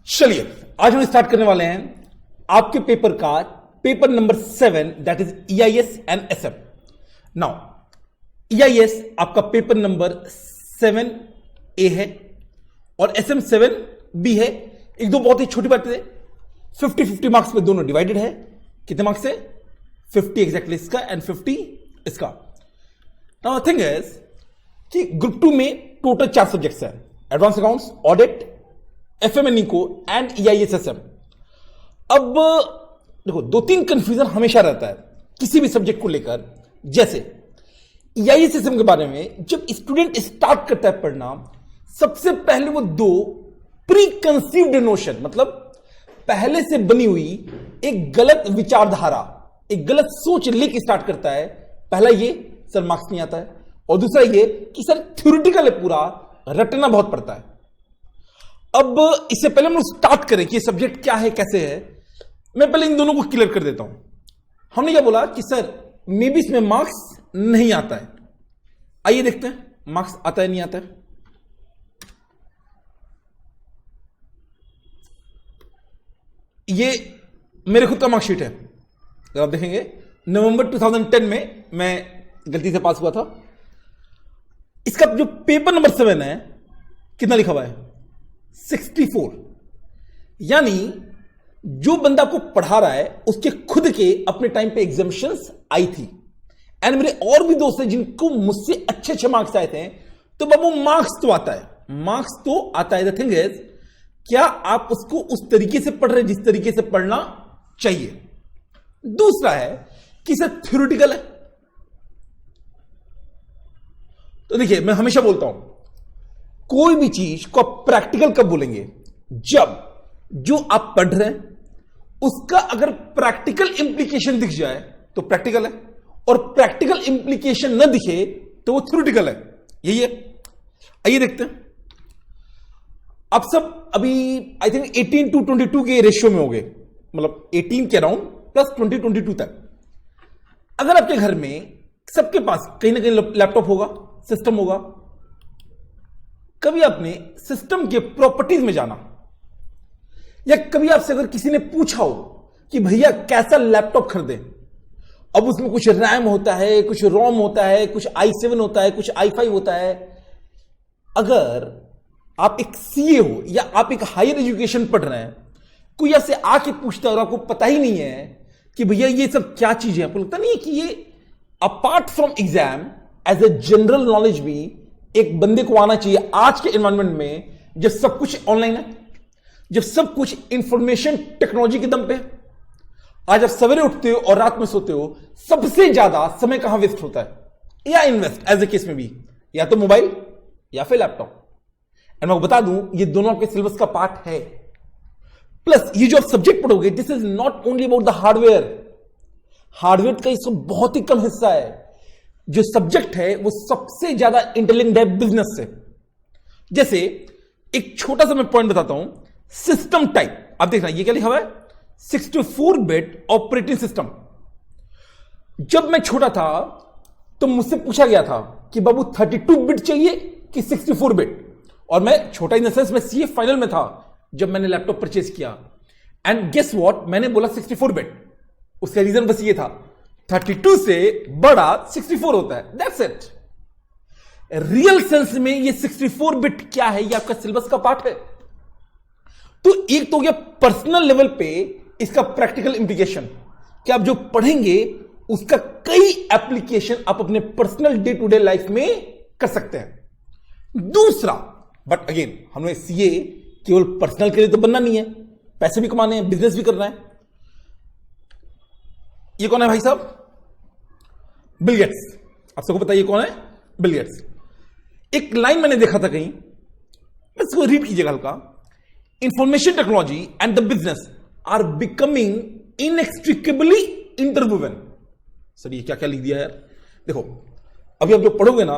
चलिए आज हम स्टार्ट करने वाले हैं आपके पेपर का paper number 7 that is EIS and SM. Now EIS आपका पेपर नंबर 7A है और एसएम 7B है। एक दो बहुत ही छोटी बातें, 50-50 मार्क्स में दोनों डिवाइडेड है। कितने मार्क्स है? 50 एग्जैक्टली इसका एंड 50 इसका। नाउ थिंग इज कि ग्रुप 2 में टोटल 4 सब्जेक्ट्स है, advance accounts, audit, FM eco and EIS SM. अब देखो दो तीन कंफ्यूजन हमेशा रहता है किसी भी सब्जेक्ट को लेकर। जैसे ईआईएसएसएम के बारे में जब स्टूडेंट स्टार्ट करता है पढ़ना, सबसे पहले वो दो प्री कंसीव्ड नोशन, मतलब पहले से बनी हुई एक गलत विचारधारा, एक गलत सोच लेके स्टार्ट करता है। पहला ये सर मार्क्स नहीं आता है, और दूसरा ये कि सर थ्योरेटिकल है, पूरा रटना बहुत पड़ता है। अब इससे पहले हम लोग स्टार्ट करें कि सब्जेक्ट क्या है कैसे है, मैं पहले इन दोनों को क्लियर कर देता हूं। हमने क्या बोला कि सर मे बी इसमें मार्क्स नहीं आता है। आइए देखते हैं मार्क्स आता है नहीं आता है। ये मेरे खुद का मार्कशीट है, अगर आप देखेंगे नवंबर 2010 में मैं गलती से पास हुआ था। इसका जो पेपर नंबर 7 है, कितना लिखा हुआ है? 64। यानी जो बंदा को पढ़ा रहा है उसके खुद के अपने टाइम पे एग्जामिशंस आई थी, एंड मेरे और भी दोस्त हैं जिनको मुझसे अच्छे अच्छे मार्क्स आए थे। तो बाबू मार्क्स तो आता है, मार्क्स तो आता है। द थिंग इज, क्या आप उसको उस तरीके से पढ़ रहे जिस तरीके से पढ़ना चाहिए? दूसरा है कि सर थ्योरेटिकल है। तो देखिए मैं हमेशा बोलता हूं कोई भी चीज को आप प्रैक्टिकल कब बोलेंगे? जब जो आप पढ़ रहे हैं उसका अगर प्रैक्टिकल इंप्लीकेशन दिख जाए तो प्रैक्टिकल है, और प्रैक्टिकल इंप्लीकेशन न दिखे तो वो थ्योरेटिकल है। यही है। आइए देखते हैं। आप सब अभी आई थिंक 18:22 के रेशियो में हो गए, मतलब 18 के अराउंड प्लस 20-22 तक। अगर आपके घर में सबके पास कहीं ना कहीं लैपटॉप होगा, सिस्टम होगा, कभी आपने सिस्टम के प्रॉपर्टीज में जाना, या कभी आपसे अगर किसी ने पूछा हो कि भैया कैसा लैपटॉप खरीदें, अब उसमें कुछ रैम होता है, कुछ रोम होता है, कुछ i7 होता है, कुछ i5 होता है। अगर आप एक सीए हो या आप एक हायर एजुकेशन पढ़ रहे हैं, कोई आपसे आके पूछता है और आपको पता ही नहीं है कि भैया ये सब क्या चीज है, आपको लगता नहीं है कि ये apart from exam as a general knowledge भी एक बंदे को आना चाहिए आज के एनवायरमेंट में, जब सब कुछ ऑनलाइन है, जब सब कुछ इंफॉर्मेशन टेक्नोलॉजी के दम पे है। आज आप सवेरे उठते हो और रात में सोते हो, सबसे ज्यादा समय कहां वेस्ट होता है या इन्वेस्ट एज ए केस में भी, या तो मोबाइल या फिर लैपटॉप। एंड मैं बता दूं ये दोनों आपके सिलेबस का पार्ट है। प्लस ये जो आप सब्जेक्ट पढ़ोगे, this is not only about the hardware. Hardware का इसमें बहुत ही कम हिस्सा है। जो सब्जेक्ट है वो सबसे ज्यादा इंटरलिंक्ड है बिजनेस से। जैसे एक छोटा सा मैं पॉइंट बताता हूं, सिस्टम टाइप। आप देखना ये क्या लिखा हुआ है? 64-बिट ऑपरेटिंग सिस्टम। जब मैं छोटा था तो मुझसे पूछा गया था कि बाबू 32-बिट चाहिए कि 64-बिट, और मैं छोटा इन द सेंस मैं सीए फाइनल में था जब मैंने लैपटॉप परचेज किया। एंड गेस व्हाट, मैंने बोला 64-बिट। उसका रीजन बस ये था, 32 से बड़ा 64 होता है, दैट्स इट। रियल सेंस में ये 64-बिट क्या है, ये आपका सिलेबस का पार्ट है। तो एक तो गया पर्सनल लेवल पे इसका प्रैक्टिकल इंप्लीकेशन, कि आप जो पढ़ेंगे उसका कई एप्लीकेशन आप अपने personal day to day life में कर सकते हैं। दूसरा, बट अगेन हमें सीए केवल पर्सनल के लिए तो बनना नहीं है, पैसे भी कमाने हैं, बिजनेस भी करना है। ये कौन है भाई साहब? Bill Gates. आप सबको पता है ये कौन है? Bill Gates. एक लाइन मैंने देखा था कहीं, बस वो रीड कीजिएगा हल्का। Information technology and the business are becoming inextricably interwoven. Sir ये क्या क्या लिख दिया यार? देखो अभी आप जो पढ़ोगे ना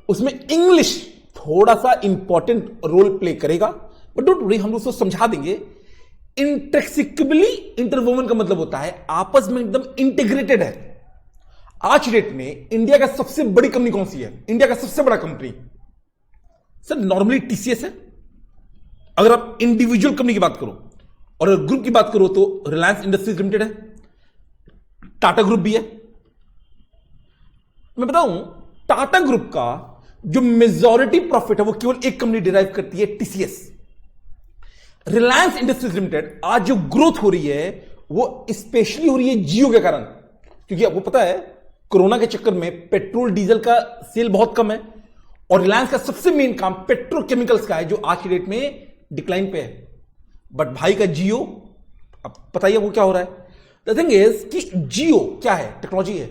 उसमें इंग्लिश थोड़ा सा इंपॉर्टेंट रोल प्ले करेगा, बट डोंट वरी, हम उसको समझा देंगे। इंट्रेक्सिकबली इंटरवुवन का मतलब होता है आपस में एकदम इंटीग्रेटेड है। आज डेट में इंडिया का सबसे बड़ी कंपनी कौन सी है? इंडिया का सबसे बड़ा कंपनी सर नॉर्मली टीसीएस है, अगर आप इंडिविजुअल कंपनी की बात करो और अगर ग्रुप की बात करो तो रिलायंस इंडस्ट्रीज लिमिटेड है, टाटा ग्रुप भी है। मैं बताऊं, टाटा ग्रुप का जो मेजॉरिटी प्रॉफिट है वो केवल एक कंपनी डिराइव करती है, टीसीएस। रिलायंस इंडस्ट्रीज लिमिटेड आज जो ग्रोथ हो रही है वो स्पेशली हो रही है जियो के कारण, क्योंकि आपको पता है कोरोना के चक्कर में पेट्रोल डीजल का सेल बहुत कम है और रिलायंस का सबसे मेन काम पेट्रोकेमिकल्स का है जो आज की डेट में डिक्लाइन पे है। बट भाई का जियो, अब पता ही आपको क्या हो रहा है। द थिंग इज कि जियो क्या है, टेक्नोलॉजी है।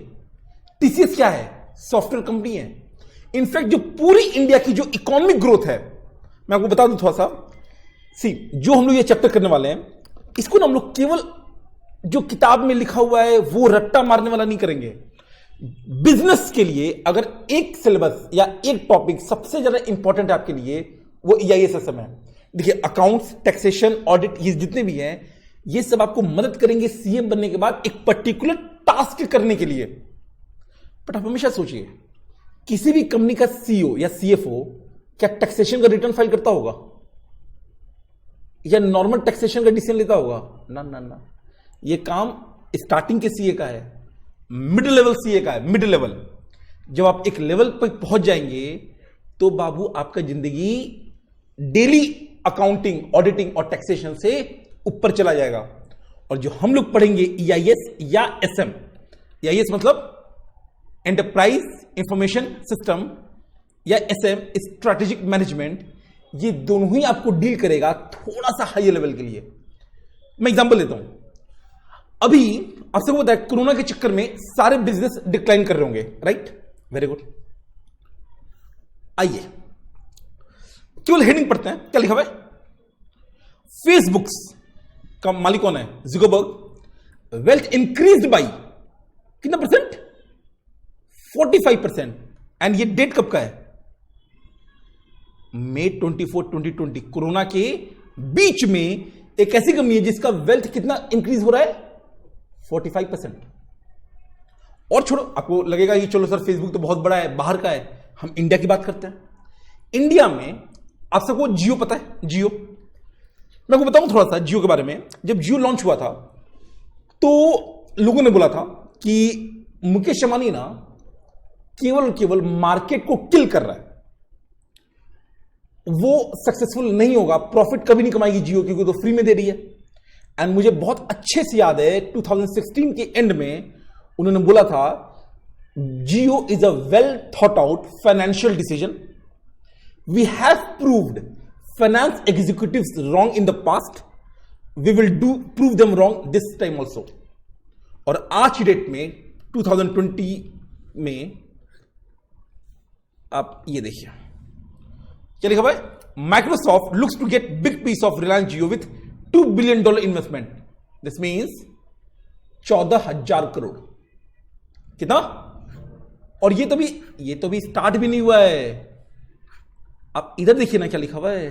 टीसीएस क्या है, सॉफ्टवेयर कंपनी है। इनफैक्ट जो पूरी इंडिया की जो इकोनॉमिक ग्रोथ है, मैं आपको बता दूं थोड़ा सा। जो हम लोग ये चैप्टर करने वाले हैं, इसको ना हम लोग केवल जो किताब में लिखा हुआ है वो रट्टा मारने वाला नहीं करेंगे। बिजनेस के लिए अगर एक सिलेबस या एक टॉपिक सबसे ज्यादा इंपॉर्टेंट है आपके लिए, वो EISSM है। देखिए, अकाउंट्स, टैक्सेशन, ऑडिट, ये जितने भी हैं, ये सब आपको मदद करेंगे सीएम बनने के बाद एक पर्टिकुलर टास्क करने के लिए। बट आप हमेशा सोचिए, किसी भी कंपनी का सीईओ या सीएफओ क्या टैक्सेशन का रिटर्न फाइल करता होगा या नॉर्मल टैक्सेशन का डिसीजन लेता होगा? ना ना ना, ये काम स्टार्टिंग के सीए का है, मिड लेवल सीए का है। मिड लेवल, जब आप एक लेवल पर पहुंच जाएंगे तो बाबू आपका जिंदगी डेली अकाउंटिंग, ऑडिटिंग और टैक्सेशन से ऊपर चला जाएगा। और जो हम लोग पढ़ेंगे EIS या SM, EIS मतलब एंटरप्राइज इंफॉर्मेशन सिस्टम या SM स्ट्रेटेजिक मैनेजमेंट, ये दोनों ही आपको डील करेगा थोड़ा सा हाई लेवल के लिए। मैं एग्जांपल देता हूं। अभी आप सबको पता है कोरोना के चक्कर में सारे बिजनेस डिक्लाइन कर रहे होंगे, राइट? Very good. आइए केवल हेडिंग पढ़ते हैं, क्या लिखा हुआ है? फेसबुक्स का मालिक कौन है? ज़ुकरबर्ग। वेल्थ इंक्रीज्ड बाई कितना परसेंट? 45%। एंड ये डेट कब का है? मई 24, 2020। कोरोना के बीच में एक ऐसी कंपनी है जिसका वेल्थ कितना इंक्रीज हो रहा है? 45%। और छोड़ो, आपको लगेगा कि चलो सर फेसबुक तो बहुत बड़ा है, बाहर का है। हम इंडिया की बात करते हैं। इंडिया में आप सबको जियो पता है? जियो, मैं आपको बताऊं थोड़ा सा जियो के बारे में। जब जियो लॉन्च हुआ था तो लोगों ने बोला था कि मुकेश अंबानी ना केवल केवल मार्केट को किल कर रहा है, वो सक्सेसफुल नहीं होगा, प्रॉफिट कभी नहीं कमाएगी जियो, क्योंकि तो फ्री में दे रही है। एंड मुझे बहुत अच्छे से याद है 2016 के एंड में उन्होंने बोला था, Jio is a well thought out financial decision. We have proved finance executives wrong in the past, we will prove them wrong this time also. और आज की डेट में 2020 में आप ये देखिए क्या लिखा भाई? Microsoft looks to get big piece of Reliance Jio with $2 billion investment. This means 14,000 crore. कितना? और ये तो भी स्टार्ट भी नहीं हुआ है। आप इधर देखिए ना क्या लिखा हुआ है।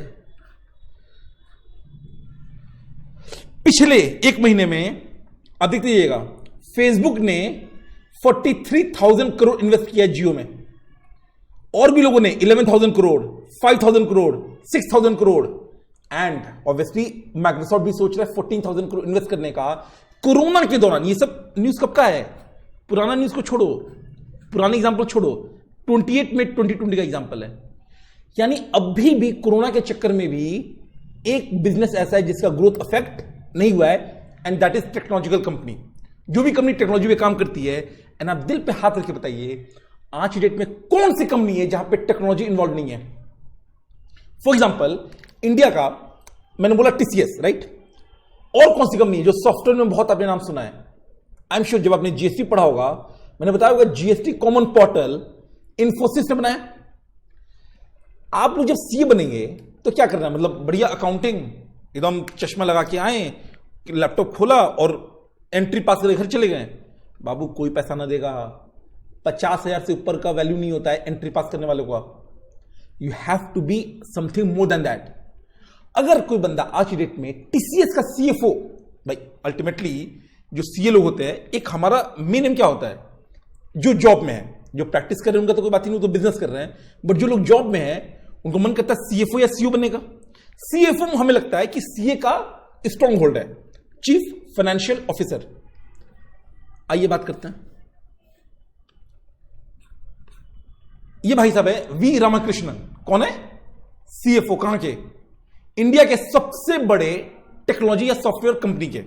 पिछले एक महीने में आप देखते जाइएगा, फेसबुक ने 43,000 करोड़ इन्वेस्ट किया जियो में, और भी लोगों ने 11,000 crore, 5,000 crore, 6,000 crore, and obviously Microsoft भी सोच रहा है 14,000 करोड़ इन्वेस्ट करने का कोरोना के दौरान। ये सब न्यूज कब का है? पुराना न्यूज को छोड़ो, पुराने एग्जांपल छोड़ो, 28 में 2020 का एग्जांपल है। यानी अभी भी कोरोना के चक्कर में भी एक बिजनेस ऐसा है जिसका ग्रोथ अफेक्ट नहीं हुआ है, and that is technological company. जो भी कंपनी टेक्नोलॉजी पे काम करती है, एंड आप दिल पे हाथ रख के बताइए आज की डेट में कौन सी कंपनी है जहां पे टेक्नोलॉजी इन्वॉल्व नहीं है? फॉर एग्जांपल इंडिया का मैंने बोला टीसीएस, राइट? और कौन सी कंपनी है जो सॉफ्टवेयर में बहुत आपने नाम सुना है? आई एम श्योर जब आपने जीएसटी पढ़ा होगा, मैंने बताया होगा जीएसटी कॉमन पोर्टल इन्फोसिस ने बनाया। आप लोग जब सीए बनेंगे तो क्या करना है? मतलब बढ़िया अकाउंटिंग, एकदम चश्मा लगा के आए, लैपटॉप खोला और एंट्री पास करके घर चले गए। बाबू कोई पैसा ना देगा, 50,000 से ऊपर का वैल्यू नहीं होता है एंट्री पास करने वालों का। You have to be something more than that. अगर कोई बंदा आज की डेट में टीसीएस का सीएफओ, भाई अल्टीमेटली जो सीए लोग होते हैं, एक हमारा मेन एम क्या होता है? जो जॉब में है, जो प्रैक्टिस कर रहे हैं उनका तो कोई बात ही नहीं, तो बिजनेस कर रहे हैं, बट जो लोग जॉब में है उनको मन करता है सीएफओ या सीईओ बनने का। सीएफओ हमें लगता है कि सीए का स्ट्रॉन्ग होल्ड है, चीफ फाइनेंशियल ऑफिसर। आइए बात करते हैं। ये भाई साहब है वी रामाकृष्णन। कौन है? सीएफओ। कहां के? इंडिया के सबसे बड़े टेक्नोलॉजी या सॉफ्टवेयर कंपनी के।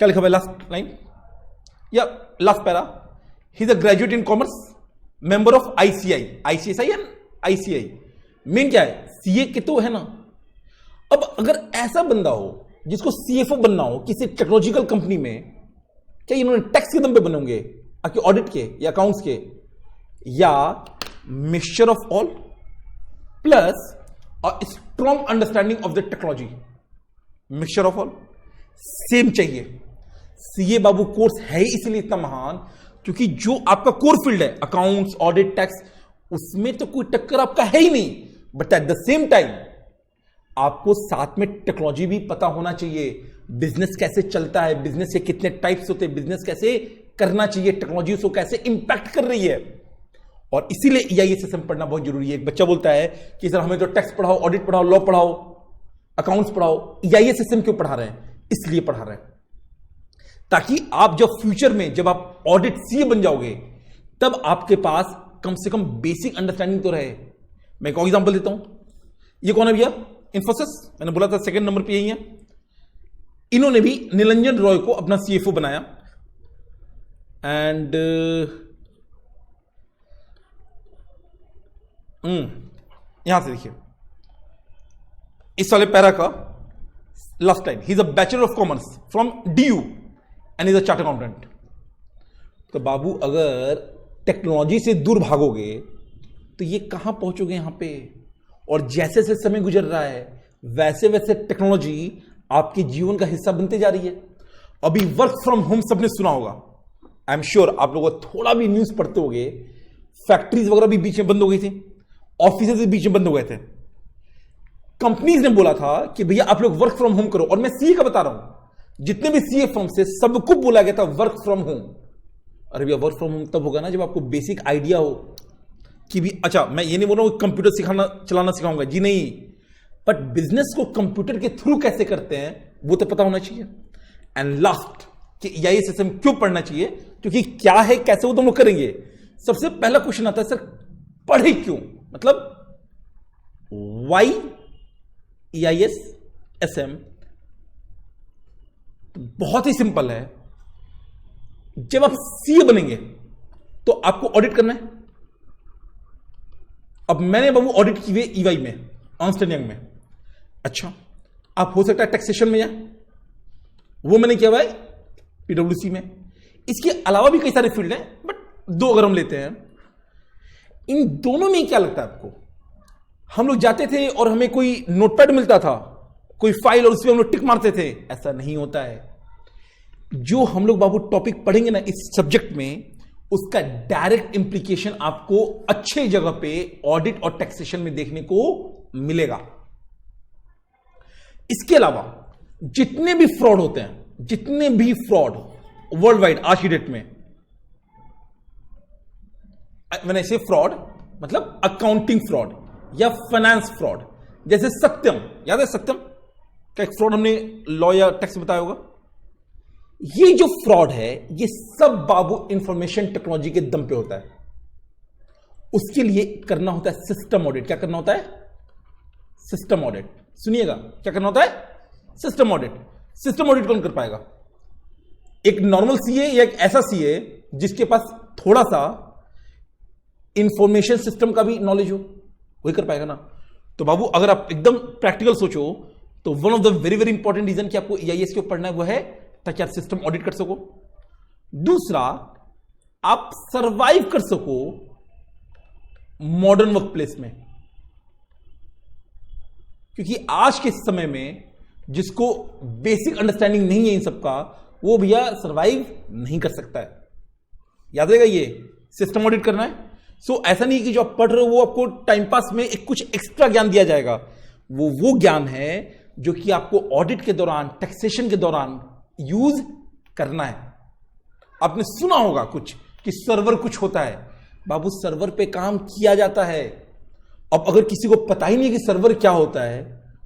क्या लिखा हुआ लास्ट लाइन या last para? He is a graduate in commerce, member of ICICI and ICI. Main क्या है? सीए के तो है ना। अब अगर ऐसा बंदा हो जिसको सीएफओ बनना हो किसी टेक्नोलॉजिकल कंपनी में, क्या इन्होंने टैक्स के दम पे बनेंगे आपके ऑडिट के या अकाउंट्स के, या mixture of all plus a strong understanding of the technology? Mixture of all same चाहिए। सीए बाबू कोर्स है ही इसलिए इतना महान क्योंकि जो आपका कोर फील्ड है अकाउंट्स, ऑडिट, टैक्स, उसमें तो कोई टक्कर आपका है ही नहीं, but at the same time आपको साथ में टेक्नोलॉजी भी पता होना चाहिए। बिजनेस कैसे चलता है, बिजनेस के कितने टाइप्स होते हैं, बिजनेस कैसे करना चाहिए, टेक्नोलॉजी उसको कैसे इंपैक्ट कर रही है। और इसीलिए ईआईएसएसएम पढ़ना बहुत जरूरी है। एक बच्चा बोलता है कि सर हमें तो टैक्स पढ़ाओ, ऑडिट पढ़ाओ, लॉ पढ़ाओ, अकाउंट्स पढ़ाओ, ईआईएसएसएम क्यों पढ़ा रहे हैं? इसलिए पढ़ा रहे हैं ताकि आप जब फ्यूचर में जब आप ऑडिट सीए बन जाओगे तब आपके पास कम से कम बेसिक अंडरस्टैंडिंग तो रहे। मैं एक और एग्जांपल देता हूं। ये कौन है भैया? इन्फोसिस। मैंने बोला था सेकंड नंबर पे यही है। इन्होंने भी निरंजन रॉय को अपना सीएफओ बनाया एंड यहां से देखिए इस वाले पैरा का last line, he is a bachelor of commerce from DU and is a chartered accountant. तो बाबू अगर टेक्नोलॉजी से दूर भागोगे तो ये कहां पहुंचोगे यहां पे। और जैसे जैसे समय गुजर रहा है वैसे वैसे टेक्नोलॉजी आपके जीवन का हिस्सा बनते जा रही है। अभी वर्क फ्रॉम होम सबने सुना होगा, आई एम श्योर आप लोग थोड़ा भी न्यूज पढ़ते होंगे। फैक्ट्रीज वगैरह भी बीच में बंद हो गई थी, ऑफिस भी बीच में बंद हो गए थे। कंपनीज ने बोला था कि भैया आप लोग वर्क फ्रॉम होम करो। और मैं सीए का बता रहा हूं, जितने भी सीए फर्म से सबको बोला गया था वर्क फ्रॉम होम। अरे भैया वर्क फ्रॉम होम तब होगा ना जब आपको बेसिक आइडिया हो कि भी अच्छा मैं ये नहीं बोल रहा हूं कंप्यूटर सिखाना चलाना सिखाऊंगा जी, नहीं, बट बिजनेस को कंप्यूटर के थ्रू कैसे करते हैं वो तो पता होना चाहिए। एंड लास्ट कि ईआईएसएसएम क्यों पढ़ना चाहिए, क्योंकि क्या है कैसे वो तो हम लोग करेंगे। सबसे पहला क्वेश्चन आता है सर पढ़े क्यों, मतलब वाई ईआईएसएसएम। बहुत ही सिंपल है, जब आप सीए बनेंगे तो आपको ऑडिट करना है। अब मैंने बाबू ऑडिट की हुई ईवाई में, अर्न्स्ट एंड यंग में। अच्छा आप हो सकता है टैक्सेशन में जाए, वो मैंने किया हुआ है पीडब्ल्यूसी में। इसके अलावा भी कई सारे फील्ड हैं, बट दो अगर हम लेते हैं, इन दोनों में क्या लगता है आपको? हम लोग जाते थे और हमें कोई नोटपैड मिलता था, कोई फाइल, और उसमें हम लोग टिक मारते थे। ऐसा नहीं होता है। जो हम लोग बाबू टॉपिक पढ़ेंगे ना इस सब्जेक्ट में, उसका डायरेक्ट इंप्लीकेशन आपको अच्छे जगह पे ऑडिट और टैक्सेशन में देखने को मिलेगा। इसके अलावा जितने भी फ्रॉड होते हैं, जितने भी फ्रॉड वर्ल्ड वाइड आज की डेट में, मैंने से फ्रॉड मतलब अकाउंटिंग फ्रॉड या फाइनेंस फ्रॉड, जैसे सत्यम, याद है सत्यम का एक फ्रॉड हमने लॉ या टैक्स बताया होगा। ये जो फ्रॉड है ये सब बाबू इंफॉर्मेशन टेक्नोलॉजी के दम पे होता है। उसके लिए करना होता है सिस्टम ऑडिट। क्या करना होता है? System audit. सुनिएगा, क्या करना होता है? System audit. सिस्टम ऑडिट कौन कर पाएगा? एक नॉर्मल सीए या एक ऐसा सीए जिसके पास थोड़ा सा इंफॉर्मेशन सिस्टम का भी नॉलेज हो, वही कर पाएगा ना। तो बाबू अगर आप एकदम प्रैक्टिकल सोचो तो one of the very very important reason कि आपको ईआईएस क्यों पढ़ना है वो है ताकि आप सिस्टम ऑडिट कर सको। दूसरा, आप सरवाइव कर सको मॉडर्न वर्क प्लेस में, क्योंकि आज के समय में जिसको बेसिक अंडरस्टैंडिंग नहीं है इन सबका, वो भैया सरवाइव नहीं कर सकता है। याद रहेगा, ये सिस्टम ऑडिट करना है। सो ऐसा नहीं कि जो आप पढ़ रहे हो वो आपको टाइम पास में एक कुछ एक्स्ट्रा ज्ञान दिया जाएगा। वो ज्ञान है जो कि आपको ऑडिट के दौरान, टैक्सेशन के दौरान यूज करना है। आपने सुना होगा कुछ कि सर्वर कुछ होता है। बाबू सर्वर पे काम किया जाता है, अब अगर किसी को पता ही नहीं कि सर्वर क्या होता है,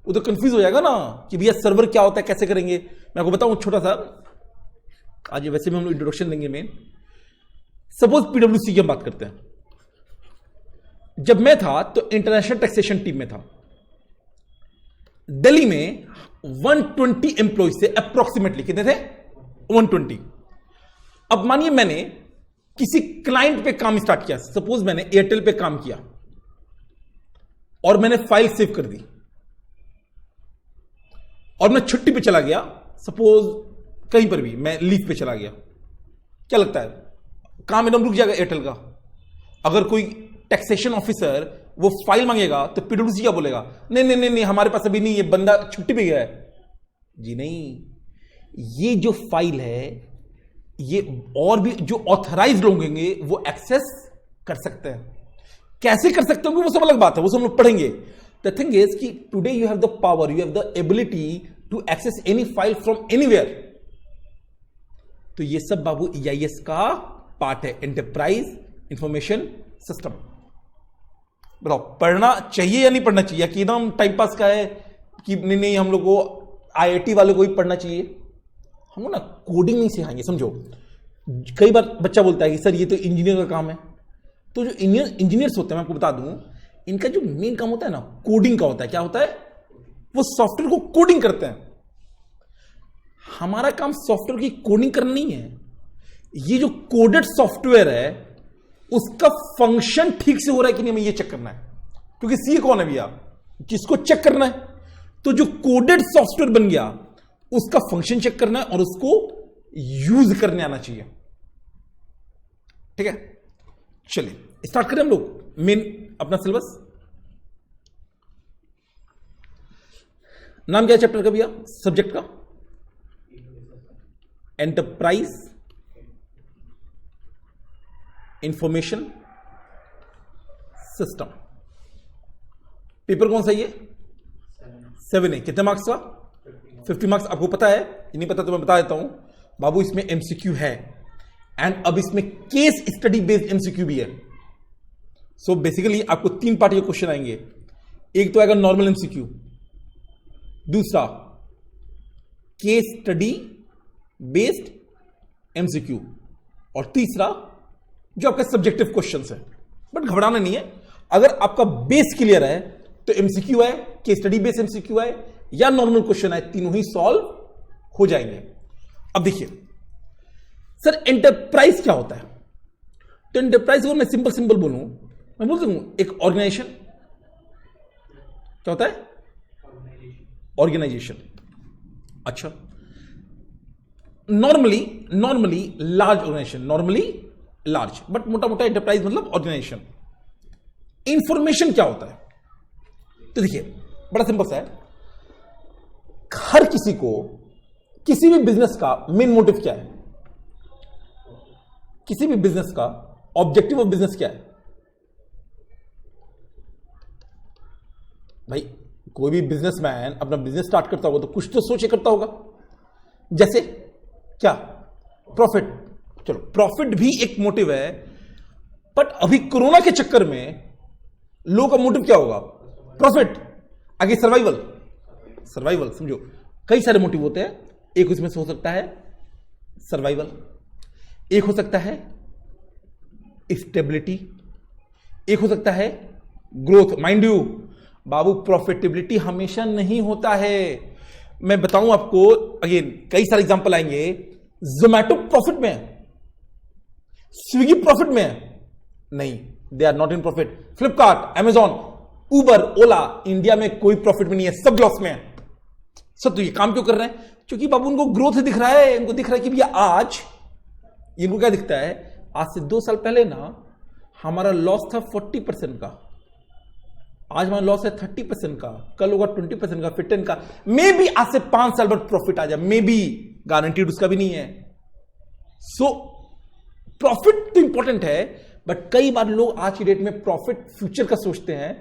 वो तो कंफ्यूज हो जाएगा ना कि भैया सर्वर क्या होता है, कैसे करेंगे। मैं आपको बताऊं छोटा सा, आज वैसे भी हम लोग इंट्रोडक्शन देंगे मेन। सपोज पीडब्ल्यूसी की हम बात करते हैं। जब मैं था तो इंटरनेशनल टैक्सेशन टीम में था। दिल्ली में 120 एम्प्लॉय से अप्रोक्सीमेटली कितने थे? 120। अब मानिए मैंने किसी क्लाइंट पे काम स्टार्ट किया, सपोज मैंने एयरटेल पे काम किया और मैंने फाइल सेव कर दी और मैं छुट्टी पे चला गया, सपोज कहीं पर भी मैं लीव पे चला गया, क्या लगता है काम एकदम रुक जाएगा एयरटेल का? अगर कोई टैक्सेशन ऑफिसर वो फाइल मांगेगा तो पीडब्ल्यूसी क्या बोलेगा? नहीं नहीं नहीं नहीं, हमारे पास अभी नहीं, ये बंदा छुट्टी पे गया है। जी नहीं, ये जो फाइल है ये और भी जो ऑथराइज्ड लोग होंगे वो एक्सेस कर सकते हैं। कैसे कर सकते होंगे वो सब अलग बात है, वो सब हम लोग पढ़ेंगे। द थिंग इज कि today you have the power, you have the ability to access any file from anywhere. तो ये सब बाबू EIS का पार्ट है, एंटरप्राइज इंफॉर्मेशन सिस्टम। बताओ पढ़ना चाहिए या नहीं पढ़ना चाहिए, कि एकदम टाइम पास का है कि नहीं नहीं हम लोग को IIT वालों को ही पढ़ना चाहिए? हम ना कोडिंग नहीं सिखाएंगे, समझो। कई बार बच्चा बोलता है कि सर ये तो इंजीनियर का काम है। तो जो इंजीनियर्स होते हैं, मैं आपको बता दूं, इनका जो मेन काम होता है ना कोडिंग का होता है। क्या होता है? वो सॉफ्टवेयर को कोडिंग करते हैं। हमारा काम सॉफ्टवेयर की कोडिंग करना नहीं है। ये जो कोडेड सॉफ्टवेयर है उसका फंक्शन ठीक से हो रहा है कि नहीं, हमें ये चेक करना है। क्योंकि सी कौन है भैया जिसको चेक करना है? तो जो कोडेड सॉफ्टवेयर बन गया उसका फंक्शन चेक करना है और उसको यूज करने आना चाहिए। ठीक है, चलिए स्टार्ट करें हम लोग मेन अपना सिलेबस। नाम क्या है चैप्टर का भैया, सब्जेक्ट का? Enterprise information system. पेपर कौन सा ये? 7 है। कितने मार्क्स का? 50 मार्क्स। आपको पता है, ये नहीं पता तो मैं बता देता हूं बाबू, इसमें MCQ है एंड अब इसमें केस स्टडी बेस्ड MCQ भी है। सो बेसिकली आपको 3 पार्ट के क्वेश्चन आएंगे। एक तो आएगा नॉर्मल MCQ, दूसरा केस स्टडी बेस्ड MCQ और तीसरा जो आपका सब्जेक्टिव क्वेश्चंस है। बट घबराना नहीं है, अगर आपका बेस क्लियर है तो MCQ है, केस स्टडी बेस्ड MCQ है या नॉर्मल क्वेश्चन है, तीनों ही सॉल्व हो जाएंगे। अब देखिए सर एंटरप्राइज क्या होता है? तो एंटरप्राइज को मैं सिंपल बोलूं, मैं बोल सकूं एक ऑर्गेनाइजेशन। क्या होता है? ऑर्गेनाइजेशन। अच्छा, normally large organization, normally large, but मोटा मोटा एंटरप्राइज मतलब ऑर्गेनाइजेशन। इंफॉर्मेशन क्या होता है? तो देखिए बड़ा सिंपल सा है। हर किसी को किसी भी बिजनेस का मेन मोटिव क्या है? किसी भी बिजनेस का ऑब्जेक्टिव ऑफ बिजनेस क्या है भाई? कोई भी बिजनेसमैन अपना बिजनेस स्टार्ट करता होगा तो कुछ तो सोच करता होगा। जैसे क्या? प्रॉफिट। चलो प्रॉफिट भी एक मोटिव है, बट अभी कोरोना के चक्कर में लोगों का मोटिव क्या होगा? प्रॉफिट। आगे सर्वाइवल समझो। कई सारे मोटिव होते हैं, एक उसमें से हो सकता है सर्वाइवल, एक हो सकता है स्टेबिलिटी, एक हो सकता है growth. Mind you Babu, profitability हमेशा नहीं होता है। मैं बताऊं आपको, अगेन कई सारे एग्जांपल आएंगे। जोमैटो प्रॉफिट में है, स्विगी प्रॉफिट में है? नहीं, they are not in profit. Flipkart, Amazon, Uber, Ola India में कोई प्रॉफिट में नहीं है, सब लॉस में है। सब तो ये काम क्यों कर रहे हैं? क्योंकि बाबू उनको ग्रोथ दिख रहा है, उनको दिख रहा है कि भैया आज इनको क्या दिखता है, आज से 2 साल पहले ना हमारा लॉस था 40% का, आज हमारा लॉस है 30% का, कल होगा 20% का, 15 का, मे बी आज से 5 साल बाद प्रॉफिट आ जाए, मे बी, गारंटीड उसका भी नहीं है। सो प्रॉफिट तो इंपॉर्टेंट है, बट कई बार लोग आज की डेट में प्रॉफिट फ्यूचर का सोचते हैं।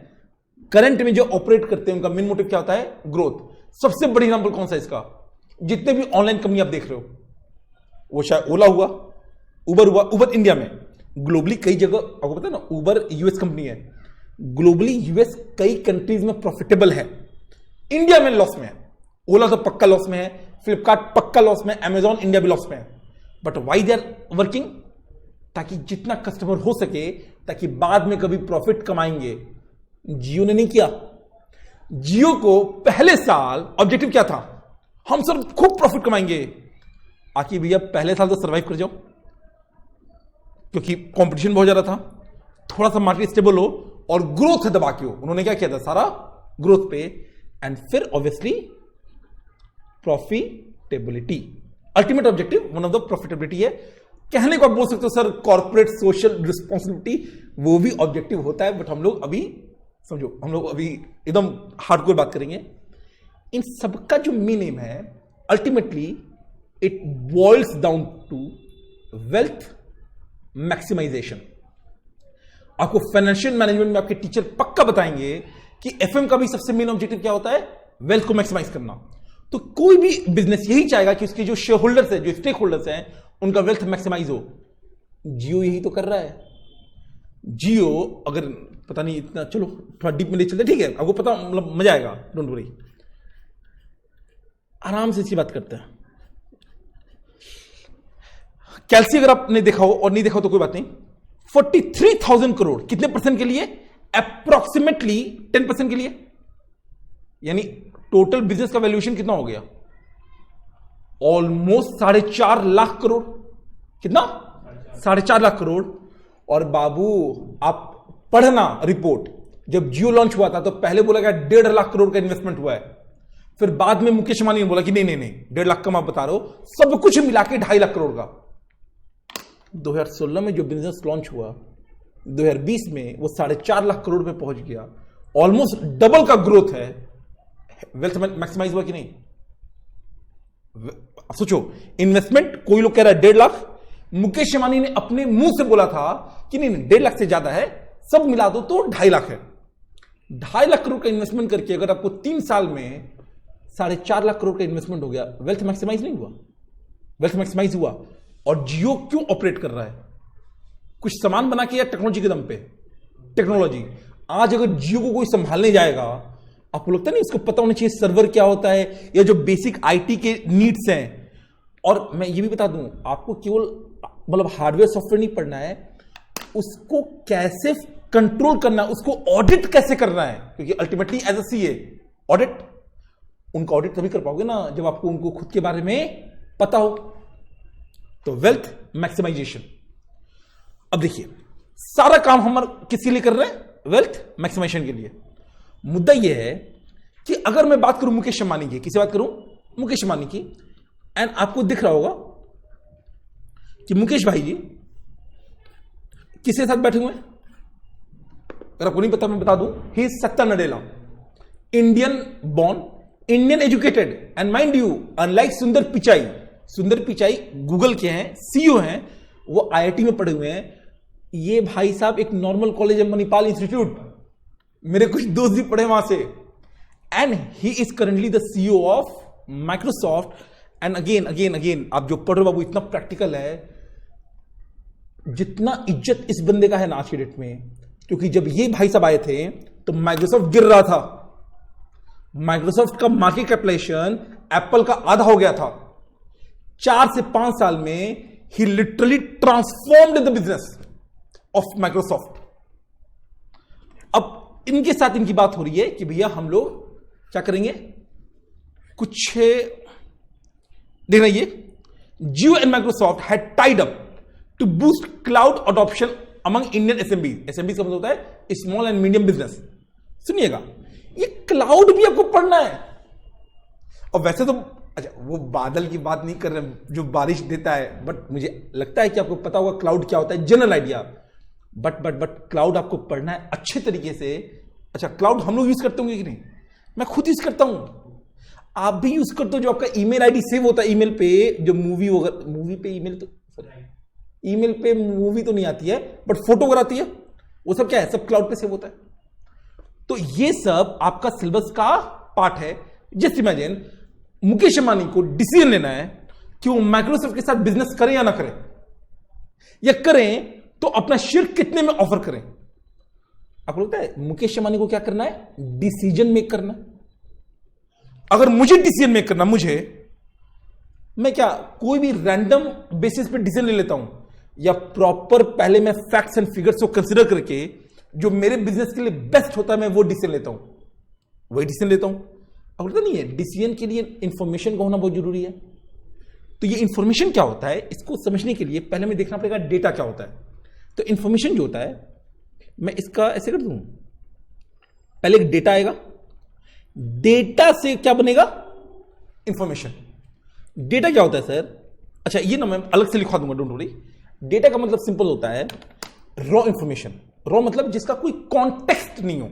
करंट में जो ऑपरेट करते हैं उनका मेन मोटिव क्या होता है? ग्रोथ। सबसे बड़ी एग्जांपल कौन सा है इसका? जितने भी ऑनलाइन कंपनी आप देख रहे हो, वो चाहे ओला हुआ, उबर हुआ, उबर इंडिया में, ग्लोबली कई जगह आपको पता है ना, उबर US कंपनी है, ग्लोबली यूएस कई कंट्रीज में प्रॉफिटेबल है, इंडिया में लॉस में है। ओला तो पक्का लॉस में है, फ्लिपकार्ट पक्का लॉस में, अमेजॉन इंडिया भी लॉस में है। But why they are working? ताकि जितना कस्टमर हो सके, ताकि बाद में कभी प्रॉफिट कमाएंगे। जियो ने नहीं किया। जियो को पहले साल ऑब्जेक्टिव क्या था? हम सर खूब प्रॉफिट कमाएंगे। आखिर भैया पहले साल तो सर्वाइव कर जाओ, क्योंकि कंपटीशन बहुत ज्यादा था, थोड़ा सा मार्केट स्टेबल हो और ग्रोथ दबा के हो। उन्होंने क्या किया था? सारा ग्रोथ पे, एंड फिर obviously profitability. Ultimate objective one of the profitability है। कहने को आप बोल सकते हो सर कॉर्पोरेट सोशल रिस्पॉन्सिबिलिटी, वो भी ऑब्जेक्टिव होता है, बट हम लोग अभी समझो, हम लोग अभी एकदम हार्डकोर बात करेंगे। इन सबका जो मेन एम है, ultimately it boils down to wealth maximization. आपको फाइनेंशियल मैनेजमेंट में आपके टीचर पक्का बताएंगे कि एफएम का भी सबसे मेन ऑब्जेक्टिव क्या होता है? वेल्थ को मैक्सिमाइज करना। तो कोई भी बिजनेस यही चाहेगा कि उसके जो शेयर होल्डर्स है, जो स्टेक होल्डर्स हैं, उनका वेल्थ मैक्सिमाइज हो। जियो यही तो कर रहा है। जियो अगर पता नहीं इतना, चलो थोड़ा डीप में ले चलते, ठीक है, आपको पता, मतलब मजा आएगा, डोंट वरी, आराम से इसी बात करते हैं। कैल्सी अगर आपने देखा हो और नहीं देखा हो तो कोई बात नहीं, 43,000 करोड़ कितने परसेंट के लिए? अप्रोक्सीमेटली 10% के लिए। यानी टोटल बिजनेस का वैल्यूएशन कितना हो गया? ऑलमोस्ट 4.5 लाख करोड़। कितना? 4.5 लाख करोड़। और बाबू आप पढ़ना रिपोर्ट, जब जियो लॉन्च हुआ था तो पहले बोला गया 1.5 लाख करोड़ का इन्वेस्टमेंट हुआ है। फिर बाद में मुकेश अंबानी ने बोला कि नहीं नहीं नहीं, 1.5 लाख कम आप बता रहे हो, सब कुछ मिला के 2.5 लाख करोड़ का। 2016 में जो बिजनेस लॉन्च हुआ, 2020 में वो 4.5 लाख करोड़ पे पहुंच गया। ऑलमोस्ट डबल का ग्रोथ है। वेल्थ मैक्सिमाइज हुआ कि नहीं? सोचो, इन्वेस्टमेंट कोई लोग कह रहा है 1.5 लाख, मुकेश अंबानी ने अपने मुंह से बोला था कि नहीं 1.5 लाख से ज्यादा है, सब मिला दो तो 2.5 लाख है। 2.5 लाख करोड़ का इन्वेस्टमेंट करके अगर आपको 3 साल में 4.5 लाख करोड़ का इन्वेस्टमेंट हो गया, वेल्थ मैक्सिमाइज नहीं हुआ? वेल्थ मैक्सिमाइज हुआ। और जियो क्यों ऑपरेट कर रहा है? कुछ सामान बना के या टेक्नोलॉजी के दम पे? टेक्नोलॉजी। आज अगर जियो को कोई संभालने जाएगा, आपको लगता नहीं उसको पता होना चाहिए सर्वर क्या होता है, या जो बेसिक आईटी के नीड्स हैं। और मैं ये भी बता दूं, आपको केवल मतलब हार्डवेयर सॉफ्टवेयर नहीं पढ़ना है, उसको कैसे कंट्रोल करना है, उसको ऑडिट कैसे करना है। क्योंकि ultimately as a CA audit, उनका ऑडिट तभी कर पाओगे ना जब आपको उनको खुद के बारे में पता हो। तो वेल्थ मैक्सिमाइजेशन। अब देखिए, सारा काम हम किसके लिए कर रहे हैं? वेल्थ मैक्सिमाइजेशन के लिए। मुद्दा यह है कि अगर मैं बात करूं मुकेश अंबानी की, किसी बात करूं मुकेश अंबानी की, एंड आपको दिख रहा होगा कि मुकेश भाई जी किसके साथ बैठे हुए हैं? अगर आपको नहीं पता मैं बता दूं, ही इज सत्ता Nadella, Indian born, Indian educated, and mind you unlike सुंदर पिचाई। सुंदर पिचाई गूगल के हैं, सीईओ हैं, वो आईआईटी में पढ़े हुए हैं। ये भाई साहब एक नॉर्मल कॉलेज है, मणिपाल इंस्टीट्यूट, मेरे कुछ दोस्त भी पढ़े वहां से, and he is currently the CEO of Microsoft. And again again again, आप जो पढ़ रहे हो बाबू, इतना प्रैक्टिकल है। जितना इज्जत इस बंदे का है ना आज की डेट में, क्योंकि जब ये भाई साहब आए थे तो माइक्रोसॉफ्ट गिर रहा था। माइक्रोसॉफ्ट का मार्केट कैपिटलाइजेशन एप्पल का आधा हो गया था। 4 से 5 साल में ही literally transformed the business of Microsoft. अब इनके साथ इनकी बात हो रही है कि भैया हम लोग क्या करेंगे, कुछ देखना, ये Jio and Microsoft had tied up to boost cloud adoption among Indian SMBs. SMBs का मतलब होता है स्मॉल एंड मीडियम बिजनेस। सुनिएगा, ये क्लाउड भी आपको पढ़ना है। और वैसे तो अच्छा, वो बादल की बात नहीं कर रहे जो बारिश देता है, बट मुझे लगता है कि आपको पता होगा क्लाउड क्या होता है, जनरल आइडिया। बट क्लाउड आपको पढ़ना है अच्छे तरीके से। अच्छा, क्लाउड हम लोग यूज करते होंगे कि नहीं? मैं खुद यूज करता हूं, आप भी यूज करते हो। जो आपका ईमेल आईडी सेव होता है ईमेल पे, जो मूवी पे ईमेल, तो ईमेल पे मूवी तो नहीं आती है, बट फोटो अगर आती है, वो सब क्या है, सब क्लाउड पे सेव होता है। तो ये सब आपका सिलेबस का पार्ट है। जस्ट इमेजिन मुकेश अंबानी को डिसीजन लेना है कि वो माइक्रोसॉफ्ट के साथ बिजनेस करें या ना करें, या करें तो अपना शेयर कितने में ऑफर करें। आपको लगता है मुकेश अंबानी को क्या करना है? डिसीजन मेक करना। अगर मुझे डिसीजन मेक करना, मैं क्या कोई भी रैंडम बेसिस पे डिसीजन ले लेता हूं, या प्रॉपर पहले मैं फैक्ट्स एंड फिगर्स को कंसीडर करके जो मेरे बिजनेस के लिए बेस्ट होता है मैं वो डिसीजन लेता हूं, वही डिसीजन लेता हूं। अब लगता नहीं है डिसीजन के लिए इंफॉर्मेशन का होना बहुत जरूरी है। तो ये इंफॉर्मेशन क्या होता है, इसको समझने के लिए पहले हमें देखना पड़ेगा डेटा क्या होता है। तो इंफॉर्मेशन जो होता है, मैं इसका ऐसे कर दूं, पहले एक डेटा आएगा, डेटा से क्या बनेगा? इंफॉर्मेशन। डेटा क्या होता है सर? अच्छा ये ना मैं अलग से लिखवा दूंगा, डोंट वरी। डेटा का मतलब सिंपल होता है रॉ इंफॉर्मेशन। रॉ मतलब जिसका कोई कॉन्टेक्स्ट नहीं हो,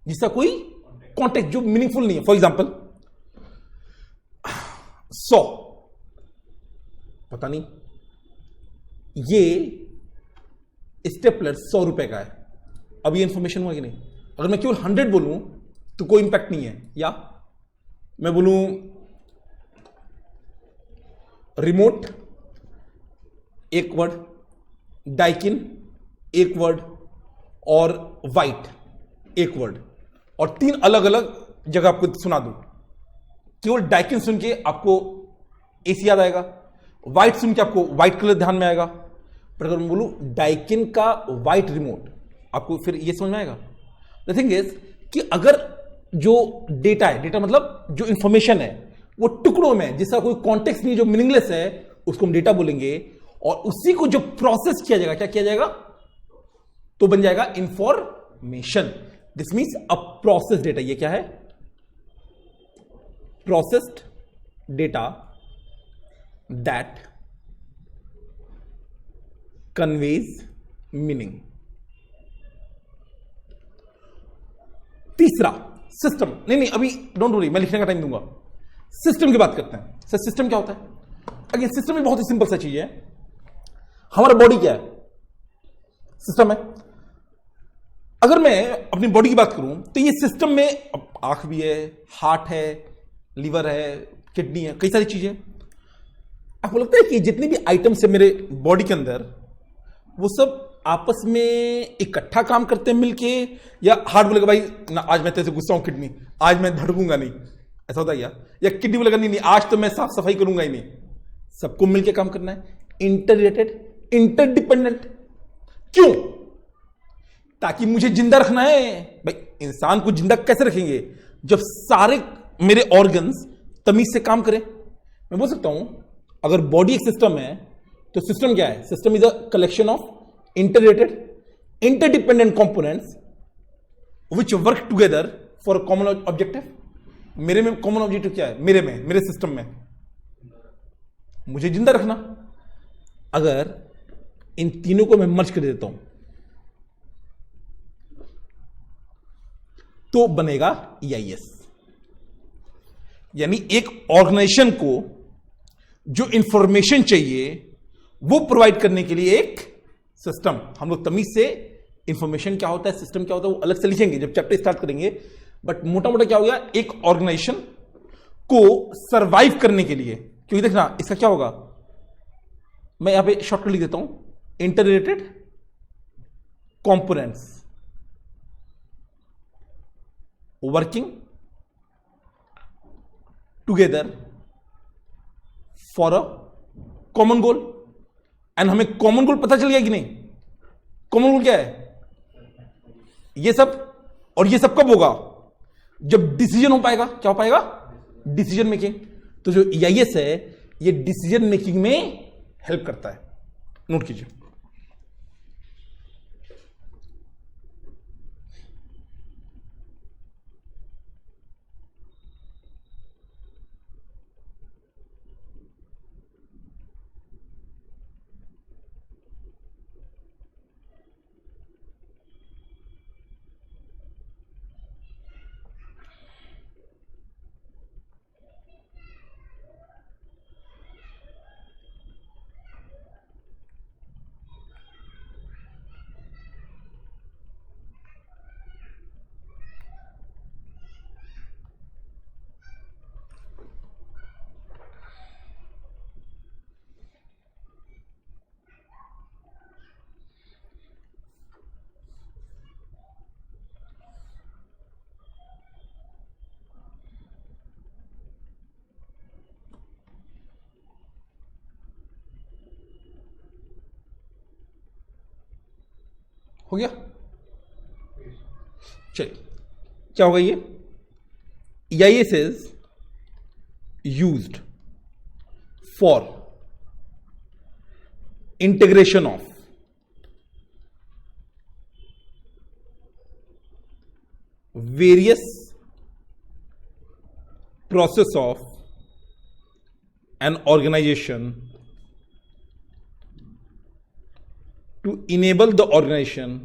जिसका कोई कॉन्टेक्स्ट जो मीनिंगफुल नहीं है। फॉर एग्जाम्पल 100, पता नहीं ये स्टेपलर 100 रुपए का है, अब ये इंफॉर्मेशन हुआ कि नहीं? अगर मैं केवल 100 बोलूं तो कोई इंपैक्ट नहीं है। या मैं बोलूं रिमोट एक वर्ड, डाइकिन एक वर्ड, और वाइट एक वर्ड, और 3 अलग अलग जगह आपको सुना दूं, केवल डाइकिन सुन के आपको एसी याद आएगा, व्हाइट सुन के आपको व्हाइट कलर ध्यान में आएगा। पर अगर मैं बोलूं डाइकिन का व्हाइट रिमोट, आपको फिर ये समझ में आएगा। द थिंग इज कि अगर जो डेटा है, डेटा मतलब जो इंफॉर्मेशन है वो टुकड़ों में, जिसका कोई कॉन्टेक्स्ट नहीं, जो मीनिंगलेस है, उसको हम डेटा बोलेंगे। और उसी को जो प्रोसेस किया जाएगा, क्या किया जाएगा? तो बन जाएगा information. This means a process data. ये क्या है? Processed data that conveys meaning. तीसरा सिस्टम। नहीं अभी डोंट वरी, मैं लिखने का टाइम दूंगा। सिस्टम की बात करते हैं। सर सिस्टम क्या होता है? अगेन सिस्टम भी बहुत ही सिंपल सा चीज है। हमारा बॉडी क्या है? सिस्टम है। अगर मैं अपनी बॉडी की बात करूं तो ये सिस्टम में आंख भी है, हार्ट है, लीवर है, किडनी है, कई सारी चीजें। आपको लगता है कि जितनी भी आइटम्स है मेरे बॉडी के अंदर, वो सब आपस में इकट्ठा काम करते हैं मिलके, या हार्ट बोलेगा भाई ना आज मैं तेरे से गुस्सा हूं किडनी, आज मैं धड़कूंगा नहीं, ऐसा होता है क्या? या किडनी बोलेगा नहीं आज तो मैं साफ सफाई करूंगा ही नहीं। सबको मिलके काम करना है। Inter related, interdependent. क्यों? ताकि मुझे जिंदा रखना है। भाई इंसान को जिंदा कैसे रखेंगे जब सारे मेरे ऑर्गन्स तमीज से काम करें? मैं बोल सकता हूं अगर बॉडी एक सिस्टम है तो सिस्टम क्या है? System is a collection of interrelated interdependent components which work together for a common objective. मेरे में कॉमन ऑब्जेक्टिव क्या है? मेरे सिस्टम में मुझे जिंदा रखना। अगर इन तीनों को मैं मर्ज कर देता हूं तो बनेगा EIS। यानी एक ऑर्गेनाइजेशन को जो इंफॉर्मेशन चाहिए वो प्रोवाइड करने के लिए एक सिस्टम। हम लोग तमीज से इंफॉर्मेशन क्या होता है, सिस्टम क्या होता है वो अलग से लिखेंगे जब चैप्टर स्टार्ट करेंगे। बट मोटा मोटा क्या हो गया? एक ऑर्गेनाइजेशन को सरवाइव करने के लिए, क्योंकि देखना इसका क्या होगा, मैं यहां पे शॉर्टकट लिख देता हूं, inter related components working together for a common goal. And हमें कॉमन गोल पता चल गया कि नहीं? कॉमन गोल क्या है? ये सब। और ये सब कब होगा? जब डिसीजन हो पाएगा। क्या हो पाएगा? Decision making. तो जो EIS है ये डिसीजन मेकिंग में हेल्प करता है। नोट कीजिए। हो गया? चलिए, क्या होगा ये? EIS is used for integration of various process of an organization to enable the organization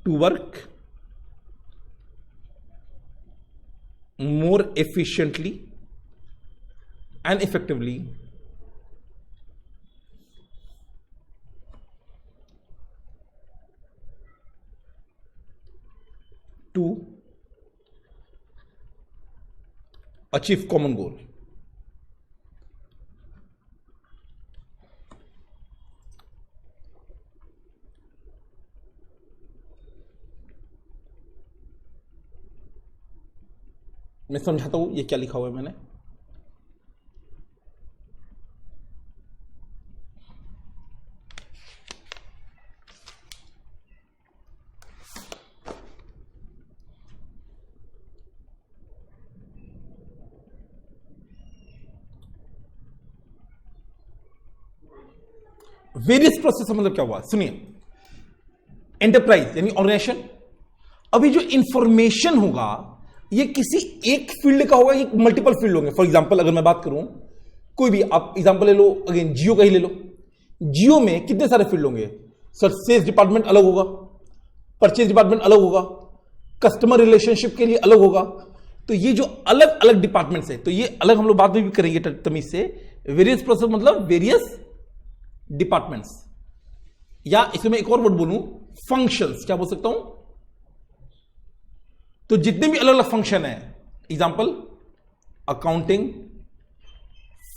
to work more efficiently and effectively to achieve common goal. मैं समझाता हूं ये क्या लिखा हुआ है मैंने। वेरियस प्रोसेस मतलब क्या हुआ, सुनिए। एंटरप्राइज यानी ऑर्गेनाइजेशन, अभी जो इंफॉर्मेशन होगा ये किसी एक फील्ड का होगा, ये मल्टीपल फील्ड होंगे। फॉर एग्जांपल अगर मैं बात करूं, कोई भी आप एग्जांपल ले लो, अगेन जियो का ही ले लो। जियो में कितने सारे फील्ड होंगे सर? सेल्स डिपार्टमेंट अलग होगा, परचेज डिपार्टमेंट अलग होगा, कस्टमर रिलेशनशिप के लिए अलग होगा। तो ये जो अलग अलग डिपार्टमेंट्स है, तो ये अलग हम लोग बाद में भी करेंगे तमीज से। वेरियस प्रोसेस मतलब वेरियस डिपार्टमेंट्स, या इसमें मैं एक और वर्ड बोलूं, फंक्शंस। क्या बोल सकता हूं? तो जितने भी अलग अलग फंक्शन है, example accounting,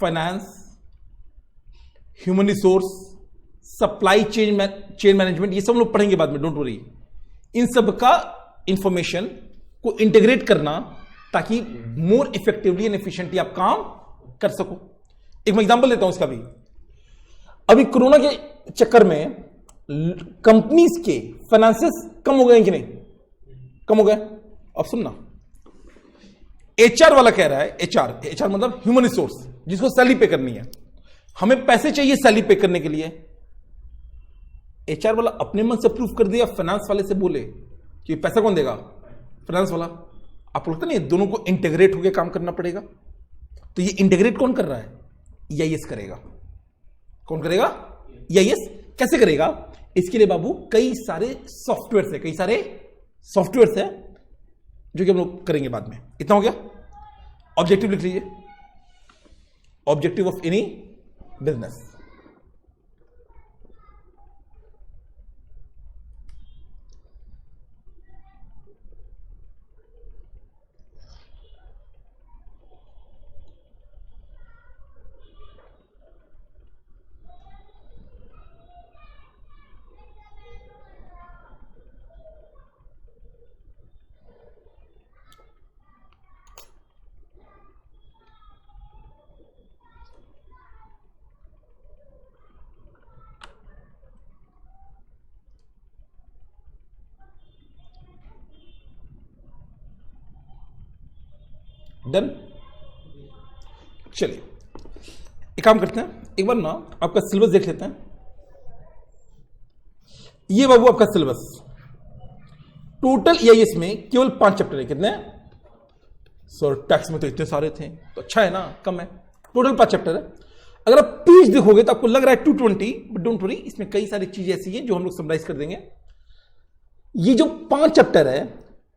finance, human resource, supply chain management, ये सब लोग पढ़ेंगे बाद में, डोंट वरी। इन सब का इंफॉर्मेशन को इंटीग्रेट करना ताकि मोर इफेक्टिवली एंड एफिशिएंटली आप काम कर सको। एक मैं एग्जांपल देता हूं इसका भी। अभी कोरोना के चक्कर में कंपनीज के फाइनेंसेस कम हो गए कि नहीं? कम हो गए। अब सुनना, एचआर वाला कह रहा है, एचआर मतलब ह्यूमन रिसोर्स, जिसको सैलरी पे करनी है, हमें पैसे चाहिए सैलरी पे करने के लिए। एचआर वाला अपने मन से प्रूफ कर दिया, फाइनेंस वाले से बोले कि पैसा कौन देगा? फाइनेंस वाला। आपको लगता नहीं दोनों को इंटीग्रेट होकर काम करना पड़ेगा? तो ये इंटीग्रेट कौन कर रहा है? EIS करेगा। कौन करेगा? EIS। कैसे करेगा? इसके लिए बाबू कई सारे सॉफ्टवेयर है, कई सारे सॉफ्टवेयर है जो कि हम लोग करेंगे बाद में। इतना हो गया। ऑब्जेक्टिव लिख लीजिए, objective of any business. Done. चलिए एक काम करते हैं, एक बार ना आपका सिलेबस देख लेते हैं। ये बाबू आपका सिलेबस टोटल EIS में केवल 5 चैप्टर है। कितने? सर टैक्स में तो इतने सारे थे, तो अच्छा है ना, कम है। टोटल 5 चैप्टर है। अगर आप पेज देखोगे तो आपको लग रहा है 220, बट डोंट वरी, इसमें कई सारी चीजें ऐसी हैं जो हम लोग समराइज कर देंगे। ये जो 5 चैप्टर है,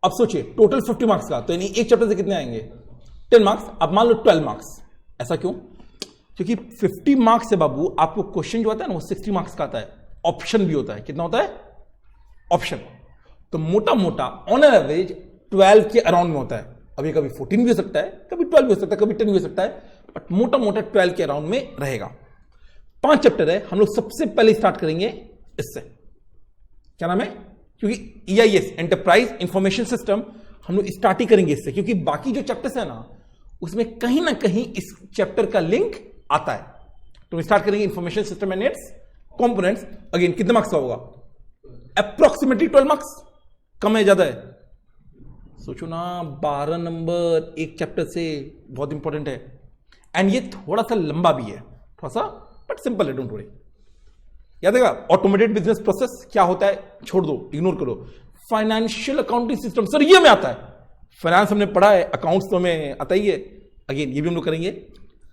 अब सोचिए टोटल 50 मार्क्स का, तो यानी एक चैप्टर से कितने आएंगे? 10 मार्क्स। अब मान लो 12 मार्क्स। ऐसा क्यों? क्योंकि 50 मार्क्स से बाबू आपको क्वेश्चन जो आता है ना वो 60 मार्क्स का आता है। ऑप्शन भी होता है। कितना होता है? ऑप्शन। तो मोटा मोटा ऑन एन एवरेज 12 के अराउंड में होता है। अभी कभी 14 भी हो सकता है, कभी 12 भी हो सकता है, कभी 10 भी हो सकता है, बट मोटा मोटा 12 के अराउंड में रहेगा। 5 चैप्टर है। हम लोग सबसे पहले स्टार्ट करेंगे इससे। क्या नाम है? क्योंकि EIS एंटरप्राइज इंफॉर्मेशन सिस्टम हम लोग स्टार्ट ही करेंगे इससे, क्योंकि बाकी जो चैप्टर्स है ना उसमें कहीं ना कहीं इस चैप्टर का लिंक आता है। तो स्टार्ट करेंगे information system and it's components, again कितने मार्क्स का होगा? Approximately 12 marks. कम है ज्यादा है? सोचो ना, 12 नंबर एक चैप्टर से, बहुत इंपॉर्टेंट है। एंड ये थोड़ा सा लंबा भी है, थोड़ा सा, बट सिंपल है, डोंट वरी। याद है? ऑटोमेटेड बिजनेस प्रोसेस क्या होता है? छोड़ दो, इग्नोर करो। फाइनेंशियल अकाउंटिंग सिस्टम, सर ये में आता है। फाइनेंस हमने पढ़ा है, अकाउंट्स तो हमें आता ही है, अगेन ये भी हम लोग करेंगे।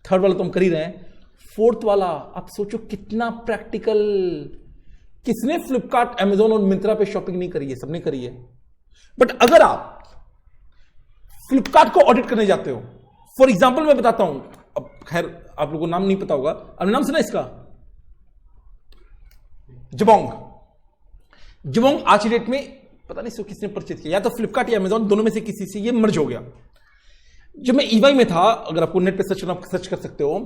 थर्ड वाला तो हम कर ही रहे हैं। फोर्थ वाला आप सोचो कितना प्रैक्टिकल। किसने फ्लिपकार्ट, अमेजोन और मिंत्रा पे शॉपिंग नहीं करी है? सबने करी है। बट अगर आप फ्लिपकार्ट को ऑडिट करने जाते हो, फॉर एग्जाम्पल मैं बताता हूं, अब खैर आप लोगों को नाम नहीं पता होगा, आपने नाम सुना इसका? जबोंग। जबोंग आज की डेट में पता नहीं इसको किसने परचेज किया, या तो फ्लिपकार्ट या अमेजोन, दोनों में से किसी से ये मर्ज हो गया। जब मैं ईवाई में था, अगर आपको नेट पे सर्च कर सकते हो,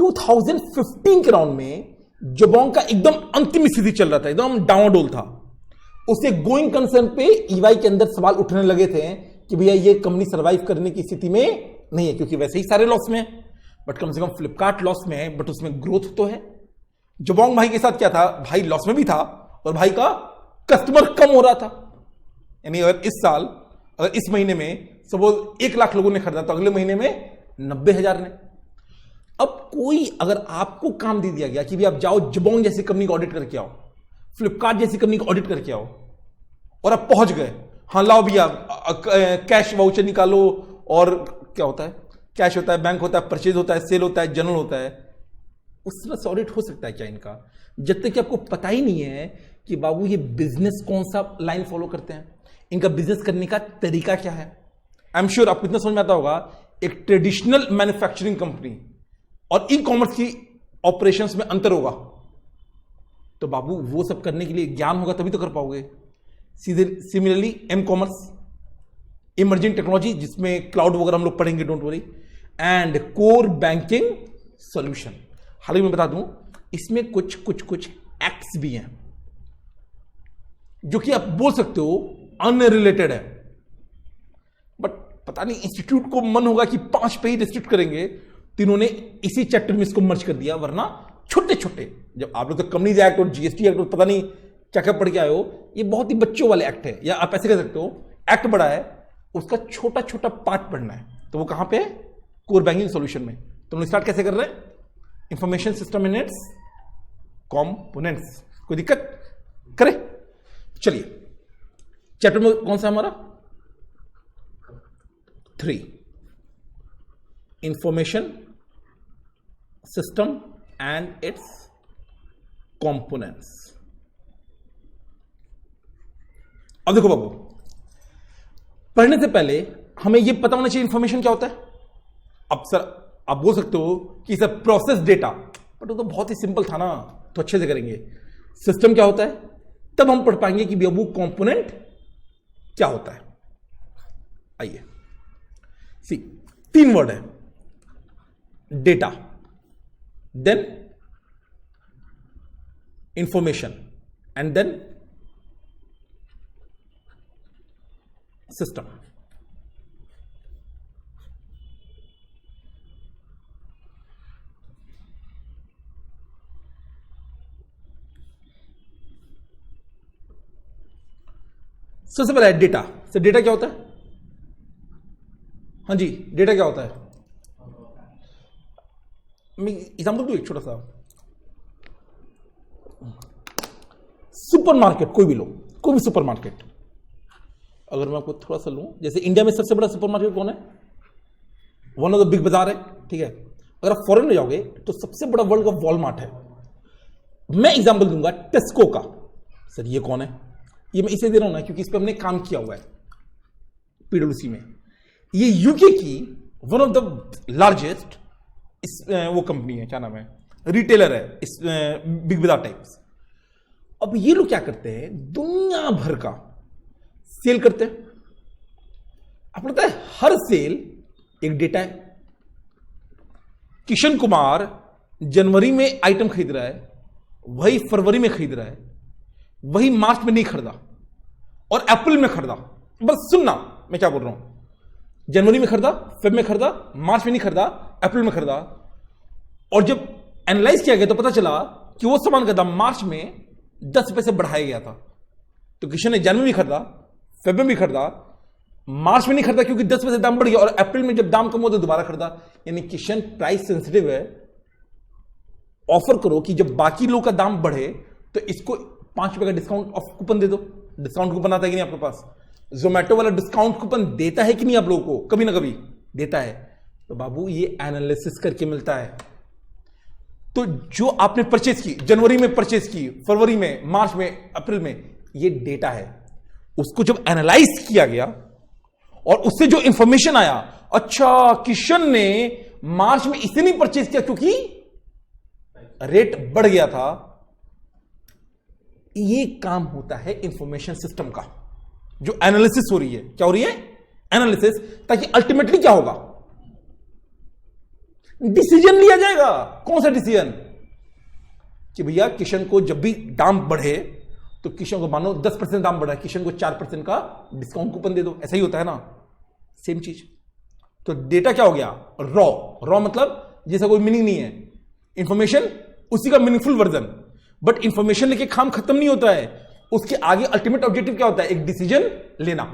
2015 के राउंड में जबोंग का एकदम अंतिम स्थिति चल रहा था, एकदम डावाडोल था। उसे गोइंग कंसर्न पे ईवाई के अंदर सवाल उठने लगे थे कि भैया ये कंपनी सर्वाइव करने की स्थिति में नहीं है, क्योंकि वैसे ही सारे लॉस में है, बट कम से कम फ्लिपकार्ट लॉस में है, बट उसमें ग्रोथ तो है। जबोंग भाई के साथ क्या था? भाई लॉस में भी था और भाई का कस्टमर कम हो रहा था। यानी अगर इस साल, अगर इस महीने में सपोज 1 लाख लोगों ने खरीदा, तो अगले महीने में 90,000 ने। अब कोई अगर आपको काम दे दिया गया कि भी आप जाओ जबोंग जैसी कंपनी को ऑडिट करके आओ, फ्लिपकार्ट जैसी कंपनी को ऑडिट करके आओ, और आप पहुंच गए, हाँ लाओ भैया कैश वाउचर निकालो, और क्या होता है? कैश होता है, बैंक होता है, परचेज होता है, सेल होता है, जनरल होता है। उस तरह से ऑडिट हो सकता है क्या इनका? जब तक कि आपको पता ही नहीं है कि बाबू ये बिजनेस कौन सा लाइन फॉलो करते हैं, इनका बिजनेस करने का तरीका क्या है। आई एम श्योर आपको इतना समझ में आता होगा, एक ट्रेडिशनल मैन्युफैक्चरिंग कंपनी और ई कॉमर्स की ऑपरेशंस में अंतर होगा। तो बाबू वो सब करने के लिए ज्ञान होगा, तभी तो कर पाओगे। सीधे similarly M commerce, emerging technology, जिसमें क्लाउड वगैरह हम लोग पढ़ेंगे, don't worry, and core banking solution. हालांकि मैं बता दूं, इसमें कुछ एक्ट्स भी हैं जो कि आप बोल सकते हो अनरिलेटेड है, बट पता नहीं इंस्टीट्यूट को मन होगा कि 5 पे ही रिस्ट्रिक्ट करेंगे, तो इन्होंने इसी चैप्टर में इसको मर्ज कर दिया। वरना छोटे छोटे, जब आप लोग तो कंपनीज एक्ट और जीएसटी एक्ट और पता नहीं क्या क्या पढ़ के आए हो, ये बहुत ही बच्चों वाले एक्ट है, या आप ऐसे कह सकते हो एक्ट बड़ा है, उसका छोटा छोटा पार्ट पढ़ना है। तो वो कहां पे है? कोर बैंकिंग सॉल्यूशन में। तो हम स्टार्ट कैसे कर रहे हैं? Information system in its components. कोई दिक्कत? करे? चलिए, चैप्टर में कौन सा हमारा? 3, information system and it's components. अब देखो बाबू, पढ़ने से पहले हमें यह पता होना चाहिए इंफॉर्मेशन क्या होता है। अब सर आप बोल सकते हो कि सर प्रोसेस डेटा, बट वो तो बहुत ही सिंपल था ना, तो अच्छे से करेंगे। सिस्टम क्या होता है, तब हम पढ़ पाएंगे कि बाबू कंपोनेंट क्या होता है। आइए, सी 3 वर्ड है, data, then information, and then system. सबसे पहले है डेटा। सर डेटा क्या होता है? हाँ जी, डेटा क्या होता है? मैं एग्जाम्पल दूं एक छोटा सा। सुपरमार्केट, कोई भी लो, कोई भी सुपरमार्केट, अगर मैं आपको थोड़ा सा लूं, जैसे इंडिया में सबसे बड़ा सुपरमार्केट कौन है? वन ऑफ द बिग बाजार है, ठीक है। अगर आप फॉरेन में जाओगे तो सबसे बड़ा वर्ल्ड का वॉलमार्ट है। मैं एग्जांपल दूंगा टेस्को का। सर ये कौन है? ये मैं इसे दे रहा हूं ना क्योंकि इस पर हमने काम किया हुआ है पीडब्ल्यूसी में। ये यूके की वन ऑफ द लार्जेस्ट वो कंपनी है, क्या नाम है, रिटेलर है, इस बिग बाजार टाइप्स। अब ये लोग क्या करते हैं, दुनिया भर का सेल करते हैं। आपको पता है हर सेल एक डेटा है। किशन कुमार जनवरी में आइटम खरीद रहा है, वही फरवरी में खरीद रहा है, वही मार्च में नहीं खरीदा और अप्रैल में खरीदा। बस सुनना मैं क्या बोल रहा हूं, जनवरी में खरीदा, फेब में खरीदा, मार्च में नहीं खरीदा, अप्रैल में खरीदा। और जब एनालाइज किया गया तो पता चला कि वो सामान का दाम मार्च में 10 पैसे बढ़ाया गया था, तो किशन ने जनवरी में भी खरीदा, फरवरी में भी खरीदा, मार्च में नहीं खरीदा क्योंकि 10 पैसे दाम बढ़ गया, और अप्रैल में जब दाम कम हुआ तो दोबारा खरीदा। यानी किशन प्राइस सेंसिटिव है। ऑफर करो कि जब बाकी लोग का दाम बढ़े तो इसको 5 रुपए का डिस्काउंट ऑफ कूपन दे दो। डिस्काउंट कूपन आता है कि नहीं आपके पास? जोमेटो वाला डिस्काउंट कूपन देता है कि नहीं आप लोगों को? कभी ना कभी देता है। तो बाबू ये एनालिसिस करके मिलता है। तो जो आपने परचेज की, जनवरी में परचेज की, फरवरी में, मार्च में, अप्रैल में, ये डेटा है। उसको जब एनालाइज किया गया और उससे जो इंफॉर्मेशन आया, अच्छा किशन ने मार्च में इसे नहीं परचेज किया क्योंकि रेट बढ़ गया था। ये काम होता है इंफॉर्मेशन सिस्टम का, जो एनालिसिस हो रही है। क्या हो रही है? एनालिसिस, ताकि अल्टीमेटली क्या होगा? डिसीजन लिया जाएगा। कौन सा डिसीजन? कि भैया किशन को जब भी दाम बढ़े तो किशन को, मानो 10% दाम बढ़ा है, किशन को 4% का डिस्काउंट कूपन दे दो। ऐसा ही होता है ना, सेम चीज। तो डेटा क्या हो गया? रॉ मतलब जैसा कोई मीनिंग नहीं है, इंफॉर्मेशन उसी का मीनिंगफुल वर्जन। बट इंफॉर्मेशन लेके काम खत्म नहीं होता है, उसके आगे अल्टीमेट ऑब्जेक्टिव क्या होता है? एक डिसीजन लेना।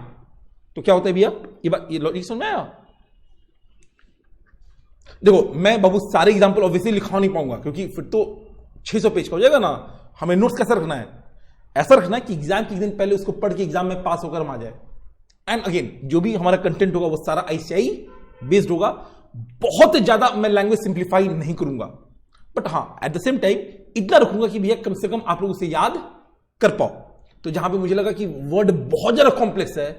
तो क्या होता है भैया? ये लॉजिक समझ में आया? देखो, मैं बाबू सारे एग्जांपल ऑब्वियसली लिखा नहीं पाऊंगा क्योंकि फिर तो 600 पेज का हो जाएगा ना। हमें नोट्स कैसा रखना है? ऐसा रखना है कि एग्जाम के दिन पहले उसको पढ़ के एग्जाम में पास होकर हम आ जाए। एंड अगेन, जो भी हमारा कंटेंट होगा वो सारा आईसीआई बेस्ड होगा। बहुत ज्यादा मैं लैंग्वेज सिंप्लीफाई नहीं करूंगा, बट हां एट द सेम टाइम इतना रखूंगा कि भैया कम से कम आप लोग उसे याद कर पाओ। तो जहां पे मुझे लगा कि वर्ड बहुत ज्यादा कॉम्प्लेक्स है,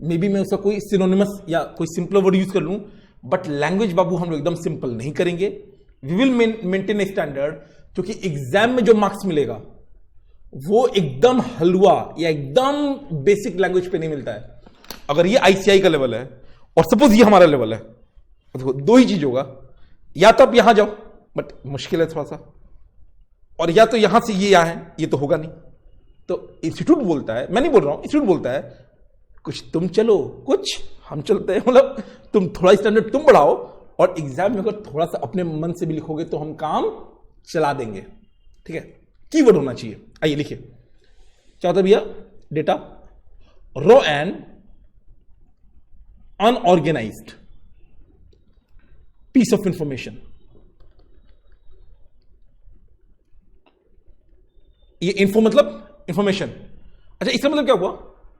मे बी मैं उसका कोई सिनोनिमस या कोई सिंपल वर्ड यूज कर लूं, बट लैंग्वेज बाबू हम लोग एकदम सिंपल नहीं करेंगे। We will maintain a standard, क्योंकि एग्जाम में जो मार्क्स मिलेगा वो एकदम हलवा या एकदम बेसिक लैंग्वेज पे नहीं मिलता है। अगर ये आईसीआई का लेवल है और सपोज ये हमारा लेवल है, तो दो ही चीज होगा, या तो आप यहां जाओ, बट मुश्किल है थोड़ा सा, और या तो यहां से ये यहां है, ये तो होगा नहीं। तो इंस्टीट्यूट बोलता है, मैं नहीं बोल रहा हूं, इंस्टीट्यूट बोलता है कुछ तुम चलो, कुछ हम चलते हैं। मतलब तुम थोड़ा स्टैंडर्ड तुम बढ़ाओ, और एग्जाम में अगर थोड़ा सा अपने मन से भी लिखोगे तो हम काम चला देंगे। ठीक है, कीवर्ड होना चाहिए। आइए लिखिए, क्या होता है भैया? Data, raw and unorganized piece of information. ये इन्फो मतलब इंफॉर्मेशन। अच्छा, इसका मतलब क्या हुआ?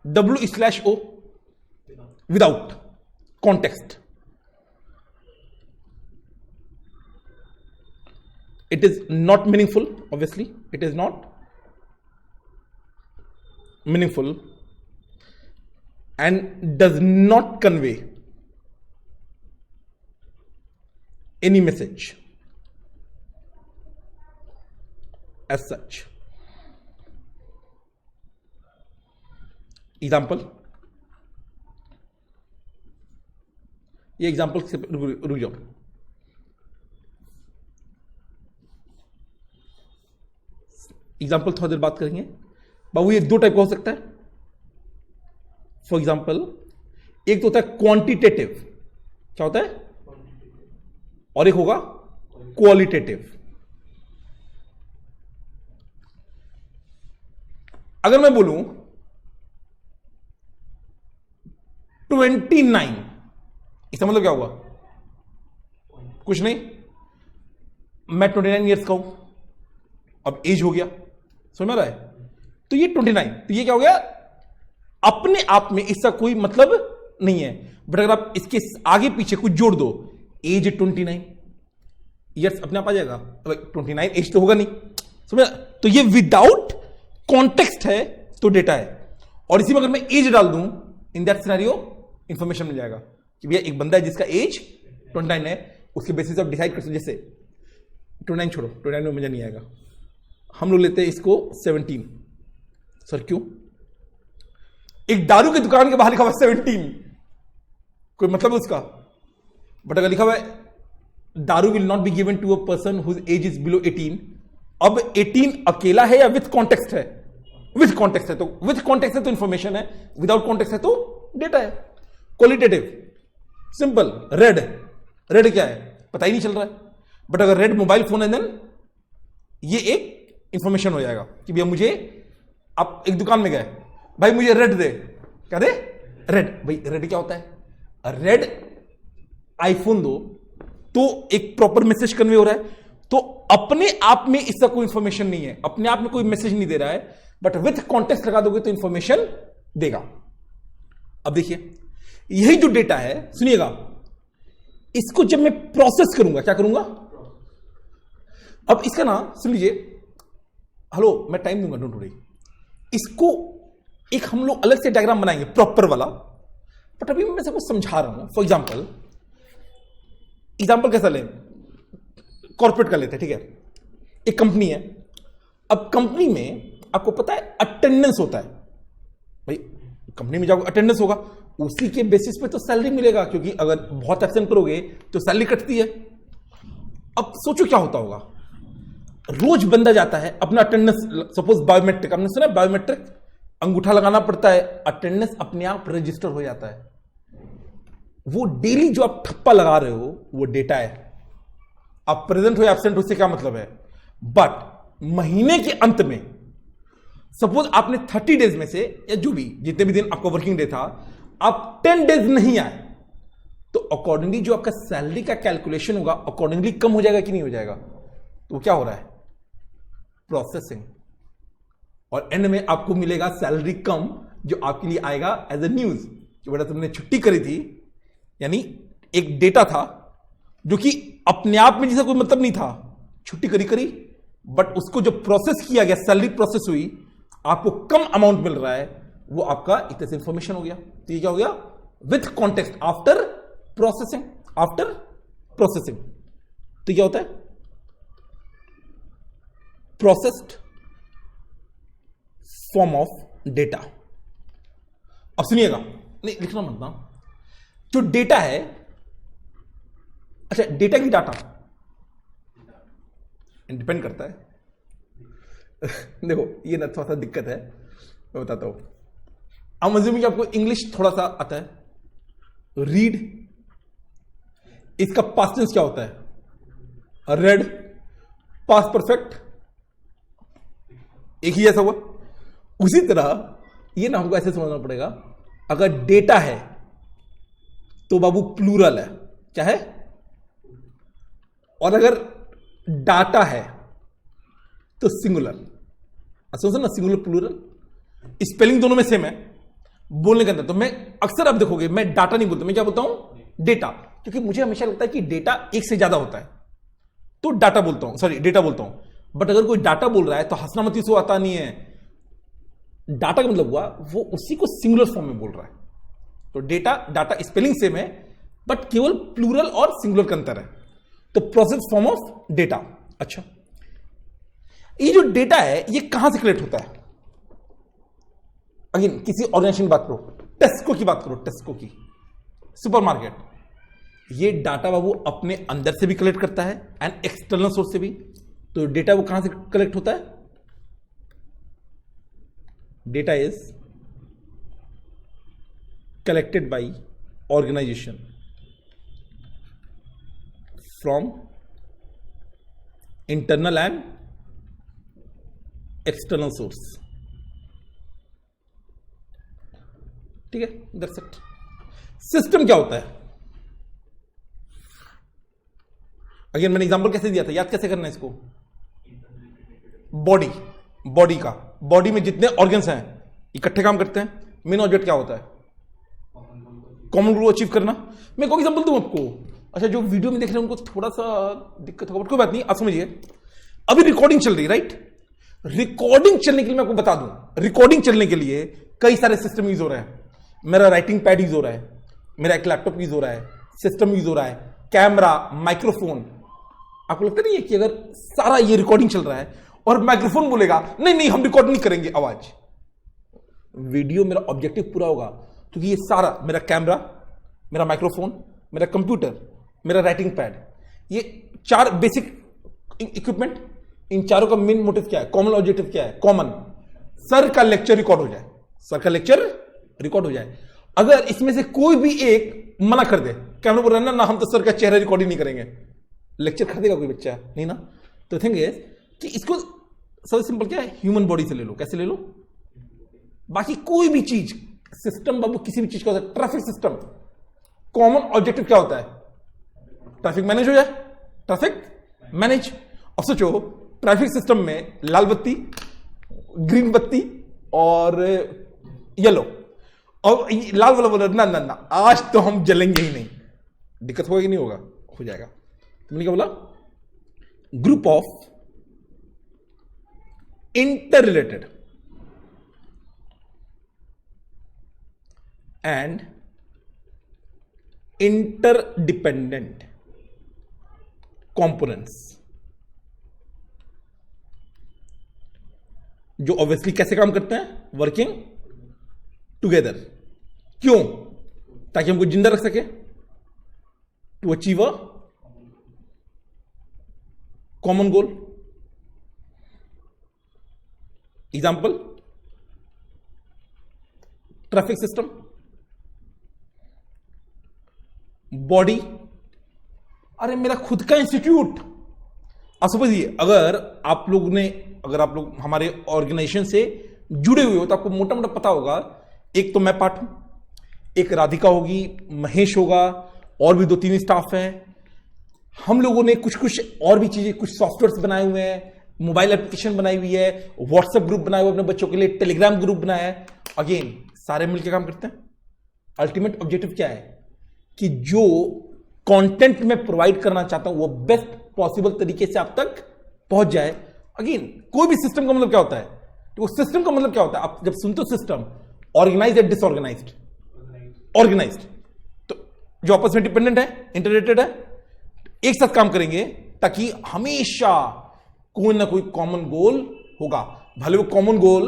W/O without context. It is not meaningful, obviously it is not meaningful and does not convey any message as such. Example, ये एग्जाम्पल से रुक जाओ। एग्जाम्पल थोड़ी देर बात करेंगे बाबू। ये दो टाइप का हो सकता है। फॉर एग्जाम्पल, एक तो होता है क्वांटिटेटिव। क्या होता है? और एक होगा क्वालिटेटिव। अगर मैं बोलूं 29, इसका मतलब क्या हुआ? कुछ नहीं, मैं 29 ईयर्स का हूं, अब एज हो गया, समझ में आ रहा है? तो ये 29, तो ये क्या हो गया? अपने आप में इसका कोई मतलब नहीं है, बट अगर आप इसके आगे पीछे कुछ जोड़ दो, एज 29 ईयर्स अपने आप आ जाएगा। 29 एज तो होगा नहीं, समझ? तो ये विदाउट कॉन्टेक्स्ट है तो डेटा है। और इसी में अगर मैं एज डाल दूं, इन दैट सिनेरियो इंफॉर्मेशन मिल जाएगा कि भैया एक बंदा है जिसका एज 29 है, उसके बेसिस आप डिसाइड कर सकते। जैसे 29 छोड़ो, 29 में मजा नहीं आएगा, हम लोग लेते हैं इसको 17। सर क्यों? एक दारू की दुकान के बाहर लिखा हुआ 17, कोई मतलब उसका? बट अगर लिखा हुआ है daru will not be given to a person whose age is below 18, अब 18 अकेला है या विथ कॉन्टेक्स्ट है? विथ कॉन्टेक्स्ट है। तो विथ कॉन्टेक्स्ट है तो इंफॉर्मेशन है, विदाउट कॉन्टेक्स्ट है तो डेटा है। Qualitative, simple, red. रेड क्या है? पता ही नहीं चल रहा है, बट अगर रेड मोबाइल फोन है देन ये एक इंफॉर्मेशन हो जाएगा कि भैया मुझे, आप एक दुकान में गए, भाई मुझे रेड दे, क्या दे? रेड। भाई रेड क्या होता है? रेड आईफोन दो, तो एक प्रॉपर मैसेज कन्वे हो रहा है। तो अपने आप में इसका कोई इंफॉर्मेशन नहीं है, अपने आप में कोई मैसेज नहीं दे रहा है, बट विथ कॉन्टेक्स्ट लगा दोगे तो इंफॉर्मेशन देगा। अब देखिए, यही जो डेटा है, सुनिएगा, इसको जब मैं प्रोसेस करूंगा, क्या करूंगा? अब इसका ना सुन लीजिए, हेलो मैं टाइम दूंगा, डोंट वरी। इसको एक हम लोग अलग से डायग्राम बनाएंगे प्रॉपर वाला, बट अभी मैं सबको समझा रहा हूं। फॉर एग्जाम्पल कैसा लें? कॉर्पोरेट का लेते हैं, ठीक है। एक कंपनी है, अब कंपनी में आपको पता है अटेंडेंस होता है। भाई कंपनी में जाओगे, अटेंडेंस होगा, उसी के बेसिस पे तो सैलरी मिलेगा, क्योंकि अगर बहुत एब्सेंट करोगे तो सैलरी कटती है। अब सोचो क्या होता होगा, रोज बंदा जाता है अपना अटेंडेंस, सपोज बायोमेट्रिक, आपने सुना है बायोमेट्रिक, अंगूठा लगाना पड़ता है, अटेंडेंस अपने आप रजिस्टर हो जाता है। वो डेली जो आप ठप्पा लगा रहे हो वो डेटा है। आप प्रेजेंट हो या एब्सेंट हो, उससे क्या मतलब है? बट महीने के अंत में सपोज आपने 30 डेज में से, या जो भी जितने भी दिन आपका वर्किंग डे था, आप 10 डेज नहीं आए, तो अकॉर्डिंगली जो आपका सैलरी का कैलकुलेशन होगा अकॉर्डिंगली कम हो जाएगा कि नहीं हो जाएगा? तो क्या हो रहा है? प्रोसेसिंग। और एंड में आपको मिलेगा सैलरी कम, जो आपके लिए आएगा एज ए न्यूज कि बेटा तुमने छुट्टी करी थी। यानी एक डेटा था जो कि अपने आप में जिसे कोई मतलब नहीं था, छुट्टी करी, बट उसको जो प्रोसेस किया गया, सैलरी प्रोसेस हुई, आपको कम अमाउंट मिल रहा है, वो आपका एक तरह से इंफॉर्मेशन हो गया। तो ये क्या हो गया? With context after processing, after processing. तो क्या होता है? Processed form of data. अब सुनिएगा, नहीं लिखना मत ना, जो डेटा है, अच्छा डेटा की डाटा डिपेंड करता है। देखो ये ना थोड़ा सा दिक्कत है, मैं बताता हूं। अब अज्यूम कि आपको इंग्लिश थोड़ा सा आता है। रीड, इसका पास्ट टेंस क्या होता है? रेड। पास्ट परफेक्ट एक ही ऐसा हुआ। उसी तरह ये ना हमको ऐसे समझना पड़ेगा, अगर डेटा है तो बाबू प्लूरल है, क्या है? और अगर डाटा है तो सिंगुलर। समझो ना, सिंगुलर प्लूरल, स्पेलिंग दोनों में सेम है, बोलने के अंदर। तो मैं अक्सर आप देखोगे मैं डाटा नहीं बोलता, मैं क्या बोलता हूं? डेटा, क्योंकि मुझे हमेशा लगता है कि डेटा एक से ज्यादा होता है, तो डाटा बोलता हूं, सॉरी डेटा बोलता हूं। बट अगर कोई डाटा बोल रहा है तो हंसना मत इसको आता नहीं है। डाटा का मतलब हुआ वो उसी को सिंगुलर फॉर्म में बोल रहा है। तो डेटा, डाटा स्पेलिंग सेम है, बट केवल प्लूरल और सिंगुलर का अंतर है। तो प्रोसेस फॉर्म ऑफ डेटा। अच्छा, ये जो डेटा है ये कहां से कलेक्ट होता है? अगेन किसी ऑर्गेनाइजेशन की बात करो, टेस्को की बात करो, टेस्को की, सुपरमार्केट। ये डाटा बाबू अपने अंदर से भी कलेक्ट करता है एंड एक्सटर्नल सोर्स से भी। तो डेटा वो कहां से कलेक्ट होता है? Data is collected by organization from internal and external source. ठीक है, दैट्स इट। सिस्टम क्या होता है? अगेन मैंने एग्जांपल कैसे दिया था, याद कैसे करना है इसको? बॉडी, बॉडी का, बॉडी में जितने ऑर्गन्स हैं इकट्ठे काम करते हैं। मेन ऑब्जेक्ट क्या होता है? कॉमन गोल अचीव करना। मैं कोई एग्जांपल दूं आपको। अच्छा, जो वीडियो में देख रहे हैं उनको थोड़ा सा दिक्कत होगा, बट कोई बात नहीं, आप समझिए। अभी रिकॉर्डिंग चल रही है, राइट? रिकॉर्डिंग चलने के लिए मैं आपको बता दूं, रिकॉर्डिंग चलने के लिए कई सारे सिस्टम यूज हो रहे हैं। मेरा राइटिंग पैड यूज हो रहा है, मेरा एक लैपटॉप यूज हो रहा है, सिस्टम यूज हो रहा है, कैमरा, माइक्रोफोन। आपको लगता नहीं है कि अगर सारा ये रिकॉर्डिंग चल रहा है और माइक्रोफोन बोलेगा नहीं नहीं हम रिकॉर्ड नहीं करेंगे आवाज, वीडियो मेरा ऑब्जेक्टिव पूरा होगा, क्योंकि ये सारा मेरा कैमरा, मेरा माइक्रोफोन, मेरा कंप्यूटर, मेरा राइटिंग पैड, ये 4 बेसिक इक्विपमेंट, इन चारों का मेन मोटिव क्या है? कॉमन ऑब्जेक्टिव क्या है? कॉमन, सर का लेक्चर रिकॉर्ड हो जाए, सर का लेक्चर रिकॉर्ड हो जाए। अगर इसमें से कोई भी एक मना कर दे, कैमरा बोल रहा है ना हम तो सर का चेहरा रिकॉर्ड ही नहीं करेंगे, लेक्चर खरीदेगा कोई बच्चा? नहीं ना। तो थिंग इज कि इसको सबसे सिंपल क्या है, ह्यूमन बॉडी से ले लो, कैसे ले लो, बाकी कोई भी चीज सिस्टम बाबू किसी भी चीज का होता है, ट्रैफिक सिस्टम कॉमन ऑब्जेक्टिव क्या होता है, ट्रैफिक मैनेज हो जाए, ट्रैफिक मैनेज। अब सोचो ट्रैफिक सिस्टम में लाल बत्ती, ग्रीन बत्ती और येलो, और लाल वाला बोला ना ना ना आज तो हम जलेंगे ही नहीं, दिक्कत होगा कि नहीं होगा, हो जाएगा। तुमने क्या बोला, group of inter related and interdependent components, जो ऑब्वियसली कैसे काम करते हैं, वर्किंग टुगेदर। क्यों, ताकि हमको जिंदा रख सके, to achieve a common goal. Example, traffic system, body, अरे मेरा खुद का इंस्टीट्यूट। अब समझिए अगर आप लोग हमारे ऑर्गेनाइजेशन से जुड़े हुए हो तो आपको मोटा मोटा पता होगा, एक तो मैं पार्ट हूं, एक राधिका होगी, महेश होगा, और भी 2-3 स्टाफ हैं। हम लोगों ने कुछ कुछ और भी चीजें, कुछ सॉफ्टवेयर्स बनाए हुए हैं, मोबाइल एप्लीकेशन बनाई हुई है, व्हाट्सएप ग्रुप बनाए हुए अपने बच्चों के लिए, टेलीग्राम ग्रुप बनाया है। अगेन सारे मिलकर काम करते हैं। अल्टीमेट ऑब्जेक्टिव क्या है कि जो कंटेंट मैं प्रोवाइड करना चाहता हूं वो बेस्ट पॉसिबल तरीके से आप तक पहुंच जाए। अगेन कोई भी सिस्टम का मतलब क्या होता है, तो सिस्टम का मतलब क्या होता है, आप जब सुनते हो सिस्टम, ऑर्गेनाइज या डिसऑर्गेनाइज्ड, ऑर्गेनाइज्ड, तो जो आपस में डिपेंडेंट है, इंटररेटेड है, एक साथ काम करेंगे ताकि हमेशा कोई ना कोई कॉमन गोल होगा। भले वो कॉमन गोल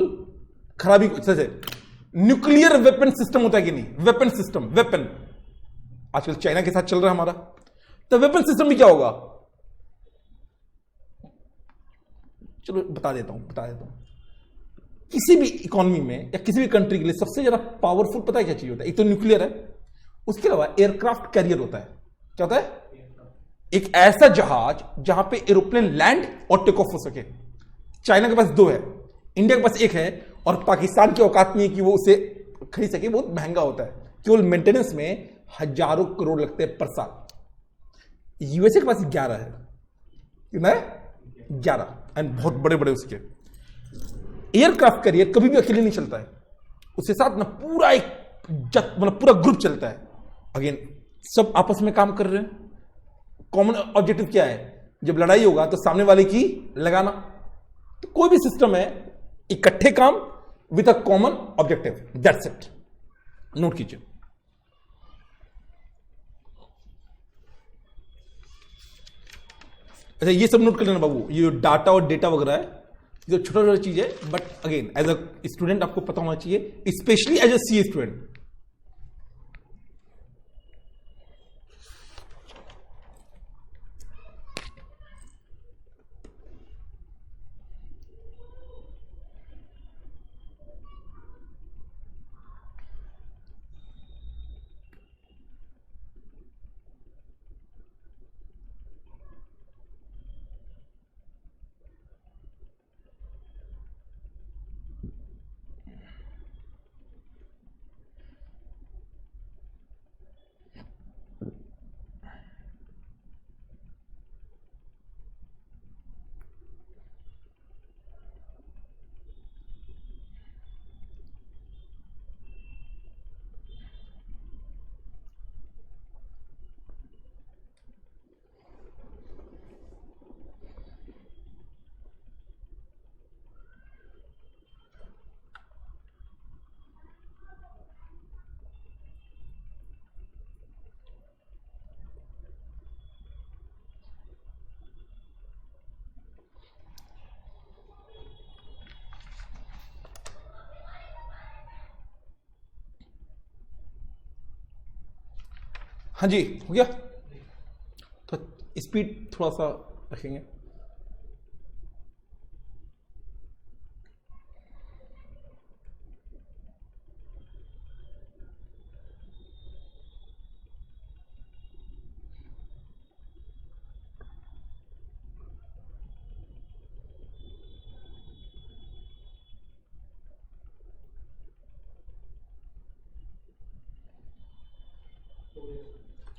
खराबी, जैसे न्यूक्लियर वेपन सिस्टम होता है कि नहीं, वेपन सिस्टम, वेपन आजकल चाइना के साथ चल रहा है हमारा, तो वेपन सिस्टम भी क्या होगा, चलो बता देता हूं। किसी भी इकोनॉमी में या किसी भी कंट्री के लिए सबसे ज्यादा पावरफुल पता है क्या चीज होता है, एक तो न्यूक्लियर है, उसके अलावा एयरक्राफ्ट कैरियर होता है। क्या होता है, एक ऐसा जहाज जहां पे एरोप्लेन लैंड और टेक ऑफ हो सके। चाइना के पास 2 है, इंडिया के पास 1 है, और पाकिस्तान की औकात नहीं है कि वो उसे खरीद सके, बहुत महंगा होता है, केवल मेंटेनेंस में हजारों करोड़ लगते हैं पर साल। यूएसए के पास 11 है, कितना है, 11, एंड बहुत बड़े बड़े उसके। एयरक्राफ्ट कैरियर कभी भी अकेले नहीं चलता है, उसके साथ ना पूरा एक मतलब पूरा ग्रुप चलता है। अगेन सब आपस में काम कर रहे हैं। कॉमन ऑब्जेक्टिव क्या है, जब लड़ाई होगा तो सामने वाले की लगाना। तो कोई भी सिस्टम है, इकट्ठे काम with a common objective, that's it. Note कीजिए। अच्छा ये सब नोट कर लेना बाबू, ये डाटा और डेटा वगैरह है, ये छोटा छोटा चीज है, but again as a student आपको पता होना चाहिए, specially as a CA student. हाँ जी, हो गया। तो स्पीड थोड़ा सा रखेंगे।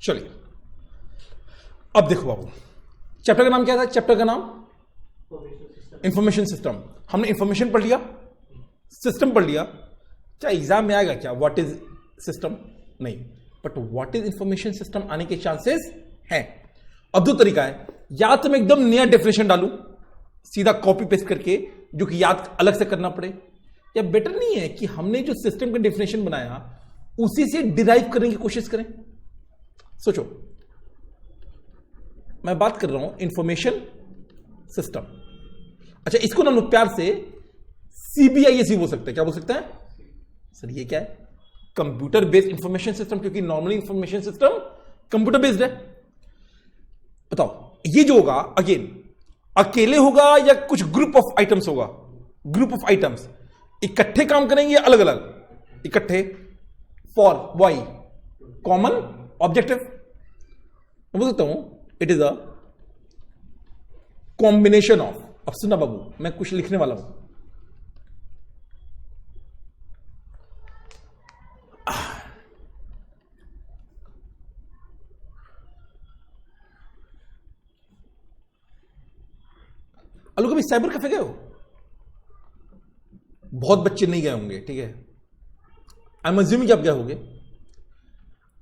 चलिए अब देखो बाबू, चैप्टर का नाम क्या था? चैप्टर का नाम इंफॉर्मेशन सिस्टम। हमने इंफॉर्मेशन पढ़ लिया, सिस्टम पढ़ लिया। क्या एग्जाम में आएगा क्या व्हाट इज सिस्टम? नहीं, but what is information system आने के चांसेस हैं। अब दो तरीका है, या तो मैं एकदम नया डेफिनेशन डालूं सीधा कॉपी पेस्ट करके, जो कि याद अलग से करना पड़े, या बेटर नहीं है कि हमने जो सिस्टम का डेफिनेशन बनाया उसी से डिराइव करने की कोशिश करें। सोचो, मैं बात कर रहा हूं इंफॉर्मेशन सिस्टम। अच्छा, इसको ना हम लोग प्यार से सीबीआईएस बोल सकते हैं। क्या बोल सकते हैं सर? ये क्या है? कंप्यूटर बेस्ड इंफॉर्मेशन सिस्टम, क्योंकि normally information system computer based है। बताओ ये जो होगा अगेन अकेले होगा या कुछ ग्रुप ऑफ आइटम्स होगा? ग्रुप ऑफ आइटम्स इकट्ठे काम करेंगे या अलग अलग? इकट्ठे। For why? Common objective. मैं बोल सकता हूं it is a combination of. अब सुना बाबू, मैं कुछ लिखने वाला हूं। लोग कभी साइबर कैफे गए हो? बहुत बच्चे नहीं गए होंगे, ठीक है, आई एम अज्यूमिंग आप गए होंगे।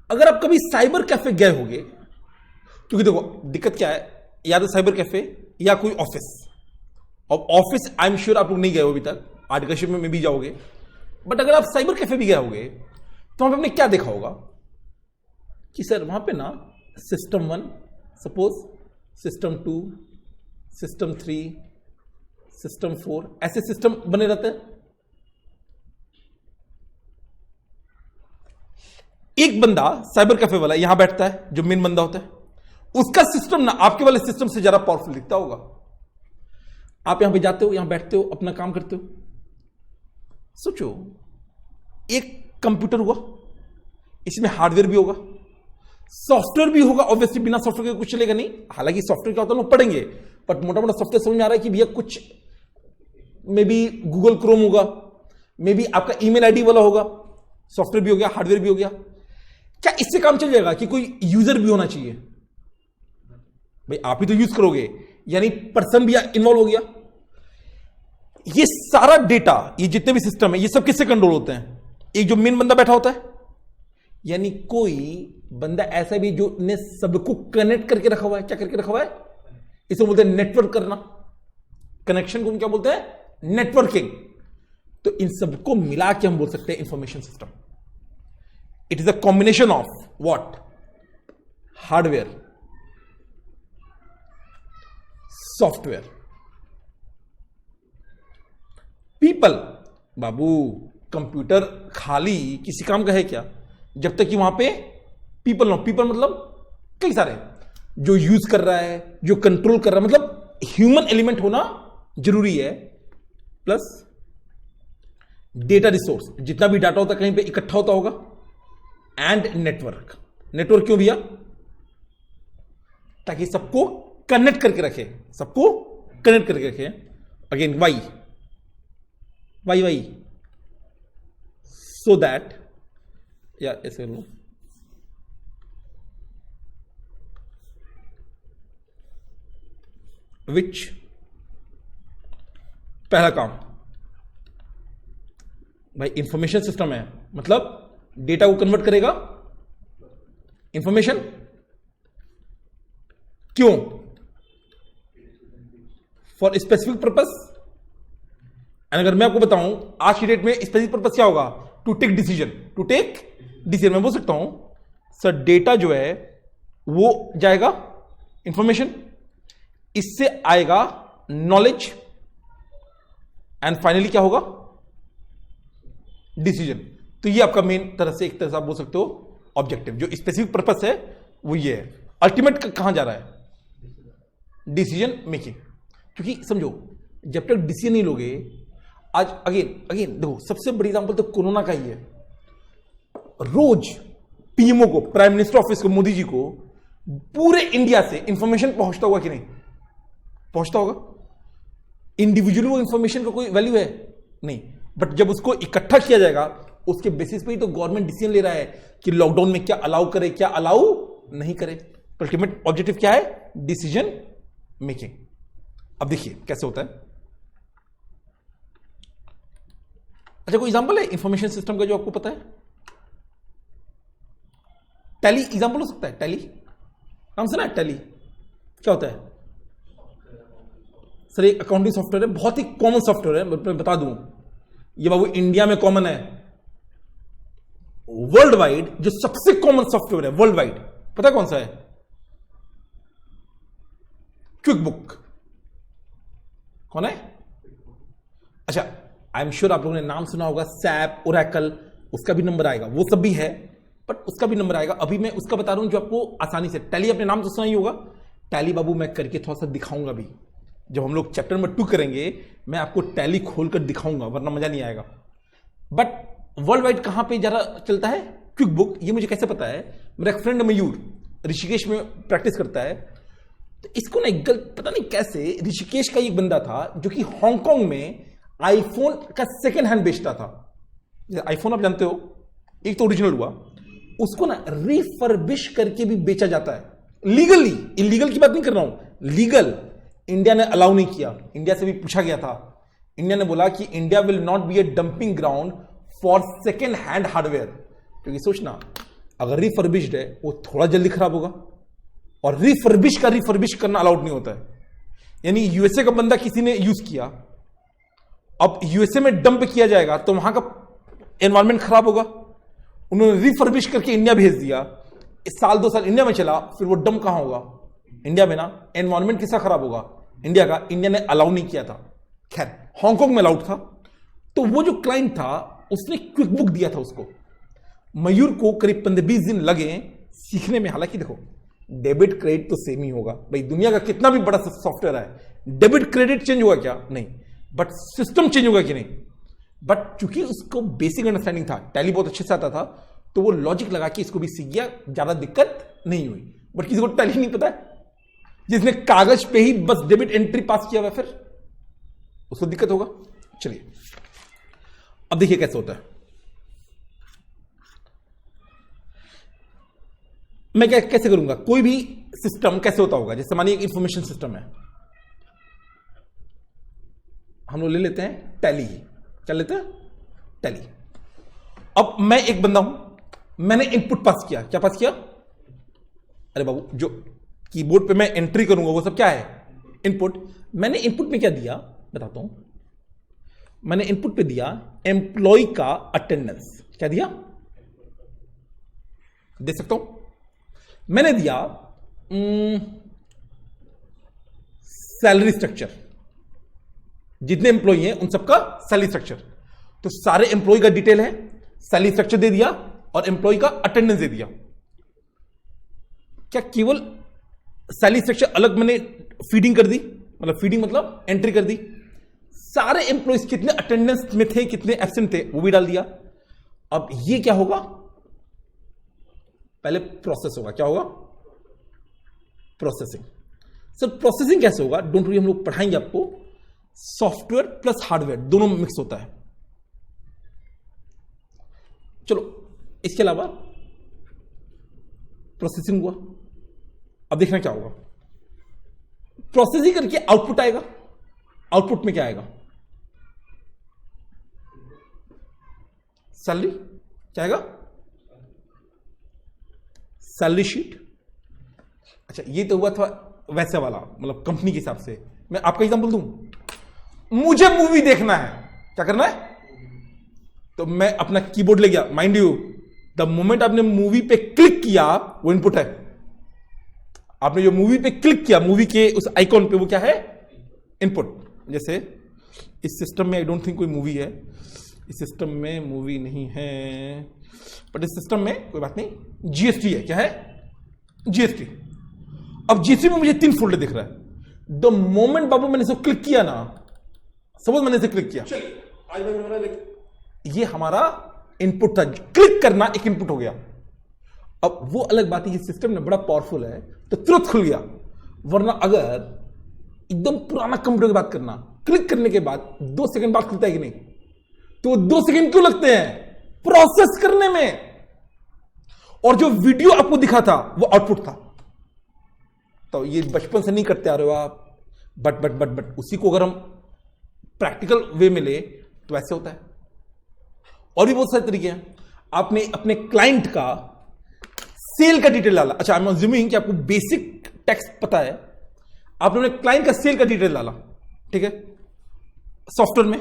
अगर आप कभी साइबर कैफे गए होंगे, क्योंकि देखो दिक्कत क्या है, या तो साइबर कैफे या कोई ऑफिस। और ऑफिस आई एम श्योर आप लोग नहीं गए हो अभी तक, आज का शिफ्ट में भी जाओगे। बट अगर आप साइबर कैफे भी गए होंगे तो वहां पे आपने क्या देखा होगा कि सर वहां पे ना system 1, suppose system 2, system 3, system 4, ऐसे सिस्टम बने रहते हैं। एक बंदा साइबर कैफे वाला यहां बैठता है, जो मेन बंदा होता है, उसका सिस्टम ना आपके वाले सिस्टम से ज्यादा पावरफुल दिखता होगा। आप यहां पे जाते हो, यहां बैठते हो, अपना काम करते हो। सोचो, एक कंप्यूटर हुआ, इसमें हार्डवेयर भी होगा, सॉफ्टवेयर भी होगा। ऑब्वियसली बिना सॉफ्टवेयर के कुछ चलेगा नहीं। हालांकि सॉफ्टवेयर क्या होता है लोग पढ़ेंगे, बट मोटा मोटा सॉफ्टवेयर समझ में आ रहा है कि भैया कुछ मे बी गूगल क्रोम होगा, मे बी आपका ईमेल आईडी वाला होगा। सॉफ्टवेयर भी हो गया, हार्डवेयर भी हो गया। क्या इससे काम चल जाएगा कि कोई यूजर भी होना चाहिए? भाई आप ही तो यूज करोगे, यानी पर्सन भी इन्वॉल्व हो गया। ये सारा डेटा, ये जितने भी सिस्टम है, ये सब किससे कंट्रोल होते हैं? एक जो मेन बंदा बैठा होता है, यानी कोई बंदा ऐसा भी जो ने सबको कनेक्ट करके रखा हुआ है। क्या करके रखा हुआ है? इसे बोलते हैं नेटवर्क करना। कनेक्शन को हम क्या बोलते हैं? नेटवर्किंग। तो इन सबको मिला के हम बोल सकते हैं information system. It is a combination of what? Hardware, software, people. Babu computer खाली किसी काम का है क्या जब तक कि वहां पे पीपल ना। पीपल मतलब कई सारे, जो यूज कर रहा है, जो कंट्रोल कर रहा है, मतलब ह्यूमन एलिमेंट होना जरूरी है। प्लस डेटा रिसोर्स, जितना भी डाटा होता है कहीं पे इकट्ठा होता होगा। And network. नेटवर्क क्यों भैया? ताकि सबको कनेक्ट करके रखे, सबको कनेक्ट करके रखे। Again why, why why, so that, या ऐसे लो, विच, पहला काम भाई इंफॉर्मेशन सिस्टम है, मतलब डेटा को कन्वर्ट करेगा इंफॉर्मेशन। क्यों? For specific purpose. एंड अगर मैं आपको बताऊं आज की डेट में स्पेसिफिक पर्पस क्या होगा? To take decision. To take decision मैं बोल सकता हूं सर डेटा जो है वो जाएगा इंफॉर्मेशन, इससे आएगा नॉलेज, एंड फाइनली क्या होगा? डिसीजन। तो ये आपका मेन तरह से, एक तरह से आप बोल सकते हो ऑब्जेक्टिव। जो स्पेसिफिक पर्पस है वो ये है। अल्टीमेट कहां जा रहा है? Decision making. क्योंकि समझो जब तक डिसीजन नहीं लोगे, आज अगेन देखो सबसे बड़ी एग्जांपल तो कोरोना का ही है। रोज पीएमओ को, प्राइम मिनिस्टर ऑफिस को, मोदी जी को पूरे इंडिया से इंफॉर्मेशन पहुंचता होगा कि नहीं? पहुंचता होगा। इंडिविजुअली वो इंफॉर्मेशन का कोई वैल्यू है नहीं, बट जब उसको इकट्ठा किया जाएगा उसके बेसिस पे ही तो गवर्नमेंट डिसीजन ले रहा है कि लॉकडाउन में क्या अलाउ करे, क्या अलाउ नहीं करे। अल्टीमेट ऑब्जेक्टिव क्या है? Decision making. अब देखिए कैसे होता है। अच्छा, कोई एग्जांपल है इंफॉर्मेशन सिस्टम का जो आपको पता है? टैली एग्जांपल हो सकता है। टैली नाम सुना है? टैली क्या होता है? सर एक अकाउंटिंग सॉफ्टवेयर है, बहुत ही कॉमन सॉफ्टवेयर है। मैं बता दूं, ये बाबू इंडिया में कॉमन है। वर्ल्ड वाइड जो सबसे कॉमन सॉफ्टवेयर है वर्ल्ड वाइड, पता है कौन सा है? Quick book. कौन है? अच्छा, आई एम श्योर आप लोगों ने नाम सुना होगा, सैप, ओरेकल, उसका भी नंबर आएगा। वो सब भी है बट उसका भी नंबर आएगा। अभी मैं उसका बता रहा हूं जो आपको आसानी से। टैली आपने नाम तो सुना ही होगा। टैली बाबू मैं करके थोड़ा सा दिखाऊंगा भी। जब हम लोग चैप्टर नंबर 2 करेंगे मैं आपको टैली खोलकर दिखाऊंगा, वरना मजा नहीं आएगा। बट वर्ल्ड वाइड कहां पे ज्यादा चलता है? Quick book. ये मुझे कैसे पता है? मेरा एक फ्रेंड मयूर ऋषिकेश में प्रैक्टिस करता है, तो इसको ना पता नहीं कैसे, ऋषिकेश का एक बंदा था जो कि हांगकांग में आईफोन का सेकेंड हैंड बेचता था। आईफोन आप जानते हो, एक तो ओरिजिनल हुआ, उसको ना रिफर्बिश करके भी बेचा जाता है लीगली। इलीगल की बात नहीं कर रहा हूं, लीगल। इंडिया ने अलाउ नहीं किया। इंडिया से भी पूछा गया था, इंडिया ने बोला कि India will not B A dumping ground for second hand hardware. क्योंकि सोचना, अगर रिफर्बिश्ड है वो थोड़ा जल्दी खराब होगा, और रिफर्बिश करना अलाउड नहीं होता है। यानी यूएसए का बंदा किसी ने यूज किया, अब यूएसए में डंप किया जाएगा तो वहां का एनवायरमेंट खराब होगा। उन्होंने रिफर्बिश करके इंडिया भेज दिया, इस साल 2 साल इंडिया में चला, फिर वो डंप कहां होगा? इंडिया में ना। एनवायरमेंट किसका खराब होगा? इंडिया का। इंडिया ने अलाउ नहीं किया था। खैर, हांगकांग में अलाउड था। तो वो जो क्लाइंट था उसने क्विक बुक दिया था उसको। मयूर को करीब 15-20 दिन लगे सीखने में। हालांकि देखो, डेबिट क्रेडिट तो सेम ही होगा भाई, दुनिया का कितना भी बड़ा सॉफ्टवेयर है, डेबिट क्रेडिट चेंज होगा क्या? नहीं। बट सिस्टम चेंज होगा कि नहीं? बट चूंकि उसको बेसिक अंडरस्टैंडिंग था, टैली बहुत अच्छे से आता था, तो वो लॉजिक लगा कि इसको भी सीख गया, ज्यादा दिक्कत नहीं हुई। बट किसी को टैली नहीं पता है, जिसने कागज पे ही बस डेबिट एंट्री पास किया हुआ, फिर उसको दिक्कत होगा। चलिए अब देखिए कैसे होता है। मैं कैसे करूंगा? कोई भी सिस्टम कैसे होता होगा? जैसे मानिए एक इंफॉर्मेशन सिस्टम है, हम लोग ले लेते हैं टैली। क्या लेते हैं? टैली। अब मैं एक बंदा हूं, मैंने इनपुट पास किया। क्या पास किया? अरे बाबू, जो कीबोर्ड पे मैं एंट्री करूंगा वो सब क्या है? इनपुट। मैंने इनपुट में क्या दिया बताता हूं। मैंने इनपुट पे दिया एम्प्लॉय का अटेंडेंस। क्या दिया? दे सकता हूं। मैंने दिया सैलरी स्ट्रक्चर, जितने एम्प्लॉय हैं उन सबका सैलरी स्ट्रक्चर। तो सारे एम्प्लॉय का डिटेल है, सैलरी स्ट्रक्चर दे दिया और एम्प्लॉय का अटेंडेंस दे दिया। क्या केवल सैलरी स्ट्रक्चर अलग मैंने फीडिंग कर दी? मतलब फीडिंग मतलब एंट्री कर दी। सारे एम्प्लॉयज कितने अटेंडेंस में थे, कितने एब्सेंट थे, वो भी डाल दिया। अब ये क्या होगा? पहले प्रोसेस होगा। क्या होगा? प्रोसेसिंग। सर प्रोसेसिंग कैसे होगा? डोंट वरी, हम लोग पढ़ाएंगे आपको। सॉफ्टवेयर प्लस हार्डवेयर दोनों मिक्स होता है। चलो, इसके अलावा प्रोसेसिंग हुआ। अब देखना क्या होगा। प्रोसेसिंग करके आउटपुट आएगा। आउटपुट में क्या आएगा? सैलरी। क्या आएगा? Salary sheet. अच्छा, ये तो हुआ था वैसे वाला, मतलब कंपनी के हिसाब से। मैं आपका एग्जांपल दूं, मुझे मूवी देखना है, क्या करना है? तो मैं अपना कीबोर्ड ले गया। माइंड यू, द मोमेंट आपने मूवी पे क्लिक किया वो इनपुट है। आपने जो मूवी पे क्लिक किया, मूवी के उस आइकॉन पे, वो क्या है? इनपुट। जैसे इस सिस्टम में आई डोंट थिंक कोई मूवी है, इस सिस्टम में मूवी नहीं है, बट इस सिस्टम में कोई बात नहीं, जीएसटी है। क्या है? जीएसटी। अब जीएसटी में मुझे 3 फोल्डर दिख रहा है। द मोमेंट बाबू मैंने इसको क्लिक किया ना, सपोज मैंने इसे क्लिक किया, ये हमारा इनपुट था। क्लिक करना एक इनपुट हो गया। अब वो अलग बात है, ये सिस्टम ने बड़ा पावरफुल है तो तुरंत खुल गया। वरना अगर एकदम पुराना कंप्यूटर की बात करना, क्लिक करने के बाद 2 सेकंड बाद खुलता है कि नहीं, तो 2 सेकंड क्यों लगते हैं प्रोसेस करने में? और जो वीडियो आपको दिखा था वो आउटपुट था। तो ये बचपन से नहीं करते आ रहे हो आप, बट उसी को अगर हम प्रैक्टिकल वे में ले तो ऐसे होता है। और भी बहुत सारे तरीके हैं। आपने अपने क्लाइंट का सेल का डिटेल डाला, अच्छा आई एम अज्यूमिंग कि आपको बेसिक टेक्स्ट पता है, आपने अपने क्लाइंट का सेल का डिटेल डाला, ठीक है, सॉफ्टवेयर में,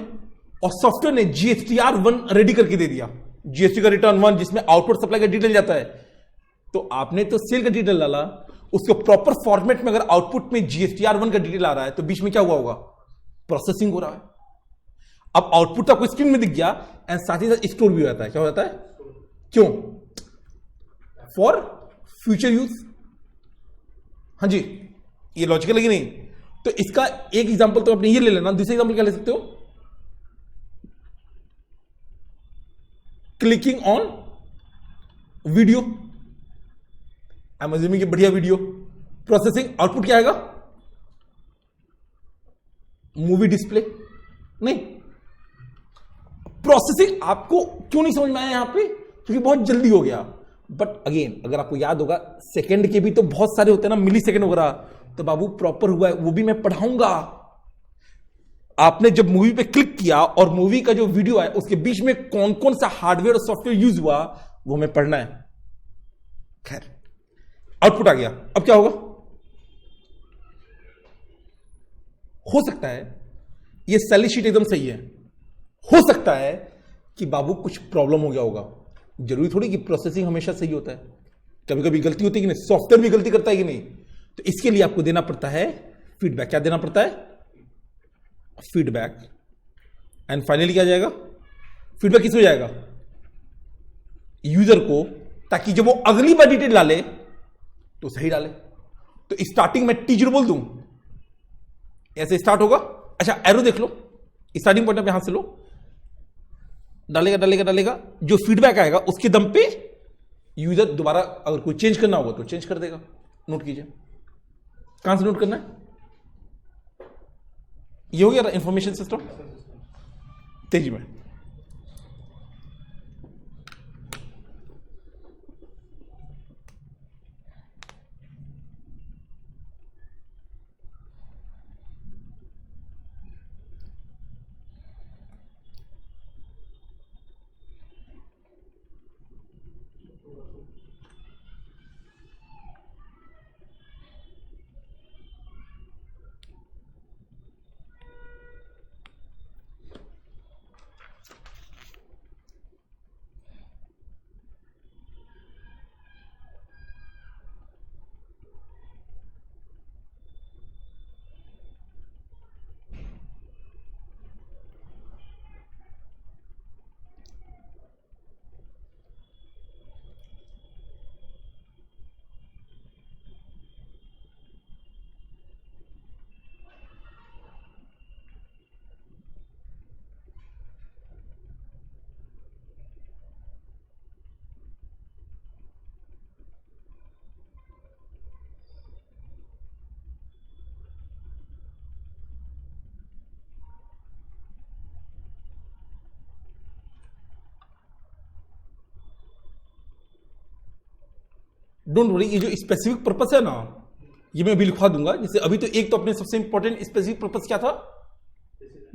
और सॉफ्टवेयर ने GSTR 1 रेडी करके दे दिया, GST का रिटर्न 1 जिसमें आउटपुट सप्लाई का डिटेल जाता है। तो आपने तो सेल का डिटेल डाला, उसको प्रॉपर फॉर्मेट में अगर आउटपुट में GSTR 1 का डिटेल आ रहा है तो बीच में क्या हुआ होगा, प्रोसेसिंग हो रहा है। अब आउटपुट आपको स्क्रीन में दिख गया एंड साथ ही साथ स्टोर भी हो जाता है। क्या हो जाता है, क्यों, फॉर फ्यूचर यूज। हाँ जी, ये लॉजिकल है कि नहीं। तो इसका एक एग्जांपल तो आपने ये ले लेना, दूसरा एग्जांपल क्या ले सकते हो, clicking on video, I am assuming बढ़िया वीडियो, प्रोसेसिंग, आउटपुट क्या आएगा, मूवी डिस्प्ले, नहीं प्रोसेसिंग। आपको क्यों नहीं समझ में आया यहां पे, क्योंकि बहुत जल्दी हो गया। बट अगेन अगर आपको याद होगा सेकंड के भी तो बहुत सारे होते हैं ना, मिली सेकंड वगैरह, तो बाबू प्रॉपर हुआ है वो भी मैं पढ़ाऊंगा। आपने जब मूवी पे क्लिक किया और मूवी का जो वीडियो है उसके बीच में कौन कौन सा हार्डवेयर और सॉफ्टवेयर यूज हुआ वो हमें पढ़ना है। खैर, आउटपुट आ गया, अब क्या होगा, हो सकता है ये सैलरी शीट एकदम सही है, हो सकता है कि बाबू कुछ प्रॉब्लम हो गया होगा। जरूरी थोड़ी कि प्रोसेसिंग हमेशा सही होता है, कभी कभी गलती होती है कि नहीं, सॉफ्टवेयर भी गलती करता है कि नहीं। तो इसके लिए आपको देना पड़ता है फीडबैक। क्या देना पड़ता है, फीडबैक। एंड फाइनली क्या जाएगा, फीडबैक किसमें जाएगा, यूजर को, ताकि जब वो अगली बार डिटेल डाले तो सही डाले। तो स्टार्टिंग में T0 बोल दूं, ऐसे स्टार्ट होगा। अच्छा एरो देख लो, स्टार्टिंग पॉइंट पे यहां से लो, डालेगा, जो फीडबैक आएगा उसके दम पे यूजर दोबारा अगर कोई चेंज करना होगा तो चेंज कर देगा। नोट कीजिए, कहां से नोट करना है, ये हो गया इंफॉर्मेशन सिस्टम तेजी में। डोंट वरी, ये जो स्पेसिफिक पर्पस है ना, ये मैं अभी लिखवा दूंगा। जैसे अभी तो एक तो अपने सबसे इंपॉर्टेंट स्पेसिफिक पर्पस क्या था,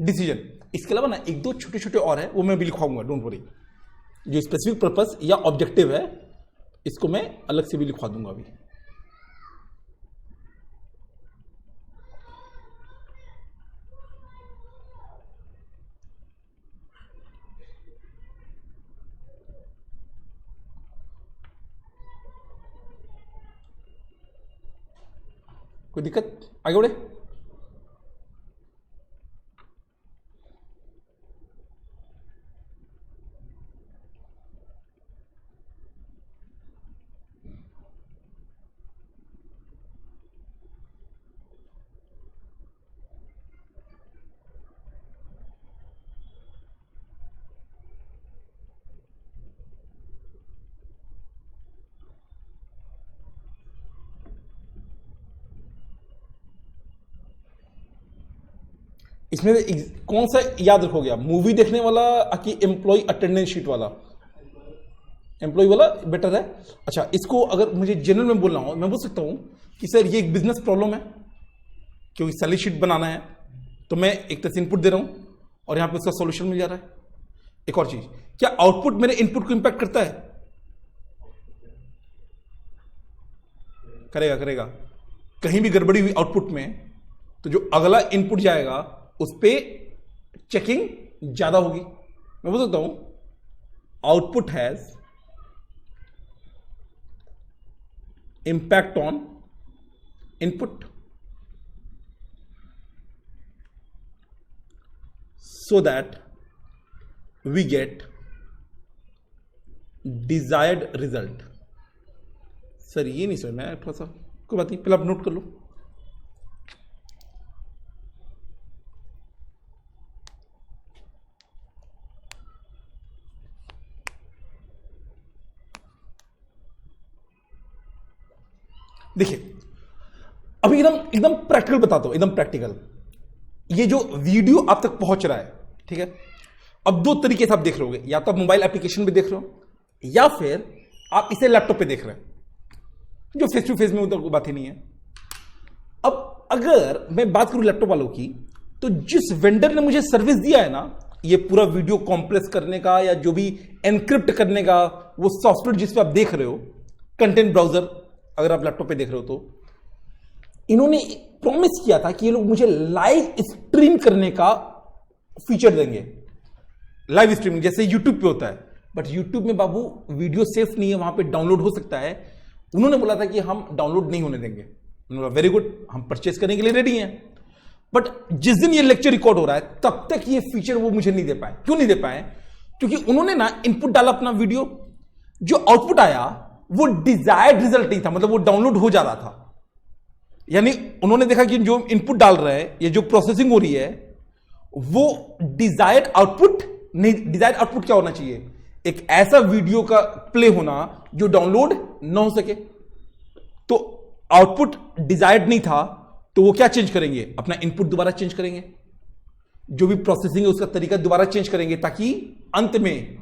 डिसीजन। इसके अलावा ना एक दो छोटे छोटे और है, वो मैं अभी लिखवाऊंगा, डोंट वरी। जो स्पेसिफिक पर्पस या ऑब्जेक्टिव है इसको मैं अलग से भी लिखवा दूंगा अभी। कोई दिक्कत, आगे बढ़े। इसमें कौन सा याद रखोगे आप, मूवी देखने वाला कि एम्प्लॉय अटेंडेंस शीट वाला, एम्प्लॉय वाला बेटर है। अच्छा, इसको अगर मुझे जनरल में बोलना हो, मैं बोल सकता हूं कि सर ये एक बिजनेस प्रॉब्लम है, क्योंकि सैलरी शीट बनाना है, तो मैं एक तरह से इनपुट दे रहा हूं और यहां पे उसका सॉल्यूशन मिल जा रहा है। एक और चीज, क्या आउटपुट मेरे इनपुट को इंपैक्ट करता है? करेगा करेगा। कहीं भी गड़बड़ी हुई आउटपुट में तो जो अगला इनपुट जाएगा उस पर चेकिंग ज्यादा होगी। मैं बोल सकता हूं output has impact on input so that we get desired result। Sir ये नहीं समझ में आया थोड़ा सा, कोई बात नहीं, पहले आप नोट कर लो। देखिए अभी एकदम एकदम प्रैक्टिकल बताता हूं, एकदम प्रैक्टिकल। ये जो वीडियो आप तक पहुंच रहा है, ठीक है, अब दो तरीके से आप देख रहे होगे, या तो आप मोबाइल एप्लीकेशन पे देख रहे हो या फिर आप इसे लैपटॉप पे देख रहे हैं, जो फेस टू फेस में उधर कोई बात ही नहीं है। अब अगर मैं बात करूं लैपटॉप वालों की, तो जिस वेंडर ने मुझे सर्विस दिया है ना, ये पूरा वीडियो कॉम्प्रेस करने का या जो भी एनक्रिप्ट करने का वो सॉफ्टवेयर जिस पे आप देख रहे हो, कंटेंट ब्राउजर, अगर आप लैपटॉप पे देख रहे हो, तो इन्होंने प्रॉमिस किया था कि ये लोग मुझे लाइव स्ट्रीम करने का फीचर देंगे। लाइव स्ट्रीमिंग जैसे यूट्यूब पे होता है, बट यूट्यूब में बाबू वीडियो सेफ नहीं है, वहां पे डाउनलोड हो सकता है। उन्होंने बोला था कि हम डाउनलोड नहीं होने देंगे। उन्होंने बोला वेरी गुड, हम परचेस करने के लिए रेडी हैं। बट जिस दिन ये लेक्चर रिकॉर्ड हो रहा है तब तक ये फीचर वो मुझे नहीं दे पाए। क्यों नहीं दे पाए? क्योंकि उन्होंने ना इनपुट डाला अपना वीडियो, जो आउटपुट आया वो डिजायर्ड रिजल्ट नहीं था, मतलब वो डाउनलोड हो जा रहा था। यानी उन्होंने देखा कि जो इनपुट डाल रहे हैं, ये जो प्रोसेसिंग हो रही है, वो डिजायर्ड आउटपुट नहीं। डिजायर्ड आउटपुट क्या होना चाहिए? एक ऐसा वीडियो का प्ले होना जो डाउनलोड ना हो सके। तो आउटपुट डिजायर्ड नहीं था, तो वो क्या चेंज करेंगे? अपना इनपुट दोबारा चेंज करेंगे, जो भी प्रोसेसिंग है उसका तरीका दोबारा चेंज करेंगे, ताकि अंत में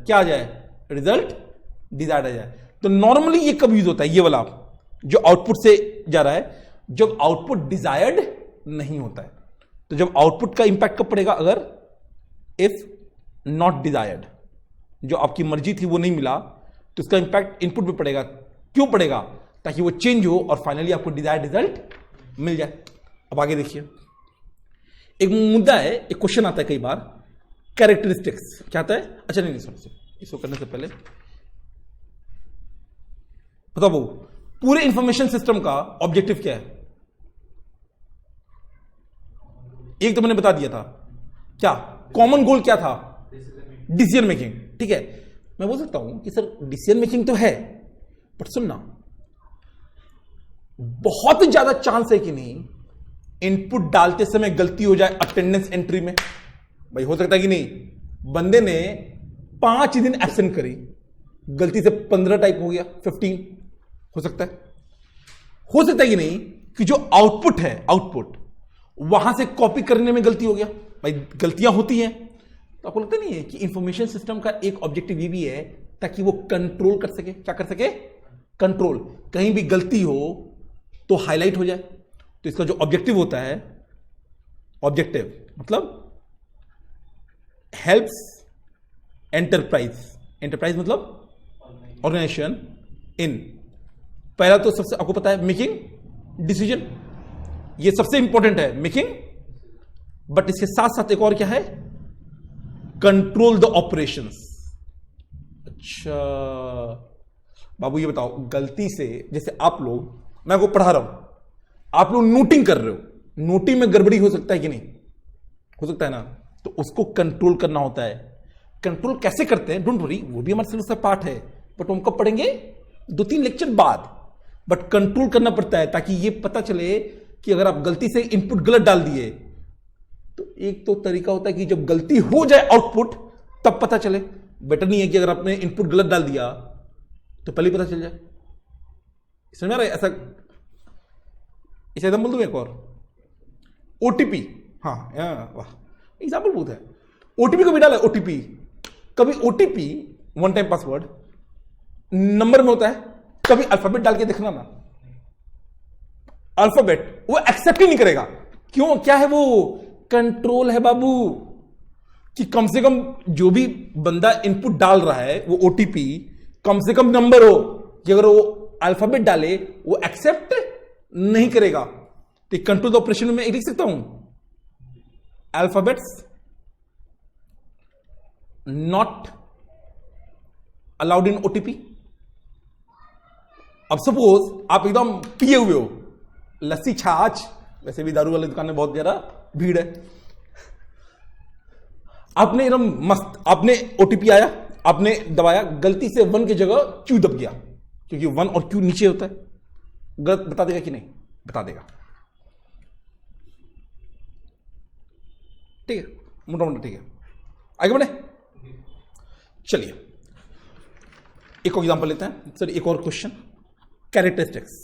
क्या आ जाए? रिजल्ट डिजायर्ड आ जाए। तो नॉर्मली ये कब यूज होता है? ये वाला जो आउटपुट से जा रहा है, जब आउटपुट डिजायर्ड नहीं होता है। तो जब आउटपुट का इंपैक्ट कब पड़ेगा? अगर इफ नॉट डिजायर्ड, जो आपकी मर्जी थी वो नहीं मिला, तो इसका इंपैक्ट इनपुट पे पड़ेगा। क्यों पड़ेगा? ताकि वो चेंज हो और फाइनली आपको डिजायर्ड रिजल्ट मिल जाए। अब आगे देखिए, एक मुद्दा है, एक क्वेश्चन आता है कई बार, कैरेक्टरिस्टिक्स। क्या आता है? अच्छा नहीं सॉरी, इसको करने से पहले बताओ, पूरे इंफॉर्मेशन सिस्टम का ऑब्जेक्टिव क्या है? एक तो मैंने बता दिया था, क्या कॉमन गोल क्या था? Decision making. ठीक है, मैं बोल सकता हूं कि सर डिसीजन मेकिंग तो है, बट सुनना, बहुत ज्यादा चांस है कि नहीं इनपुट डालते समय गलती हो जाए अटेंडेंस एंट्री में। भाई हो सकता है कि नहीं, बंदे ने 5 दिन एब्सेंट करी, गलती से 15 टाइप हो गया, 15 हो सकता है। हो सकता है कि नहीं कि जो आउटपुट है, आउटपुट वहां से कॉपी करने में गलती हो गया। भाई गलतियां होती हैं, तो आपको लगता नहीं है कि इंफॉर्मेशन सिस्टम का एक ऑब्जेक्टिव ये भी है ताकि वो कंट्रोल कर सके। क्या कर सके? कंट्रोल। कहीं भी गलती हो तो हाईलाइट हो जाए। तो इसका जो ऑब्जेक्टिव होता है, ऑब्जेक्टिव मतलब हेल्प्स एंटरप्राइज। एंटरप्राइज मतलब ऑर्गेनाइजेशन इन, पहला तो सबसे आपको पता है मेकिंग डिसीजन, ये सबसे इंपॉर्टेंट है मेकिंग, बट इसके साथ साथ एक और क्या है? Control the operations. अच्छा बाबू ये बताओ, गलती से जैसे आप लोग, मैं आपको पढ़ा रहा हूं, आप लोग नोटिंग कर रहे हो, नोटिंग में गड़बड़ी हो सकता है कि नहीं? हो सकता है ना। तो उसको कंट्रोल करना होता है। कंट्रोल कैसे करते हैं? डोंट वरी, वो भी हमारे सिलेबस का पार्ट है, बट हम कब पढ़ेंगे? 2-3 लेक्चर बाद। बट कंट्रोल करना पड़ता है ताकि ये पता चले कि अगर आप गलती से इनपुट गलत डाल दिए, तो एक तो तरीका होता है कि जब गलती हो जाए आउटपुट तब पता चले। बेटर नहीं है कि अगर आपने इनपुट गलत डाल दिया तो पहले पता चल जाए। समझ में आ रहा है? ऐसा इसे एकदम बोल दूं एक और, ओटीपी। हाँ वाह, एग्जाम्पल बहुत है। ओटीपी को भी डाला, ओटीपी कभी, OTP one time password number में होता है, कभी अल्फाबेट डाल के देखना ना, अल्फाबेट वो एक्सेप्ट ही नहीं करेगा। क्यों? क्या है वो? कंट्रोल है बाबू, कि कम से कम जो भी बंदा इनपुट डाल रहा है वो ओटीपी कम से कम नंबर हो, कि अगर वो अल्फाबेट डाले वो एक्सेप्ट नहीं करेगा। तो कंट्रोल ऑपरेशन में मैं लिख सकता हूं alphabets not allowed in OTP. अब सपोज आप एकदम पिए हुए हो, लस्सी छाछ, वैसे भी दारू वाली दुकान में बहुत ज्यादा भीड़ है, आपने एकदम मस्त, आपने ओटीपी आया, आपने दबाया, गलती से 1 की जगह क्यू दब गया, क्योंकि 1 और क्यू नीचे होता है। गलत बता देगा कि नहीं? बता देगा। ठीक है, मोटा मोटा ठीक है, आगे बढ़े। चलिए एक और एग्जांपल लेते हैं सर, एक और क्वेश्चन, कैरेक्टरिस्टिक्स।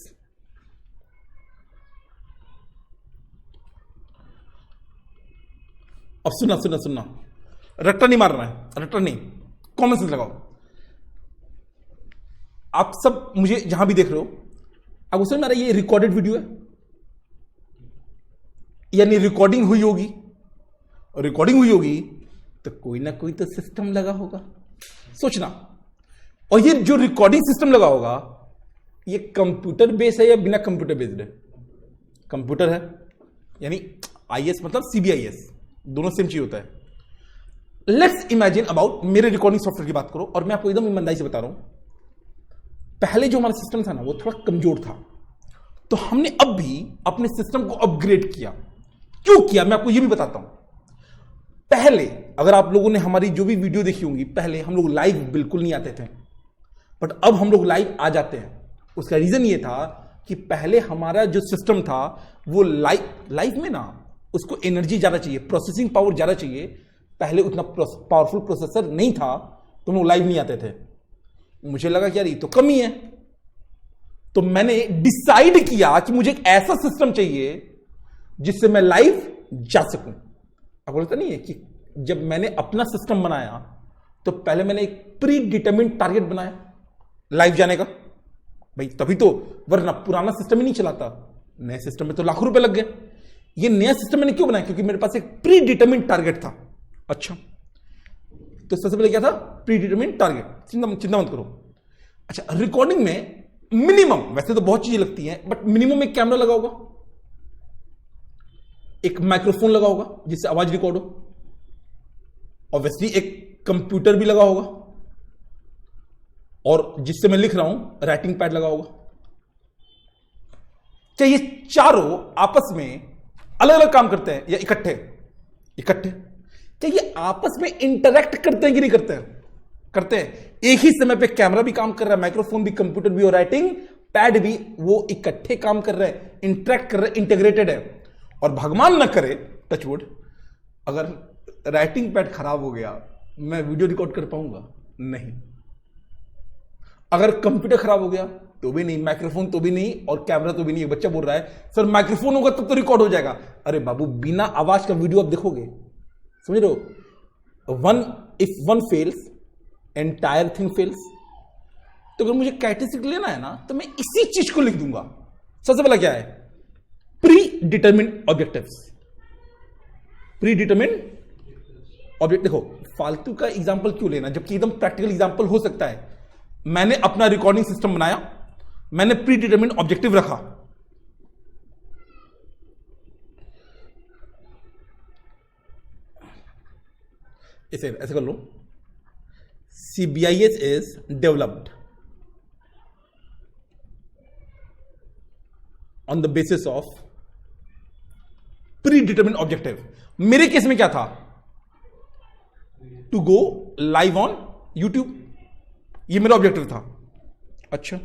अब सुनना सुनना सुनना, रट्टा नहीं मारना है, रट्टा नहीं, कॉमन सेंस लगाओ। आप सब मुझे जहां भी देख रहे हो, आपको समझ में आ रहा है ये रिकॉर्डेड वीडियो है, यानी रिकॉर्डिंग हुई होगी, रिकॉर्डिंग हुई होगी तो कोई ना कोई तो सिस्टम लगा होगा, सोचना। और ये जो रिकॉर्डिंग सिस्टम लगा होगा, ये कंप्यूटर बेस्ड है या बिना कंप्यूटर बेस्ड है? कंप्यूटर है, यानी आईएस मतलब सीबीआईएस, दोनों सेम चीज होता है। लेट्स इमेजिन अबाउट, मेरे रिकॉर्डिंग सॉफ्टवेयर की बात करो, और मैं आपको एकदम ईमानदारी से बता रहा हूं, पहले जो हमारा सिस्टम था ना वो थोड़ा कमजोर था, तो हमने अब भी अपने सिस्टम को अपग्रेड किया। क्यों किया मैं आपको ये भी बताता हूं। पहले अगर आप लोगों ने हमारी जो भी वीडियो देखी होंगी, पहले हम लोग लाइव बिल्कुल नहीं आते थे, बट अब हम लोग लाइव आ जाते हैं। उसका रीजन ये था कि पहले हमारा जो सिस्टम था वो लाइव में ना उसको एनर्जी ज्यादा चाहिए, प्रोसेसिंग पावर ज्यादा चाहिए। पहले उतना पावरफुल प्रोसेसर नहीं था, तो हम लोग लाइव नहीं आते थे। मुझे लगा कि यार ये तो कमी है, तो मैंने डिसाइड किया कि मुझे एक ऐसा सिस्टम चाहिए जिससे मैं लाइव जा सकूं। आपको लगता नहीं है कि जब मैंने अपना सिस्टम बनाया तो पहले मैंने एक प्री डिटरमिन्ड टारगेट बनाया लाइव जाने का, भाई तभी तो, वरना पुराना सिस्टम ही नहीं चलाता। नए सिस्टम में तो लाखों रुपए लग गए। ये नया सिस्टम मैंने क्यों बनाया? क्योंकि मेरे पास एक प्री डिटरमिन्ड टारगेट था। अच्छा, तो सबसे पहले क्या था? Pre determined target. चिंता मत करो। अच्छा, रिकॉर्डिंग में मिनिमम, वैसे तो बहुत चीजें लगती हैं, बट मिनिमम एक कैमरा लगा होगा, एक माइक्रोफोन लगा होगा जिससे आवाज रिकॉर्ड हो, ऑब्वियसली एक कंप्यूटर भी लगा होगा, और जिससे मैं लिख रहा हूं राइटिंग पैड लगा होगा। क्या ये चारों आपस में अलग अलग काम करते हैं या इकट्ठे? इकट्ठे। क्या ये आपस में इंटरैक्ट करते हैं कि नहीं करते हैं? करते हैं। एक ही समय पे कैमरा भी काम कर रहा है, माइक्रोफोन भी, कंप्यूटर भी और राइटिंग पैड भी, वो इकट्ठे काम कर रहे हैं, इंटरैक्ट कर रहे हैं, इंटीग्रेटेड है। और भगवान ना करे, टचवुड, अगर राइटिंग पैड खराब हो गया, मैं वीडियो रिकॉर्ड कर पाऊंगा? नहीं। अगर कंप्यूटर खराब हो गया तो भी नहीं, माइक्रोफोन तो भी नहीं, और कैमरा तो भी नहीं। बच्चा बोल रहा है सर माइक्रोफोन होगा तब तो रिकॉर्ड हो जाएगा। अरे बाबू, बिना आवाज का वीडियो आप देखोगे, समझ रहे हो? If one fails entire thing fails. तो अगर मुझे कैरेक्टरिस्टिक लेना है ना, तो मैं इसी चीज को लिख दूंगा। सबसे पहला क्या है? Pre determined objectives. Pre determined object. देखो, फालतू का एग्जांपल क्यों लेना जबकि एकदम प्रैक्टिकल एग्जांपल हो सकता है। मैंने अपना रिकॉर्डिंग सिस्टम बनाया, मैंने प्री डिटरमिन्ड ऑब्जेक्टिव रखा। ऐसे कर लो, CBIS is developed on the basis of predetermined objective. मेरे केस में क्या था? To go live on YouTube, ये मेरा ऑब्जेक्टिव था। अच्छा,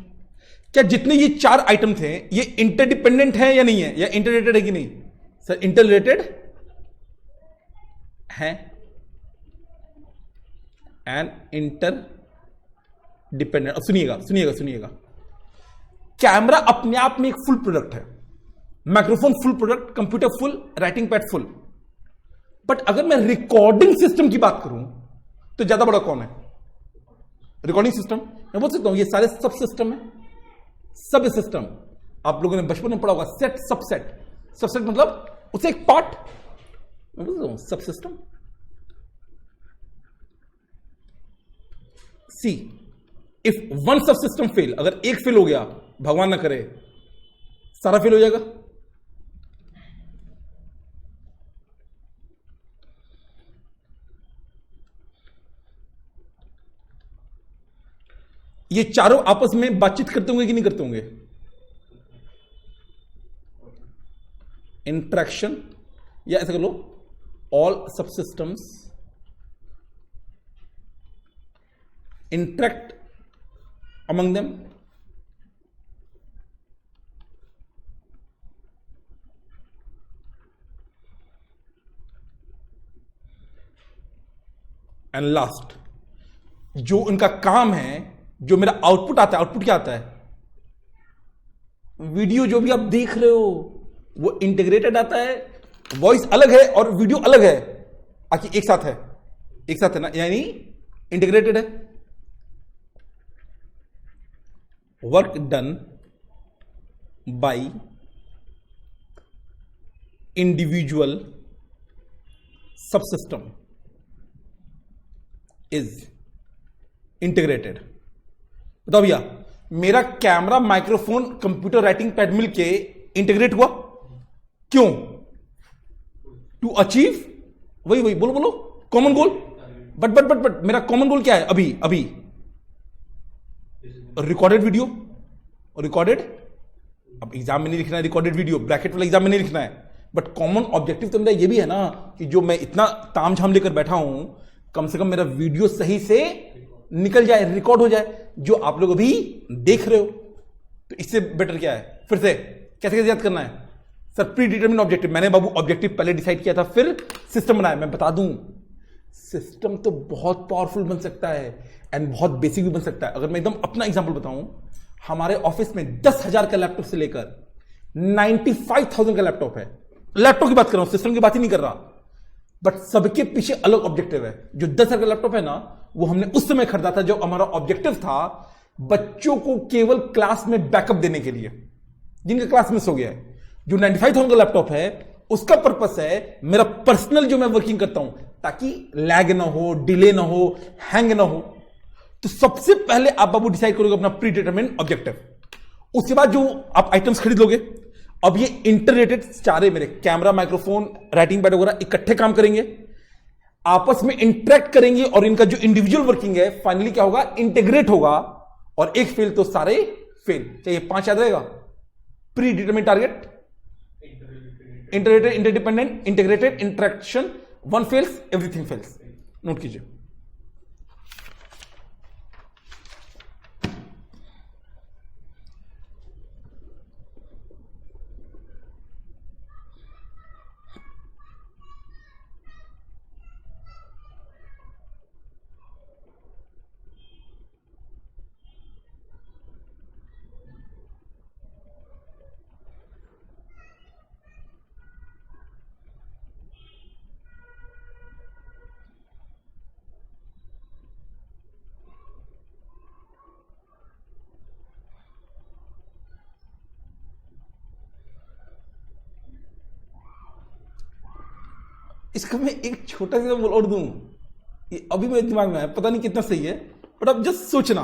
क्या जितने ये 4 आइटम थे ये इंटरडिपेंडेंट है या नहीं है, या इंटररिलेटेड है कि नहीं? सर इंटररिलेटेड है एंड इंटर डिपेंडेंट। अब सुनिएगा, कैमरा अपने आप में एक फुल प्रोडक्ट है, microphone full product, computer full, writing pad full. But अगर मैं रिकॉर्डिंग सिस्टम की बात करूं तो ज्यादा बड़ा कौन है? रिकॉर्डिंग सिस्टम, मैं बोल सकता हूं ये सारे सब सिस्टम है, सब सिस्टम। आप लोगों ने बचपन में पढ़ा होगा सेट सबसेट, सबसेट मतलब उसे एक पार्ट, मैं बोल सकता हूं सब सिस्टम। सी इफ वन सब सिस्टम फेल, अगर एक फेल हो गया, भगवान ना करे, सारा फेल हो जाएगा। ये चारों आपस में बातचीत करते होंगे कि नहीं करते होंगे? इंट्रैक्शन, या ऐसा कर लो, all subsystems interact among them. And last, जो उनका काम है, जो मेरा आउटपुट आता है, आउटपुट क्या आता है? वीडियो जो भी आप देख रहे हो वो इंटीग्रेटेड आता है, वॉइस अलग है और वीडियो अलग है, आखिर एक साथ है, एक साथ है ना, यानी इंटीग्रेटेड है। Work done by individual subsystem is integrated. बताओ भैया, मेरा camera, microphone, computer, writing pad मिलके इंटीग्रेट हुआ, क्यों? टू अचीव, वही वही बोलो बोलो, कॉमन गोल। बट मेरा कॉमन गोल क्या है अभी? अभी रिकॉर्डेड वीडियो, रिकॉर्डेड, अब एग्जाम में नहीं लिखना है रिकॉर्डेड वीडियो, ब्रैकेट वाला एग्जाम में नहीं लिखना है, बट कॉमन ऑब्जेक्टिव तो मेरा ये भी है ना कि जो मैं इतना तामझाम लेकर बैठा हूं, कम से कम मेरा वीडियो सही से निकल जाए, रिकॉर्ड हो जाए, जो आप लोग अभी देख रहे हो। तो इससे बेटर क्या है? फिर से कैसे कैसे याद करना है सर? प्री डिटरमिन ऑब्जेक्टिव, मैंने बाबू ऑब्जेक्टिव पहले डिसाइड किया था, फिर सिस्टम बनाया। मैं बता दूं, सिस्टम तो बहुत पावरफुल बन सकता है एंड बहुत बेसिक भी बन सकता है। अगर मैं एकदम अपना एग्जांपल बताऊं, हमारे ऑफिस में 10,000 का लैपटॉप से लेकर 95,000 का लैपटॉप है। लैपटॉप की बात कर रहा हूं, सिस्टम की बात ही नहीं कर रहा, बट सबके पीछे अलग ऑब्जेक्टिव है। जो 10,000 का लैपटॉप है ना, वो हमने उस समय खरीदा था जब हमारा ऑब्जेक्टिव था बच्चों को केवल क्लास में बैकअप देने के लिए, जिनका क्लास मिस हो गया है। जो 95,000 का लैपटॉप है, उसका पर्पस है मेरा पर्सनल जो मैं वर्किंग करता हूं, ताकि लैग ना हो, डिले ना हो, हैंग ना हो। तो सबसे पहले आप बाबू डिसाइड करोगे अपना प्री डिटरमिन्ड ऑब्जेक्टिव। उसके बाद जो आप आइटम्स खरीद लोगे, अब ये इंटररेटेड चारे मेरे कैमरा, माइक्रोफोन, राइटिंग पैड वगैरह इकट्ठे काम करेंगे, आपस में इंटरेक्ट करेंगे, और इनका जो इंडिविजुअल वर्किंग है फाइनली क्या होगा? इंटीग्रेट होगा। और एक फेल तो सारे फेल। चाहिए 5 याद रहेगा? Predetermined target, interrelated, interdependent, integrated, interaction, one fails, everything fails. Note कीजिए। इसका मैं एक छोटा सा एग्जाम्पल और दूं, ये अभी मेरे दिमाग में है, पता नहीं कितना सही है, बट अब जस्ट सोचना।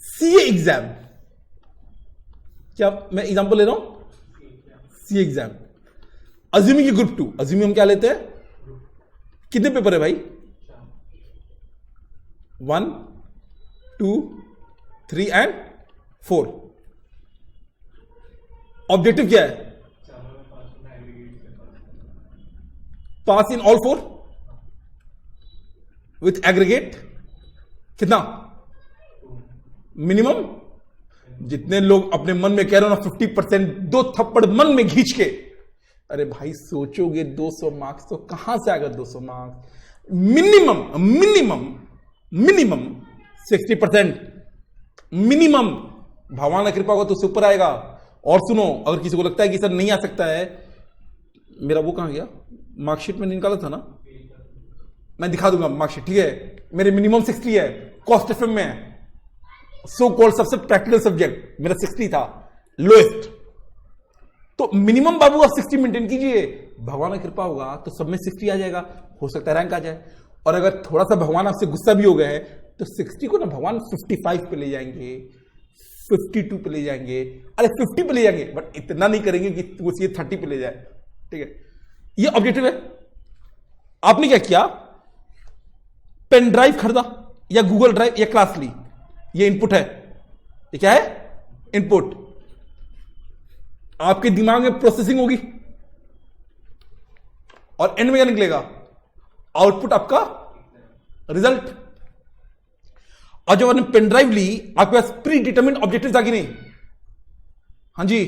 सीए एग्जाम, क्या मैं एग्जाम्पल ले रहा हूं? CA exam, assuming group 2, assuming हम क्या लेते हैं? कितने पेपर है भाई? 1, 2, 3 एंड 4। ऑब्जेक्टिव क्या है? पास इन ऑल 4 विथ एग्रीगेट कितना? मिनिमम। जितने लोग अपने मन में कह रहे हो ना 50%, 2 थप्पड़ मन में खींच के, अरे भाई सोचोगे 200 मार्क्स तो कहां से आएगा 200 marks? Minimum minimum minimum 60%, minimum. भगवान की कृपा होगा तो ऊपर आएगा। और सुनो, अगर किसी को लगता है कि सर नहीं आ सकता है, मेरा वो कहां गया? मार्कशीट में निकाला था ना, मैं दिखा दूंगा मार्कशीट, ठीक है? मेरे मिनिमम 60 है, कॉस्ट एफएम में है, सो कॉल्ड सबसे प्रैक्टिकल सब्जेक्ट मेरा 60 था, लोएस्ट। तो मिनिमम बाबू आप 60 मेंटेन कीजिए, भगवान की कृपा होगा तो सब में 60 आ जाएगा, हो सकता है रैंक आ जाए। और अगर थोड़ा सा भगवान आपसे गुस्सा भी हो गया है तो 60 को ना भगवान 55 पे ले जाएंगे, 52 पे ले जाएंगे, अरे 50 पे ले जाएंगे, बट इतना नहीं करेंगे कि वो 30 पे ले जाए। ठीक है, ये ऑब्जेक्टिव है। आपने क्या किया, पेन ड्राइव खरीदा या गूगल ड्राइव या क्लास ली, ये इनपुट है। ये क्या है, इनपुट। आपके दिमाग में प्रोसेसिंग होगी और एंड में क्या निकलेगा, आउटपुट आपका रिजल्ट। और जब आपने पेन ड्राइव ली, आपके पास प्री डिटरमिन्ड ऑब्जेक्टिव था कि नहीं? हाँ जी,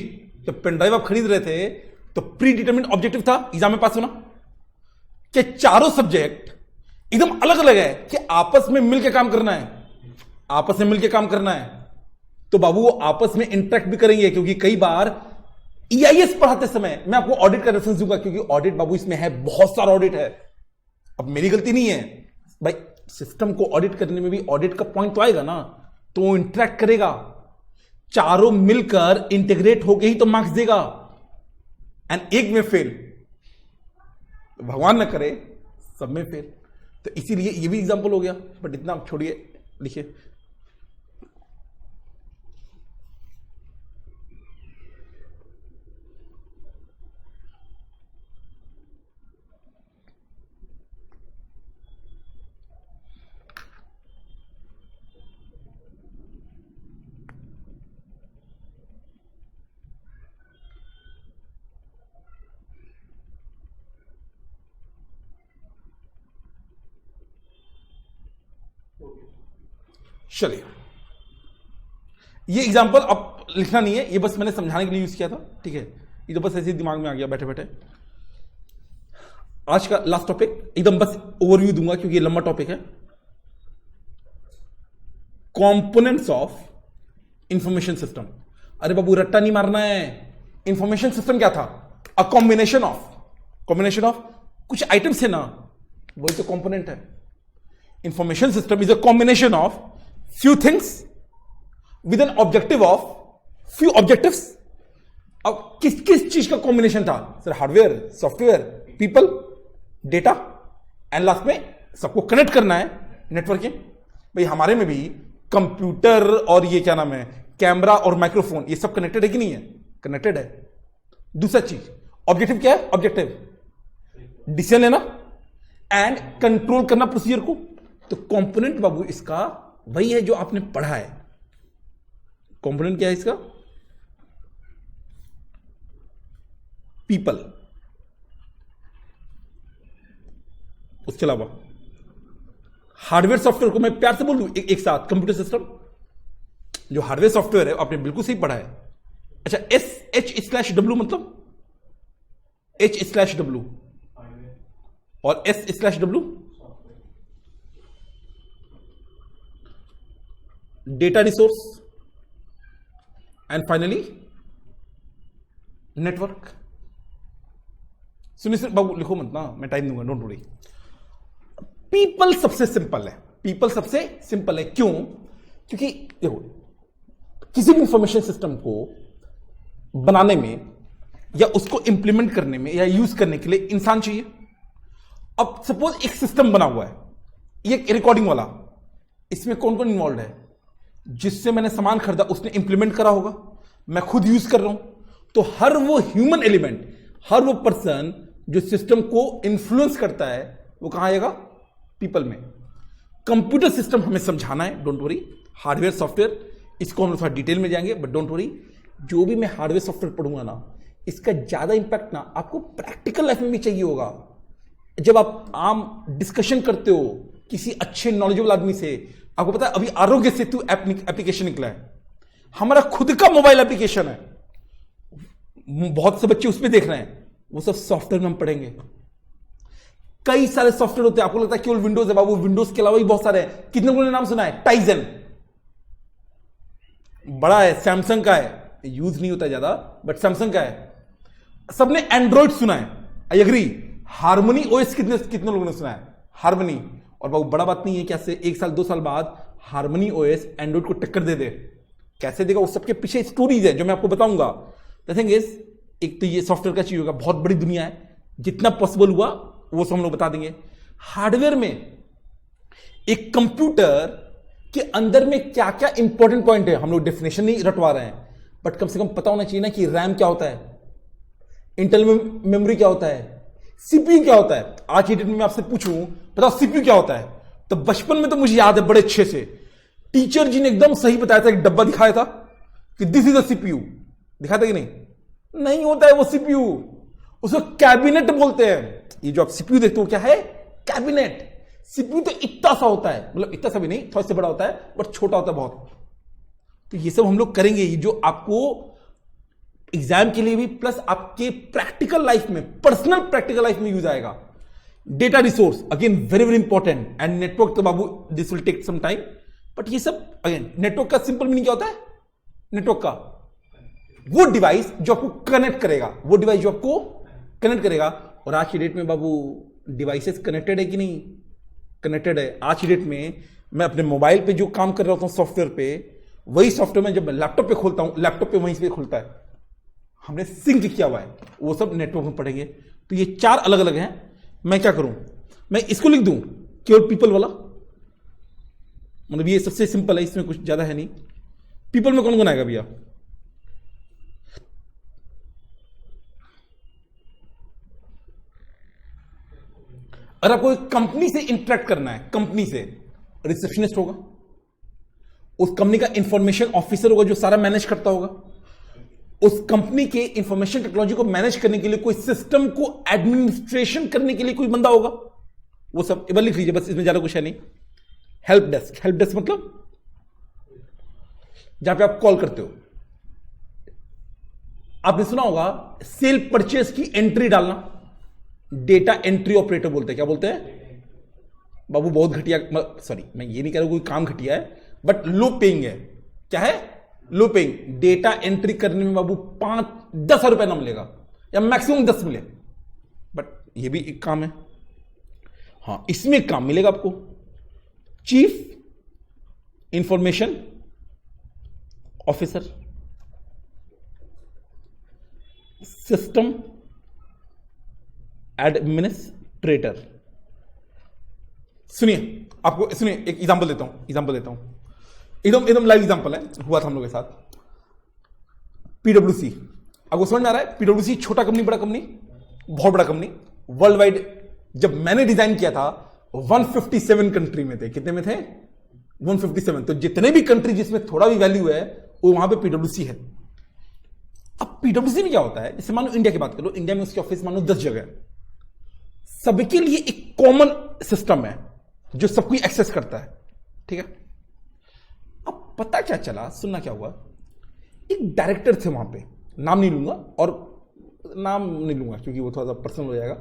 जब पेन ड्राइव आप खरीद रहे थे तो प्री डिटरमिन्ड ऑब्जेक्टिव था एग्जाम में पास होना। कि चारों सब्जेक्ट एकदम अलग अलग है कि आपस में मिलकर काम करना है, आपस में मिलकर काम करना है। तो बाबू वो आपस में इंटरेक्ट भी करेंगे, क्योंकि कई बार ईआईएस पढ़ाते समय मैं आपको ऑडिट का रेफरेंस दूंगा, क्योंकि ऑडिट बाबू इसमें है, बहुत सारा ऑडिट है। अब मेरी गलती नहीं है भाई, सिस्टम को ऑडिट करने में भी ऑडिट का पॉइंट तो आएगा ना, तो वो इंटरेक्ट करेगा, चारों मिलकर इंटीग्रेट होके ही तो मार्क्स देगा। एंड एक में फेल, भगवान न करे सब में फेल। तो इसीलिए ये भी एग्जांपल हो गया, बट इतना आप छोड़िए, लिखिए। चलिए, ये एग्जांपल अब लिखना नहीं है, ये बस मैंने समझाने के लिए यूज किया था। ठीक है, ये तो बस ऐसे ही दिमाग में आ गया बैठे बैठे। आज का लास्ट टॉपिक एकदम बस ओवरव्यू दूंगा, क्योंकि ये लंबा टॉपिक है। Components of information system. अरे बाबू रट्टा नहीं मारना है। इंफॉर्मेशन सिस्टम क्या था? अ कॉम्बिनेशन ऑफ कुछ आइटम्स है ना, वही तो कंपोनेंट है। Information system is a combination of few things with an objective of few objectives। अब किस किस चीज का कॉम्बिनेशन था sir? Hardware, software, people, data, and last में सबको कनेक्ट करना है, नेटवर्किंग। भाई हमारे में भी कंप्यूटर और ये क्या नाम है, कैमरा और माइक्रोफोन, ये सब कनेक्टेड है कि नहीं है? कनेक्टेड है। दूसरा चीज ऑब्जेक्टिव क्या है? ऑब्जेक्टिव डिसीजन लेना एंड कंट्रोल करना प्रोसीजर को। तो कंपोनेंट बाबू इसका वही है जो आपने पढ़ा है। कंपोनेंट क्या है इसका? पीपल। उसके अलावा हार्डवेयर सॉफ्टवेयर को मैं प्यार से बोल दूं एक साथ, कंप्यूटर सिस्टम। जो हार्डवेयर सॉफ्टवेयर है आपने बिल्कुल सही पढ़ा है। अच्छा, SH/W मतलब H/W और S/W data resource and finally network. सुनिए बाबू, लिखो मत ना, मैं टाइम दूंगा, डोंट वरी। पीपल सबसे सिंपल है। पीपल सबसे सिंपल है क्यों? क्योंकि देखो, किसी भी इंफॉर्मेशन सिस्टम को बनाने में या उसको इंप्लीमेंट करने में या यूज करने के लिए इंसान चाहिए। अब सपोज एक सिस्टम बना हुआ है, ये रिकॉर्डिंग वाला, इसमें कौन कौन इन्वॉल्व है? जिससे मैंने सामान खरीदा उसने इंप्लीमेंट करा होगा, मैं खुद यूज कर रहा हूं। तो हर वो ह्यूमन एलिमेंट, हर वो पर्सन जो सिस्टम को इन्फ्लुएंस करता है, वो कहां आएगा? पीपल में। कंप्यूटर सिस्टम हमें समझाना है, डोंट वरी। हार्डवेयर सॉफ्टवेयर, इसको हम थोड़ा डिटेल में जाएंगे, बट डोंट वरी। जो भी मैं हार्डवेयर सॉफ्टवेयर पढ़ूंगा ना, इसका ज्यादा इंपैक्ट ना आपको प्रैक्टिकल लाइफ में भी चाहिए होगा। जब आप आम डिस्कशन करते हो किसी अच्छे नॉलेजेबल आदमी से, आपको पता है अभी आरोग्य सेतु एप्लीकेशन निकला है, हमारा खुद का मोबाइल एप्लीकेशन है, बहुत से बच्चे उसमें देख रहे हैं, वो सब सॉफ्टवेयर में हम पढ़ेंगे। कई सारे सॉफ्टवेयर होते हैं, आपको लगता है केवल विंडोज है, बाबू विंडोज के अलावा भी बहुत सारे हैं। कितने लोगों ने नाम सुना है? टाइजन बड़ा है, सैमसंग का है, यूज नहीं होता ज्यादा, बट सैमसंग का है। सबने एंड्रॉइड सुना है, आई एग्री। हार्मनी ओएस कितने कितने लोगों ने सुना है? हार्मनी। और बाबू बड़ा बात नहीं है, क्या से 1 साल 2 साल बाद हार्मनी ओएस एंड्रॉइड को टक्कर दे दे, कैसे देगा? उस सबके पीछे स्टोरीज है जो मैं आपको बताऊंगा। द थिंग इज, एक तो ये सॉफ्टवेयर का चीज होगा, बहुत बड़ी दुनिया है, जितना पॉसिबल हुआ वो सब हम लोग बता देंगे। हार्डवेयर में एक कंप्यूटर के अंदर में क्या क्या इंपॉर्टेंट पॉइंट है, हम लोग डेफिनेशन नहीं रटवा रहे हैं, बट कम से कम पता होना चाहिए ना कि रैम क्या होता है, इंटरनल मेमोरी क्या होता है, सीपीयू क्या होता है। आज की डेट में मैं आपसे पूछूं बताओ सीपीयू क्या होता है, तो बचपन में तो मुझे याद है बड़े अच्छे से, टीचर जी ने एकदम सही बताया था, एक डब्बा दिखाया था कि दिस इज अ सीपीयू, दिखाया था कि नहीं? नहीं होता है वो सीपीयू, उसको कैबिनेट बोलते हैं। ये जो आप सीपीयू देखते हो क्या है? कैबिनेट। सीपीयू तो इतना सा होता है, मतलब इतना सा भी नहीं, थोड़ा सा बड़ा होता है, बट छोटा होता है बहुत। तो ये सब हम लोग करेंगे, ये जो आपको एग्जाम के लिए भी प्लस आपके प्रैक्टिकल लाइफ में, पर्सनल प्रैक्टिकल लाइफ में यूज आएगा। Data resource again very very important, and network तो बाबू this will take some time, but ये सब अगेन नेटवर्क का सिंपल मीनिंग क्या होता है? नेटवर्क का वो डिवाइस जो आपको कनेक्ट करेगा, वो डिवाइस जो आपको कनेक्ट करेगा। और आज की डेट में बाबू डिवाइसेस कनेक्टेड है कि नहीं? कनेक्टेड है। आज की डेट में मैं अपने मोबाइल पे जो काम कर रहा होता हूं सॉफ्टवेयर पे, वही सॉफ्टवेयर में जब मैं लैपटॉप पे खोलता हूं, लैपटॉप पे वहीं से खुलता है, हमने सिंक किया हुआ है, वो सब नेटवर्क में पढ़ेंगे। तो ये 4 अलग अलग हैं। मैं क्या करूं, मैं इसको लिख दूं केवल पीपल वाला, मतलब ये सबसे सिंपल है, इसमें कुछ ज्यादा है नहीं। पीपल में कौन कौन आएगा भैया? अगर आपको एक कंपनी से इंटरेक्ट करना है, कंपनी से, रिसेप्शनिस्ट होगा, उस कंपनी का इंफॉर्मेशन ऑफिसर होगा जो सारा मैनेज करता होगा, उस कंपनी के इंफॉर्मेशन टेक्नोलॉजी को मैनेज करने के लिए कोई सिस्टम को एडमिनिस्ट्रेशन करने के लिए कोई बंदा होगा, वो सब एक बार लिख लीजिए, बस इसमें ज्यादा कुछ है नहीं। हेल्प डेस्क, हेल्प डेस्क मतलब जहां पे आप कॉल करते हो। आपने सुना होगा सेल परचेज की एंट्री डालना, डेटा एंट्री ऑपरेटर बोलते हैं। क्या बोलते हैं बाबू? बहुत घटिया, सॉरी मैं ये नहीं कह रहा कोई काम घटिया है, बट लो पेइंग है। क्या है? Low paying. डेटा एंट्री करने में बाबू 5-10 रुपए ना मिलेगा, या मैक्सिमम 10 मिले, बट ये भी एक काम है। हाँ, इसमें एक काम मिलेगा आपको, chief information officer, system administrator. सुनिए, आपको सुनिए एक एग्जांपल देता हूं, एकदम लाइव एग्जांपल है, हुआ था हम लोग के साथ। पीडब्ल्यूसी, आपको समझ में आ रहा है? पीडब्ल्यूसी छोटा कंपनी, बड़ा कंपनी, बहुत बड़ा कंपनी, वर्ल्ड वाइड। जब मैंने डिजाइन किया था 157 कंट्री में थे। कितने में थे? 157। तो जितने भी कंट्री जिसमें थोड़ा भी वैल्यू है वो वहां पे पीडब्ल्यूसी है। अब पीडब्ल्यूसी में क्या होता है, जैसे मानो इंडिया की बात करो, इंडिया में उसके ऑफिस मानो 10 जगह है, सबके लिए एक कॉमन सिस्टम है जो सब कोई एक्सेस करता है, ठीक है? अब पता क्या चला, सुनना क्या हुआ, एक डायरेक्टर थे वहां पे, नाम नहीं लूंगा, क्योंकि वो थोड़ा सा पर्सनल हो जाएगा,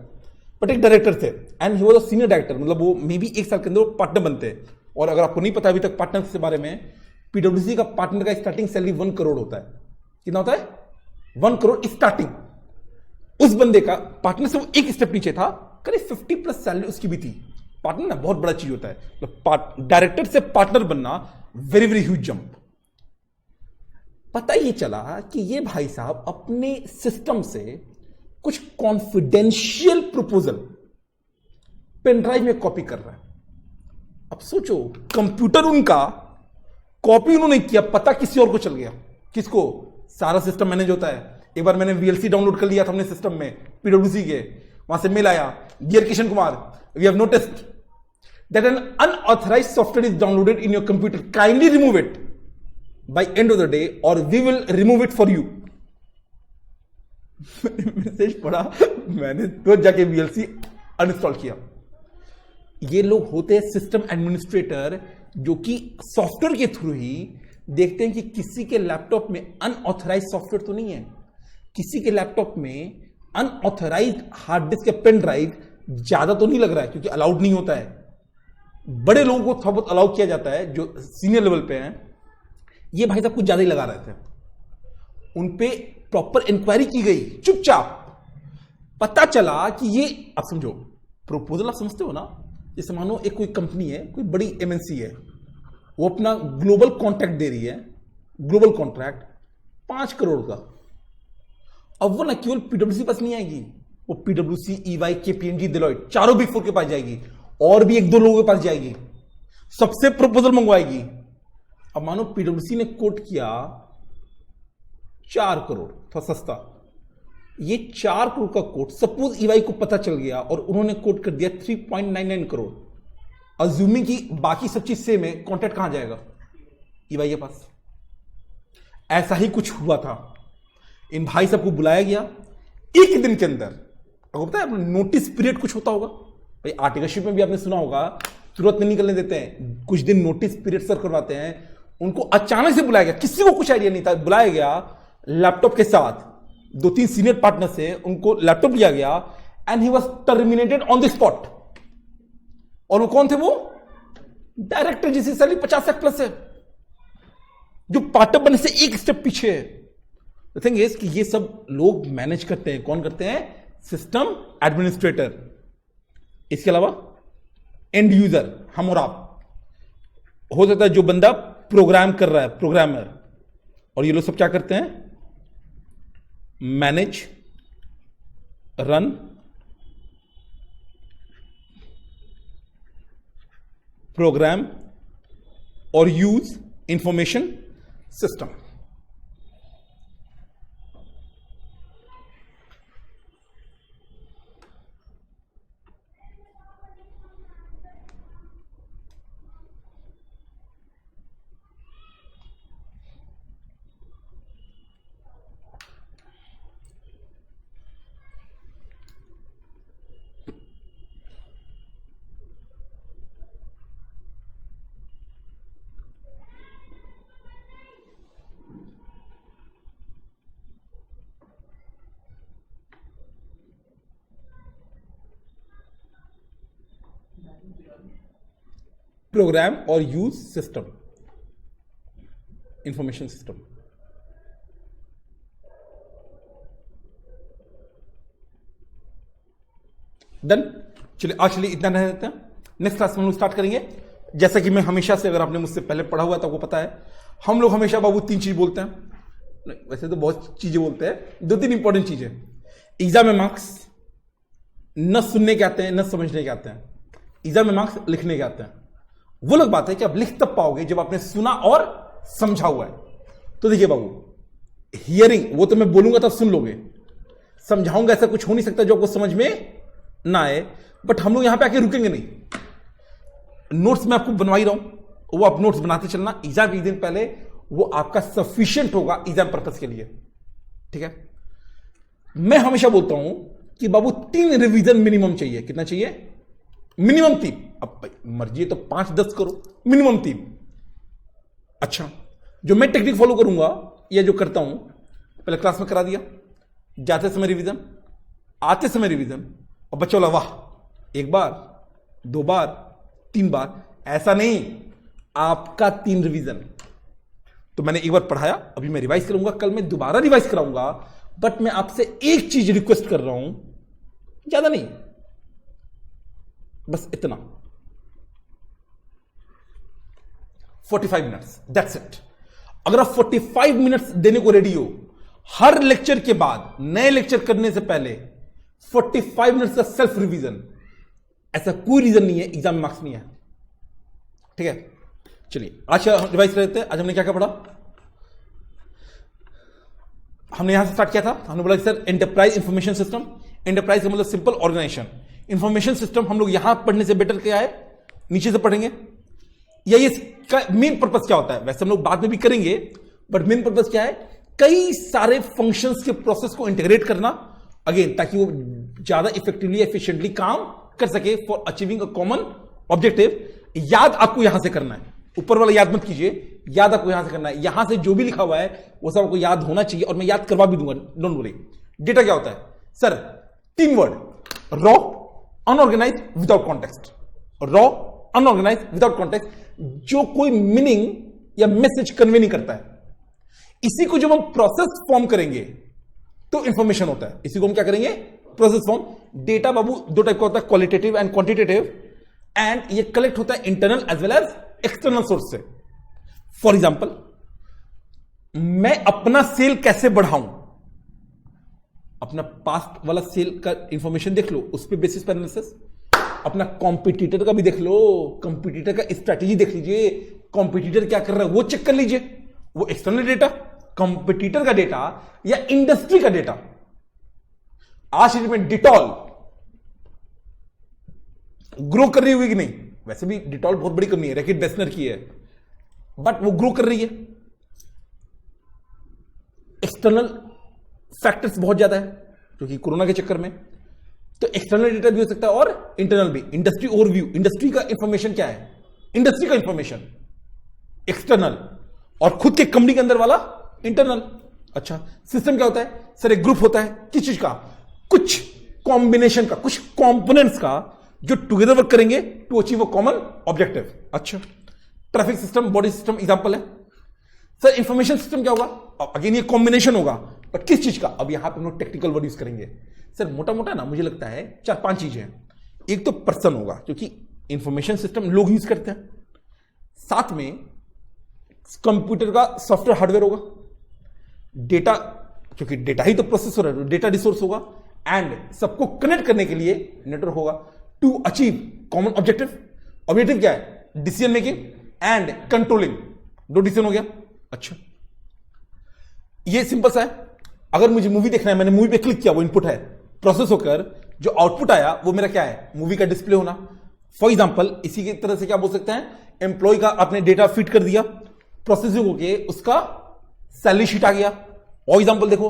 बट एक डायरेक्टर थे and he was a senior director, मतलब वो मे बी 1 साल के अंदर पार्टनर बनते हैं। और अगर आपको नहीं पता अभी तक पार्टनर के बारे में, पीडब्ल्यूसी का पार्टनर का स्टार्टिंग सैलरी 1 करोड़ होता है। कितना होता है? 1 करोड़ स्टार्टिंग। उस बंदे का पार्टनर से वो एक स्टेप नीचे था, करीब 50+ सैलरी उसकी भी थी। पार्टनर ना बहुत बड़ा चीज होता है, तो डायरेक्टर से पार्टनर बनना वेरी वेरी ह्यूज जंप। पता ये चला कि ये भाई साहब अपने सिस्टम से कुछ कॉन्फिडेंशियल प्रपोजल पेन ड्राइव में कॉपी कर रहा है। अब सोचो, कंप्यूटर उनका कॉपी उन्होंने किया, पता किसी और को चल गया। किसको? सारा सिस्टम मैनेज होता है। एक बार मैंने वीएलसी डाउनलोड कर लिया था अपने सिस्टम में, पीडब्ल्यूसी के, वहां से मेल आया, dear Kishan Kumar, we have noticed that an unauthorised software is downloaded in your computer, kindly remove it by end of the day और we will remove it for you. Message पढ़ा मैंने, तो जाके वीएलसी अनइंस्टॉल किया। ये लोग होते हैं सिस्टम एडमिनिस्ट्रेटर, जो कि सॉफ्टवेयर के थ्रू ही देखते हैं कि किसी के लैपटॉप में अनऑथराइज्ड सॉफ्टवेयर तो नहीं है, किसी के लैपटॉप में अनऑथराइज्ड हार्ड डिस्क या पेन ड्राइव ज्यादा तो नहीं लग रहा है, क्योंकि अलाउड नहीं होता है। बड़े लोगों को थोड़ा बहुत अलाउ किया जाता है जो सीनियर लेवल पे हैं। ये भाई साहब कुछ ज्यादा ही लगा रहे थे, उनपे प्रॉपर इंक्वायरी की गई, चुपचाप पता चला कि ये, आप समझो प्रपोजल, आप समझते हो ना, जैसे मानो एक कोई कंपनी है, कोई बड़ी एमएनसी है, वो अपना ग्लोबल कॉन्ट्रैक्ट दे रही है, ग्लोबल कॉन्ट्रैक्ट 5 करोड़ का। अब वो ना केवल पीडब्ल्यूसी पास नहीं आएगी, वो पीडब्ल्यूसी, ईवाई, केपीएमजी, डेलॉयट, चारों बिग 4 के पास जाएगी, और भी 1-2 लोगों के पास जाएगी, सबसे प्रपोजल मंगवाएगी। अब मानो पीडब्ल्यूसी ने कोट किया 4 करोड़, थोड़ा सस्ता। ये 4 करोड़ का कोट सपोज ईवाई को पता चल गया और उन्होंने कोट कर दिया 3.99 करोड़, अज्यूमिंग कि बाकी सब चीज सेम है, कॉन्ट्रैक्ट कहां जाएगा? ईवाई के पास। ऐसा ही कुछ हुआ था। इन भाई सबको बुलाया गया, एक दिन के अंदर, आपको पता है नोटिस पीरियड कुछ होता होगा भाई, आर्टिकलशिप में भी आपने सुना होगा, तुरंत नहीं निकलने देते हैं, कुछ दिन नोटिस पीरियड सर करवाते हैं। उनको अचानक से बुलाया गया, किसी को कुछ आइडिया नहीं था, बुलाया गया लैपटॉप के साथ, 2-3 सीनियर पार्टनर से, उनको लैपटॉप दिया गया and he was terminated on the spot. और वो कौन थे? वो डायरेक्टर जिसकी सैलरी 50 लाख प्लस है, जो पार्टनर बनने से एक स्टेप पीछे है। द थिंग इज कि ये सब लोग मैनेज करते हैं, कौन करते हैं? System administrator. इसके अलावा एंड यूजर, हम और आप, हो सकता है जो बंदा प्रोग्राम कर रहा है, प्रोग्रामर, और ये लोग सब क्या करते हैं? मैनेज, रन, प्रोग्राम और यूज इंफॉर्मेशन सिस्टम। प्रोग्राम और use system, information system. Done. चलिए आज चलिए इतना रह देते हैं, नेक्स्ट क्लास में हम लोग स्टार्ट करेंगे। जैसा कि मैं हमेशा से, अगर आपने मुझसे पहले पढ़ा हुआ तो आपको पता है, हम लोग हमेशा बाबू 3 चीज बोलते हैं, वैसे तो बहुत चीजें बोलते हैं, 2-3 इंपॉर्टेंट चीजें। एग्जाम में मार्क्स न सुनने के आते हैं, न समझने के आते हैं, एग्जाम में मार्क्स लिखने के आते हैं। वो लोग बात है कि आप लिख तब पाओगे जब आपने सुना और समझा हुआ है। तो देखिए बाबू, हियरिंग वो तो मैं बोलूंगा तब सुन लोगे, समझाऊंगा ऐसा कुछ हो नहीं सकता जो आपको समझ में ना आए। बट हम लोग यहां पे आके रुकेंगे नहीं। नोट्स मैं आपको बनवा ही रहा हूं, वो आप नोट्स बनाते चलना। एग्जाम एक दिन पहले वो आपका सफिशिएंट होगा एग्जाम पर्पस के लिए, ठीक है। मैं हमेशा बोलता हूं कि बाबू 3 रिवीजन मिनिमम चाहिए। कितना चाहिए? मिनिमम 3। अब मर्जी है तो 5-10 करो, मिनिमम 3। अच्छा, जो मैं टेक्निक फॉलो करूंगा या जो करता हूं, पहले क्लास में करा दिया, जाते समय रिवीजन, आते समय रिवीजन, और बच्चों बोला वाह, 1 बार, 2 बार, 3 बार। ऐसा नहीं, आपका 3 रिवीजन। तो मैंने एक बार पढ़ाया, अभी मैं रिवाइज करूंगा, कल मैं दोबारा रिवाइज कराऊंगा। बट मैं आपसे एक चीज रिक्वेस्ट कर रहा हूं, ज्यादा नहीं, बस इतना, 45 मिनट्स, दैट्स इट। अगर आप 45 मिनट्स देने को रेडी हो, हर लेक्चर के बाद, नए लेक्चर करने से पहले 45 मिनट्स का सेल्फ रिवीजन, ऐसा कोई रीजन नहीं है एग्जाम में मार्क्स नहीं है, ठीक है। चलिए आज रिवाइज करते हैं। आज हमने क्या क्या पढ़ा? हमने यहां से स्टार्ट किया था, हमने बोला कि sir enterprise information system. Enterprise का मतलब सिंपल ऑर्गेनाइजेशन। इंफॉर्मेशन सिस्टम हम लोग यहां पढ़ने से बेटर क्या है, नीचे से पढ़ेंगे। या ये मेन पर्पस क्या होता है, वैसे हम लोग बाद में भी करेंगे, बट मेन पर्पस क्या है? कई सारे फंक्शंस के प्रोसेस को इंटीग्रेट करना, अगेन ताकि वो ज्यादा इफेक्टिवली एफिशिएंटली काम कर सके for achieving a common objective. याद आपको यहां से करना है, ऊपर वाला याद मत कीजिए, याद आपको यहां से करना है। यहां से जो भी लिखा हुआ है वो सब आपको याद होना चाहिए, और मैं याद करवा भी दूंगा, डोंट वरी। डेटा क्या होता है sir? 3 word, raw, unorganize, without context. Raw, unorganize, without context, जो कोई मीनिंग या मैसेज कन्वे नहीं करता है। इसी को जब हम प्रोसेस फॉर्म करेंगे तो इंफॉर्मेशन होता है। इसी को हम क्या करेंगे? Process form. डेटा बाबू 2 टाइप का होता है, क्वालिटेटिव एंड क्वांटिटेटिव, एंड ये कलेक्ट होता है internal as well as external source से। फॉर एग्जाम्पल, मैं अपना सेल कैसे बढ़ाऊं, अपना पास्ट वाला सेल का इंफॉर्मेशन देख लो, उस पर बेसिस पर एनालिसिस। अपना कॉम्पिटिटर का भी देख लो, कॉम्पिटिटर का स्ट्रैटेजी देख लीजिए, कॉम्पिटिटर क्या कर रहा है वो चेक कर लीजिए, वो एक्सटर्नल डेटा, कॉम्पिटिटर का डेटा या इंडस्ट्री का डेटा। आज में डिटॉल ग्रो कर रही होगी कि नहीं? वैसे भी डिटॉल बहुत बड़ी कंपनी है, रैकेट बेस्नर की है, बट वो ग्रो कर रही है। एक्सटर्नल फैक्टर्स बहुत ज्यादा है क्योंकि कोरोना के चक्कर में, तो एक्सटर्नल डेटा भी हो सकता है और इंटरनल भी। इंडस्ट्री ओवरव्यू, इंडस्ट्री का इंफॉर्मेशन क्या है, इंडस्ट्री का इंफॉर्मेशन एक्सटर्नल, और खुद के कंपनी के अंदर वाला इंटरनल। अच्छा, सिस्टम क्या होता है सर? एक ग्रुप होता है किस चीज का, कुछ कॉम्बिनेशन का, कुछ कंपोनेंट्स का जो टुगेदर वर्क करेंगे to achieve a common objective. अच्छा, traffic system, body system example है। सर इंफॉर्मेशन सिस्टम क्या होगा? अगेन ये कॉम्बिनेशन होगा, बट किस चीज का? अब यहां पे हम लोग टेक्निकल वर्ड यूज करेंगे। सर मोटा मोटा ना मुझे लगता है 4-5 चीजें हैं। एक तो पर्सन होगा, क्योंकि इंफॉर्मेशन सिस्टम लोग यूज करते हैं। साथ में कंप्यूटर का सॉफ्टवेयर हार्डवेयर होगा, डेटा, क्योंकि डेटा ही तो प्रोसेसर है, डेटा रिसोर्स होगा, एंड सबको कनेक्ट करने के लिए नेटवर्क होगा to achieve common objective. Objective क्या है? Decision making and controlling. 2 decision हो गया। अच्छा, ये सिंपल सा है। अगर मुझे मूवी देखना है, मैंने मूवी पे क्लिक किया, वो इनपुट है, प्रोसेस होकर जो आउटपुट आया वो मेरा क्या है? मूवी का डिस्प्ले होना। फॉर एग्जांपल इसी की तरह से क्या बोल सकते हैं, एम्प्लॉय का आपने डेटा फीड कर दिया, प्रोसेसिंग होके उसका सैलरी शीट आ गया। और एग्जांपल देखो,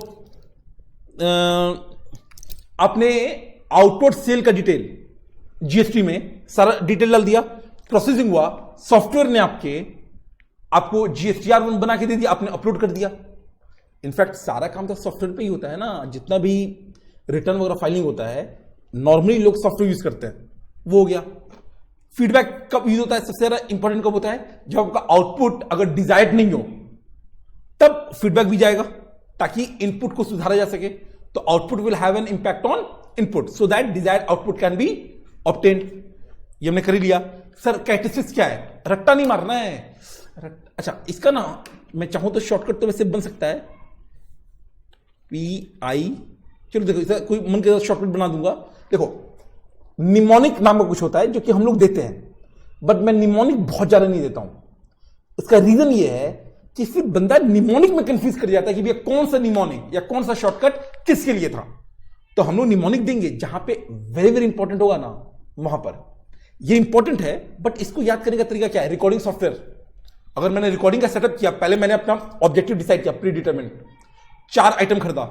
आपने आउटपुट सेल का डिटेल जीएसटी में सारा डिटेल डाल दिया, प्रोसेसिंग हुआ, सॉफ्टवेयर ने आपको जीएसटीआर बना के दे दिया, आपने अपलोड कर दिया। इनफैक्ट सारा काम तो सॉफ्टवेयर पे ही होता है ना, जितना भी रिटर्न वगैरह फाइलिंग होता है नॉर्मली लोग सॉफ्टवेयर यूज करते हैं, वो हो गया। फीडबैक कब यूज होता है? सबसे ज्यादा इंपॉर्टेंट कब होता है? जब आपका आउटपुट अगर डिजायर्ड नहीं हो तब फीडबैक भी जाएगा, ताकि इनपुट को सुधारा जा सके। तो output will have an impact on input so that desired output can be obtained. ये हमने कर ही लिया। सर कैरेक्टरिस्टिक्स क्या है? रट्टा नहीं मारना है। अच्छा, इसका ना मैं चाहूं तो शॉर्टकट तो वैसे बन सकता है PI, चलो देखो इसे कोई मन के शॉर्टकट बना दूंगा। देखो निमोनिक नाम का कुछ होता है जो कि हम लोग देते हैं, बट मैं निमोनिक बहुत ज्यादा नहीं देता हूं। उसका रीजन ये है कि फिर बंदा निमोनिक में कंफ्यूज कर जाता है कि भैया कौन सा निमोनिक या कौन सा शॉर्टकट किसके लिए था। तो हम लोग निमोनिक देंगे जहां पे वेरी वेरी इंपॉर्टेंट होगा ना, वहां पर ये इंपॉर्टेंट है। बट इसको याद करने का तरीका क्या है? Recording software. अगर मैंने रिकॉर्डिंग का सेटअप किया, पहले मैंने अपना ऑब्जेक्टिव डिसाइड किया, प्री डिटरमिन्ड, 4 आइटम खरीदा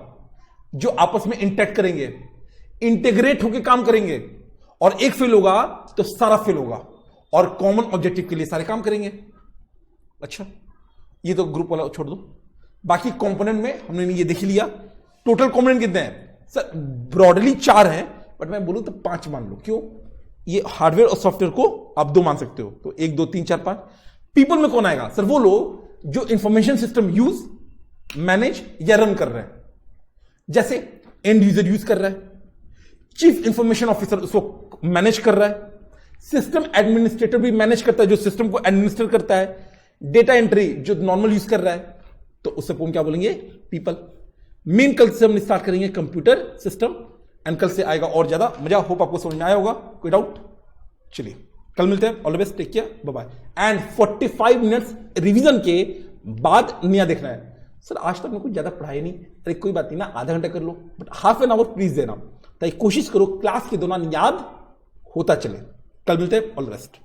जो आपस में इंटरेक्ट करेंगे, इंटीग्रेट होकर काम करेंगे, और एक फेल होगा तो सारा फेल होगा, और कॉमन ऑब्जेक्टिव के लिए सारे काम करेंगे। अच्छा, ये तो ग्रुप वाला छोड़ दो, बाकी कंपोनेंट में हमने ये देख लिया। टोटल कंपोनेंट कितने हैं? सर ब्रॉडली 4 हैं, बट मैं बोलूं तो 5 मान लो। क्यों? ये हार्डवेयर और सॉफ्टवेयर को आप 2 मान सकते हो, तो 1 2 3 4 5। पीपल में कौन आएगा? सर वो लोग जो इंफॉर्मेशन सिस्टम यूज, मैनेज या रन कर रहे हैं। जैसे एंड यूजर यूज कर रहा है, चीफ इंफॉर्मेशन ऑफिसर उसको मैनेज कर रहा है, सिस्टम एडमिनिस्ट्रेटर भी मैनेज करता है जो सिस्टम को एडमिनिस्टर करता है, डेटा एंट्री जो नॉर्मल यूज कर रहा है, तो उससे हम क्या बोलेंगे? पीपल। मेन कल से हम स्टार्ट करेंगे कंप्यूटर सिस्टम, एंड कल से आएगा और ज्यादा मजा। होप आपको समझ में आया होगा, कोई डाउट? चलिए कल मिलते हैं। All the best, take care, bye bye. And 45 minutes revision के बाद नया देखना है। सर आज तक मैं कुछ ज्यादा पढ़ाई नहीं, अरे कोई बात नहीं ना, आधा घंटा कर लो, but half an hour please देना, ताकि कोशिश करो क्लास के दौरान याद होता चले। कल मिलते हैं। All the best.